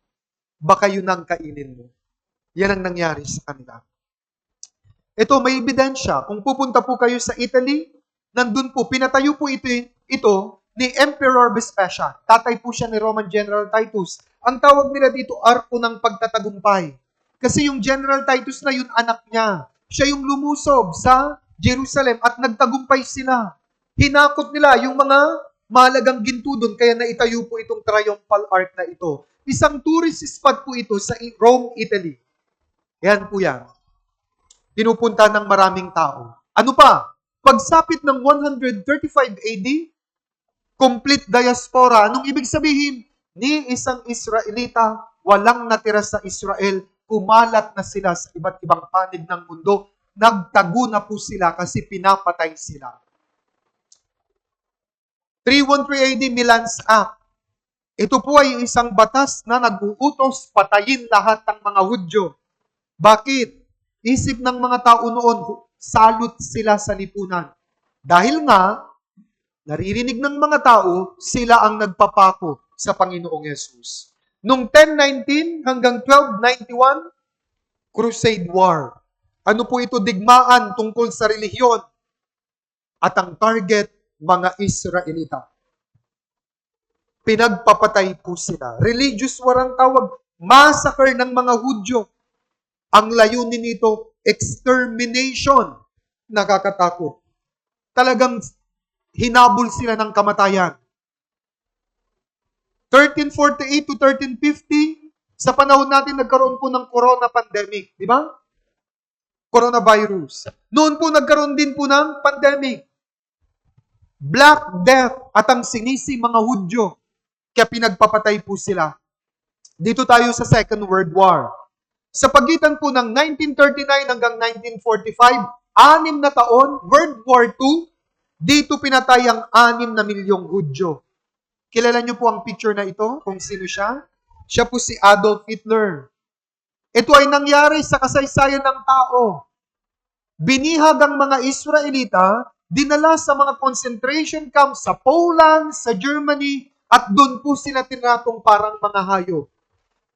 Baka yun ang kainin mo. Yan ang nangyari sa kanila. Ito, may ebidensya. Kung pupunta po kayo sa Italy, nandun po, pinatayo po ito ni Emperor Vespasian. Tatay po siya ni Roman General Titus. Ang tawag nila dito, Arko ng Pagtatagumpay. Kasi yung General Titus na yun, anak niya. Siya yung lumusob sa Jerusalem at nagtagumpay sila. Hinakot nila yung mga mahalagang ginto doon, kaya naitayo po itong triumphal arch na ito. Isang tourist spot po ito sa Rome, Italy. Yan po yan. Pinupunta ng maraming tao. Ano pa? Pagsapit ng 135 AD, complete diaspora. Anong ibig sabihin? Ni isang Israelita, walang natira sa Israel, kumalat na sila sa iba't ibang panig ng mundo. Nagtago na po sila kasi pinapatay sila. 313 AD, Milan's Act. Ito po ay isang batas na nag-uutos patayin lahat ng mga Hudyo. Bakit? Isip ng mga tao noon, salot sila sa lipunan. Dahil nga, naririnig ng mga tao, sila ang nagpapako sa Panginoong Yesus. Noong 1019 hanggang 1291, Crusade War. Ano po ito? Digmaan tungkol sa relihiyon. At ang target, mga Israelita. Pinagpapatay po sila. Religious war ang tawag. Massacre ng mga Hudyo. Ang layunin nito, extermination. Nakakatakot. Talagang hinabol sila ng kamatayan. 1348 to 1350, sa panahon natin nagkaroon po ng corona pandemic. Di ba? Coronavirus. Noon po nagkaroon din po ng pandemic. Black Death at ang sinisi mga Hudyo. Kaya pinagpapatay po sila. Dito tayo sa Second World War. Sa pagitan po ng 1939 hanggang 1945, 6 na taon, World War II, dito pinatay ang 6 na milyong Hudyo. Kilala niyo po ang picture na ito? Kung sino siya? Siya po si Adolf Hitler. Ito ay nangyari sa kasaysayan ng tao. Binihag ang mga Israelita, dinala sa mga concentration camps sa Poland, sa Germany, at doon po sila tinatong parang mga hayop.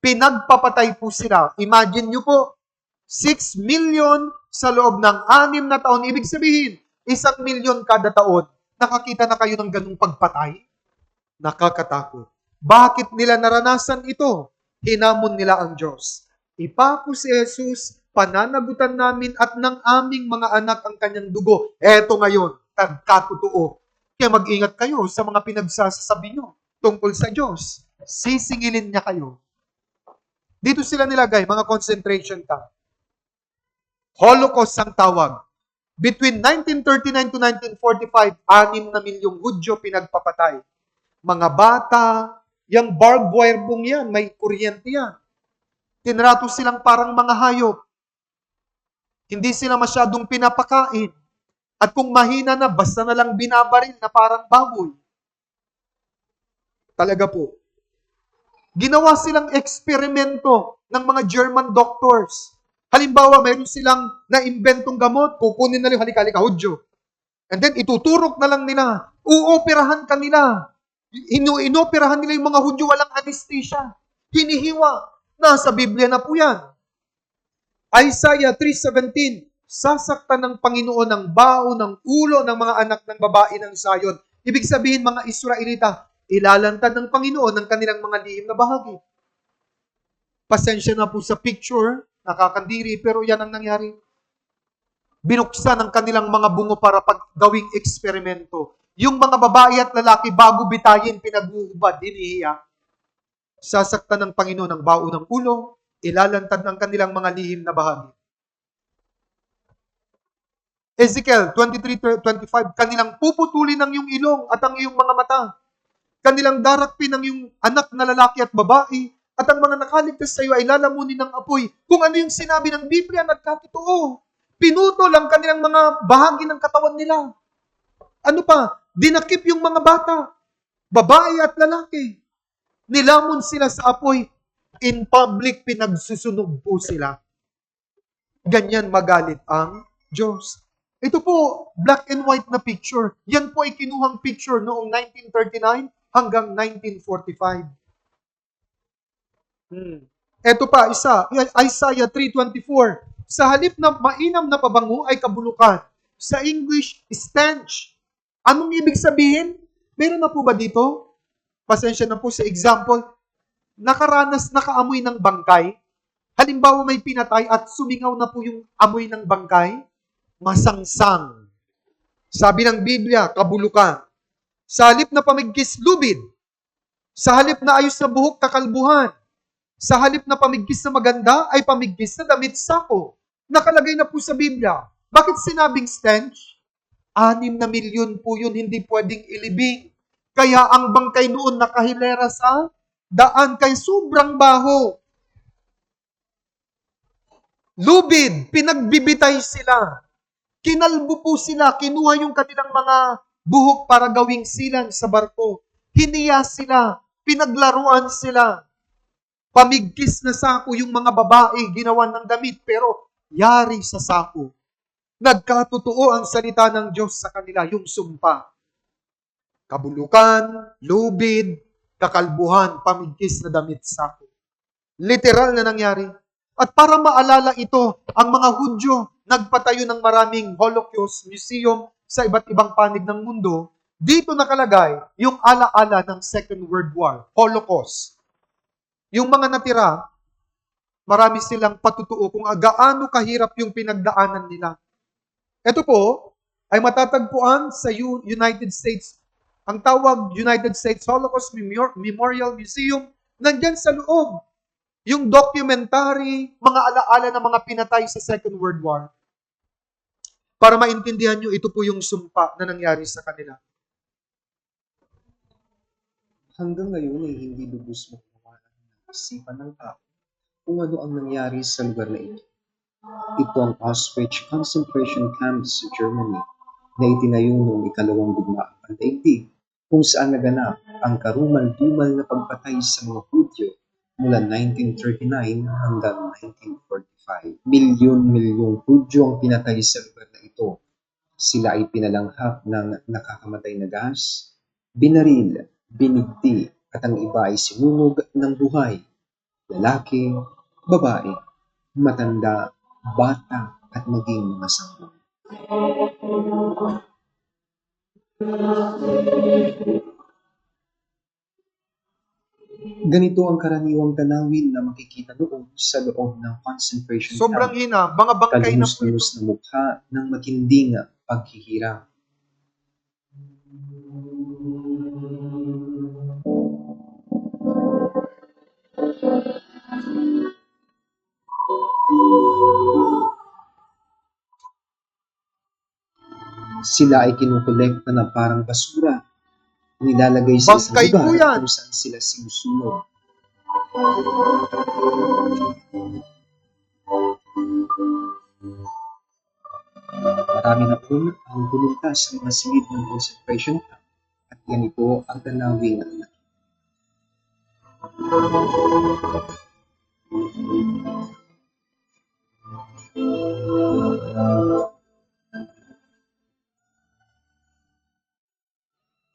Pinagpapatay po sila. Imagine nyo po, 6 million sa loob ng 6 na taon. Ibig sabihin, 1 milyon kada taon. Nakakita na kayo ng ganung pagpatay? Nakakatakot. Bakit nila naranasan ito? Hinamon nila ang Diyos. Ipako si Jesus, pananagutan namin at ng aming mga anak ang kanyang dugo. Eto ngayon, tagkatotoo. Kaya mag-ingat kayo sa mga pinagsasabi nyo tungkol sa Diyos. Sisingilin niya kayo. Dito sila nilagay, mga concentration camp. Holocaust ang tawag. Between 1939 to 1945, 6 na milyong Hudyo pinagpapatay. Mga bata, yung barbed wire bong yan, may kuryente yan. Tinrato silang parang mga hayop. Hindi sila masyadong pinapakain. At kung mahina na, basta na lang binabaril na parang baboy. Talaga po. Ginawa silang eksperimento ng mga German doctors. Halimbawa, mayroon silang na-inventong gamot, kukunin na lang, halika, Hudyo. And then, ituturok na lang nila. Uoperahan ka nila. Inoperahan nila yung mga Hudyo, walang anesthesia. Hinihiwa. Nasa Biblia na po yan. Isaiah 3:17, sasaktan ng Panginoon ang bao ng ulo ng mga anak ng babae ng Zion. Ibig sabihin, mga Israelita, ilalantad ng Panginoon ang kanilang mga lihim na bahagi. Pasensya na po sa picture, nakakandiri, pero yan ang nangyari. Binuksan ang kanilang mga bungo para paggawing eksperimento. Yung mga babae at lalaki, bago bitayin, pinaguhubad, hinihiya. Sasaktan ng Panginoon ang bao ng ulo, ilalantad ng kanilang mga lihim na bahagi. Ezekiel 23:25, kanilang puputulin ang iyong ilong at ang iyong mga mata. Kanilang darakpin ang iyong anak na lalaki at babae, at ang mga nakaligtas sa iyo ay lalamunin ng apoy. Kung ano yung sinabi ng Biblia, nagkatotoo. Pinutol ang kanilang mga bahagi ng katawan nila. Ano pa? Dinakip yung mga bata, babae at lalaki. Nilamon sila sa apoy. In public, pinagsusunog po sila. Ganyan magalit ang Diyos. Ito po, black and white na picture. Yan po ay kinuhang picture noong 1939 hanggang 1945. Ito pa, isa, Isaiah 3:24. Sa halip na mainam na pabango ay kabulukan. Sa English, stench. Anong ibig sabihin? Meron na po ba dito? Pasensya na po sa example. Nakaamoy ng bangkay. Halimbawa may pinatay at sumingaw na po yung amoy ng bangkay. Masangsang. Sabi ng Biblia, kabulukan. Sa halip na pamigkis, lubid. Sa halip na ayos na buhok, kakalbuhan. Sa halip na pamigkis na maganda, ay pamigkis na damit sako. Nakalagay na po sa Biblia. Bakit sinabing stench? 6 na milyon po yun, hindi pwedeng ilibing. Kaya ang bangkay noon nakahilera sa daan kay sobrang baho. Lubid, pinagbibitay sila. Kinalbo po sila, kinuha yung kanilang mga buhok para gawing silan sa barko. Hiniya sila, pinaglaruan sila. Pamigkis na sako yung mga babae, ginawan ng damit, pero yari sa sako. Nagkatotoo ang salita ng Diyos sa kanila, yung sumpa. Kabulukan, lubid, kakalbuhan, pamigkis na damit sako. Literal na nangyari. At para maalala ito, ang mga Hudyo nagpatayo ng maraming Holocaust Museum sa iba't ibang panig ng mundo. Dito nakalagay yung alaala ng Second World War, Holocaust. Yung mga natira, marami silang patutuo kung gaano kahirap yung pinagdaanan nila. Ito po ay matatagpuan sa United States. Ang tawag United States Holocaust Memorial Museum, nandyan sa loob. Yung documentary, mga alaala ng mga pinatay sa Second World War. Para maintindihan nyo, ito po yung sumpa na nangyari sa kanila. Hanggang ngayon ay hindi lubos makuha ng isipan ng tao kung ano ang nangyari sa lugar na ito. Ito ang Auschwitz concentration camp sa Germany na itinayo noong ikalawang digmaang pandaigdig kung saan naganap ang karumal-dumal na pagpatay sa mga Hudyo mula 1939 hanggang 1945. Milyon-milyong Hudyo ang pinatay sa lugar na ito. Sila ay pinalanghap ng nakakamatay na gas, binaril, binigti, at ang iba ay sinunog ng buhay. Lalaki, babae, matanda, bata, at maging mga sanggol. Ganito ang karaniwang tanawin na makikita noon sa loob ng concentration Sobrang camp. hina, mga bangkay na po ito. Kalunos-lunos na mukha ng matinding paghihirap. Sila ay kinukolekta na parang basura. Nilalagay sa isang Bangkay po lugar yan. kung saan sila sinusunod. Marami na po ang pumunta sa mga silid ng concentration camp at ganito ang tanawin ng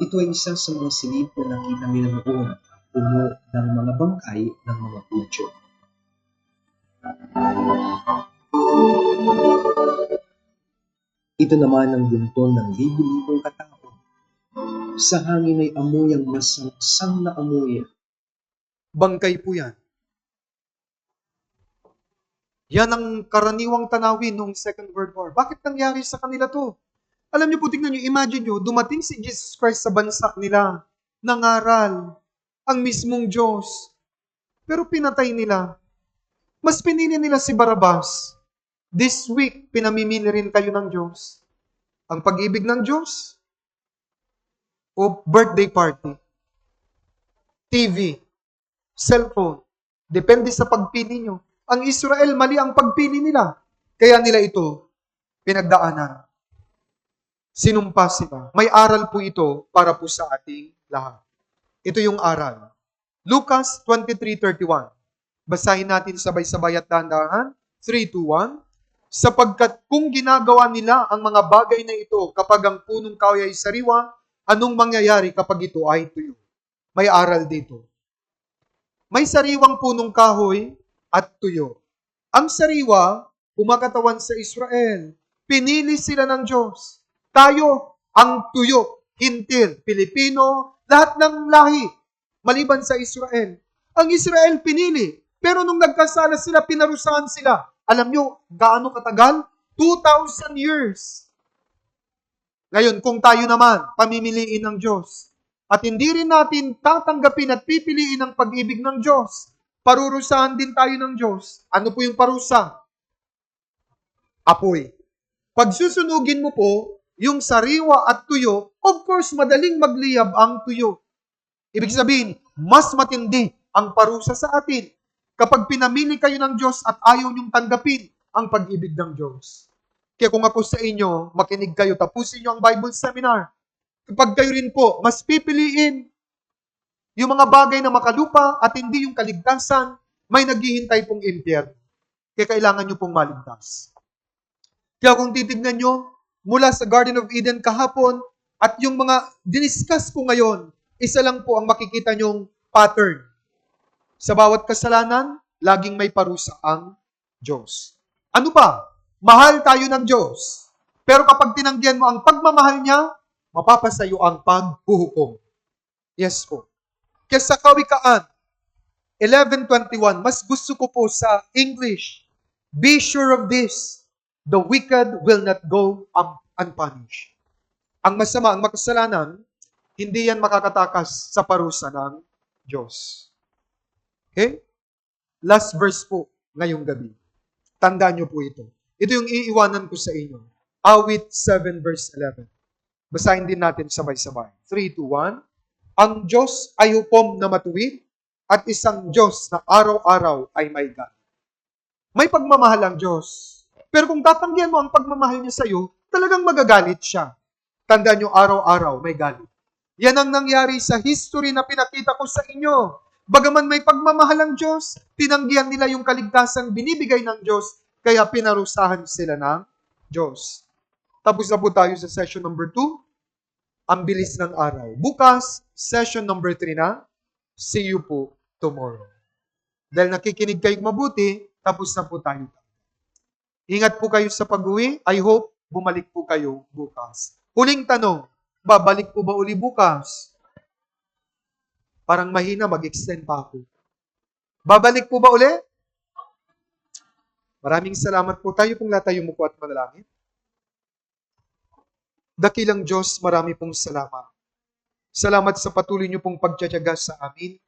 Ito ay isa sa mga silid na nakita nila noon, puno ng mga bangkay ng mga Hudyo. Ito naman ang bunton ng libu-libong katao. Sa hangin ay amoy ang masangsang na amoy. Bangkay po yan. Yan ang karaniwang tanawin noong Second World War. Bakit nangyari sa kanila to? Alam niyo po, tingnan niyo, imagine niyo, dumating si Jesus Christ sa bansa nila, nangaral, ang mismong Diyos. Pero pinatay nila. Mas pinili nila si Barabas. This week, pinamimili rin kayo ng Diyos. Ang pag-ibig ng Diyos o birthday party, TV, cellphone, depende sa pagpili nyo. Ang Israel, mali ang pagpili nila. Kaya nila ito pinagdaanan. Sinumpa sila. May aral po ito para po sa ating lahat. Ito yung aral. Lucas 23:31. Basahin natin sabay-sabay at dahan-dahan. 3, 2, 1. Sapagkat kung ginagawa nila ang mga bagay na ito kapag ang punong kahoy ay sariwa, anong mangyayari kapag ito ay tuyo? May aral dito. May sariwang punong kahoy at tuyo. Ang sariwa, kumakatawan sa Israel. Pinili sila ng Diyos. Tayo, ang tuyo, Hintil, Pilipino, lahat ng lahi, maliban sa Israel. Ang Israel pinili, pero nung nagkasala sila, pinarusahan sila. Alam nyo, gaano katagal? 2,000 years. Ngayon, kung tayo naman, pamimiliin ng Diyos, at hindi rin natin tatanggapin at pipiliin ang pag-ibig ng Diyos, parurusahan din tayo ng Diyos. Ano po yung parusa? Apoy. Pag susunugin mo po, yung sariwa at tuyo, of course, madaling magliyab ang tuyo. Ibig sabihin, mas matindi ang parusa sa atin kapag pinamili kayo ng Diyos at ayaw niyong tanggapin ang pag-ibig ng Diyos. Kaya kung ako sa inyo, makinig kayo, tapusin niyo ang Bible seminar. Kapag kayo rin po, mas pipiliin yung mga bagay na makalupa at hindi yung kaligtasan, may naghihintay pong impyerno. Kaya kailangan niyo pong maligtas. Kaya kung titignan nyo, mula sa Garden of Eden kahapon, at yung mga diniscuss ko ngayon, isa lang po ang makikita nyong pattern. Sa bawat kasalanan, laging may parusa ang Diyos. Ano pa? Mahal tayo ng Diyos. Pero kapag tinanggihan mo ang pagmamahal niya, mapapasayo ang paghuhukom. Yes po. Kaya sa Kawikaan 11:21, mas gusto ko po sa English, be sure of this, the wicked will not go unpunished. Ang masama, ang makasalanan, hindi yan makakatakas sa parusa ng Diyos. Okay? Last verse po ngayong gabi. Tandaan niyo po ito. Ito yung iiwanan ko sa inyo. Awit 7 verse 11. Basahin din natin sabay-sabay. 3, 2, 1. Ang Diyos ay hukom na matuwid at isang Diyos na araw-araw ay may galit. May pagmamahal ang Diyos. Pero kung tatanggihan mo ang pagmamahal niya sa iyo, talagang magagalit siya. Tandaan niyo, araw-araw may galit. Yan ang nangyari sa history na pinakita ko sa inyo. Bagaman may pagmamahal ang Diyos, tinanggihan nila yung kaligtasang binibigay ng Diyos, kaya pinarusahan sila ng Diyos. Tapos na po tayo sa session number 2. Ang bilis ng araw. Bukas, session number 3 na. See you po tomorrow. Dahil nakikinig kayong mabuti, tapos na po tayo. Ingat po kayo sa pag-uwi. I hope bumalik po kayo bukas. Huling tanong, babalik po ba uli bukas? Parang mahina, mag-extend pa ako. Babalik po ba uli? Maraming salamat po. Tayo pong latayo mo po at manalangin. Dakilang Diyos, marami pong salamat. Salamat sa patuloy niyo pong pagtsatsaga sa amin.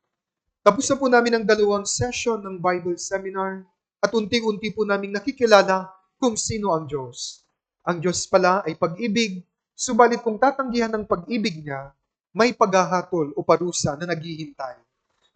Tapos na po namin ang 2 session ng Bible Seminar at unti-unti po namin nakikilala kung sino ang Diyos. Ang Diyos pala ay pag-ibig, subalit kung tatanggihan ng pag-ibig niya, may paghahatol o parusa na naghihintay.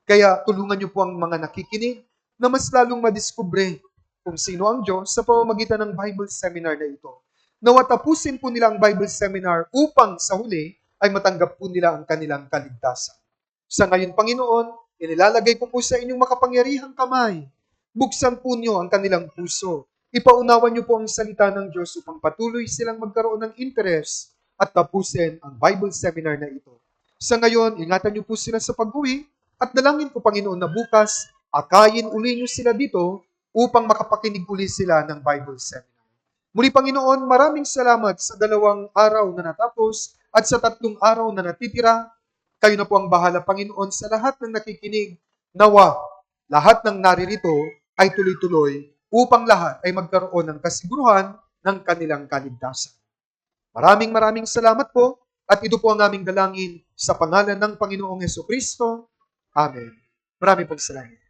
Kaya tulungan niyo po ang mga nakikinig na mas lalong madiskubre kung sino ang Diyos sa pamamagitan ng Bible Seminar na ito. Nawa tapusin po nila ang Bible Seminar upang sa huli ay matanggap po nila ang kanilang kaligtasan. Sa ngayon, Panginoon, inilalagay ko po sa inyong makapangyarihang kamay. Buksan po niyo ang kanilang puso. Ipaunawan niyo po ang salita ng Diyos upang patuloy silang magkaroon ng interes at tapusin ang Bible Seminar na ito. Sa ngayon, ingatan niyo po sila sa pag-uwi at dalangin ko, Panginoon, na bukas, akayin uli niyo sila dito upang makapakinig uli sila ng Bible Seminar. Muli, Panginoon, maraming salamat sa 2 araw na natapos at sa 3 araw na natitira. Kayo na po ang bahala, Panginoon, sa lahat ng nakikinig. Nawa, lahat ng naririto ay tuloy-tuloy upang lahat ay magkaroon ng kasiguruhan ng kanilang kaligtasan. Maraming salamat po at ito po ang aming dalangin sa pangalan ng Panginoong Hesukristo. Amen. Maraming pong salamat.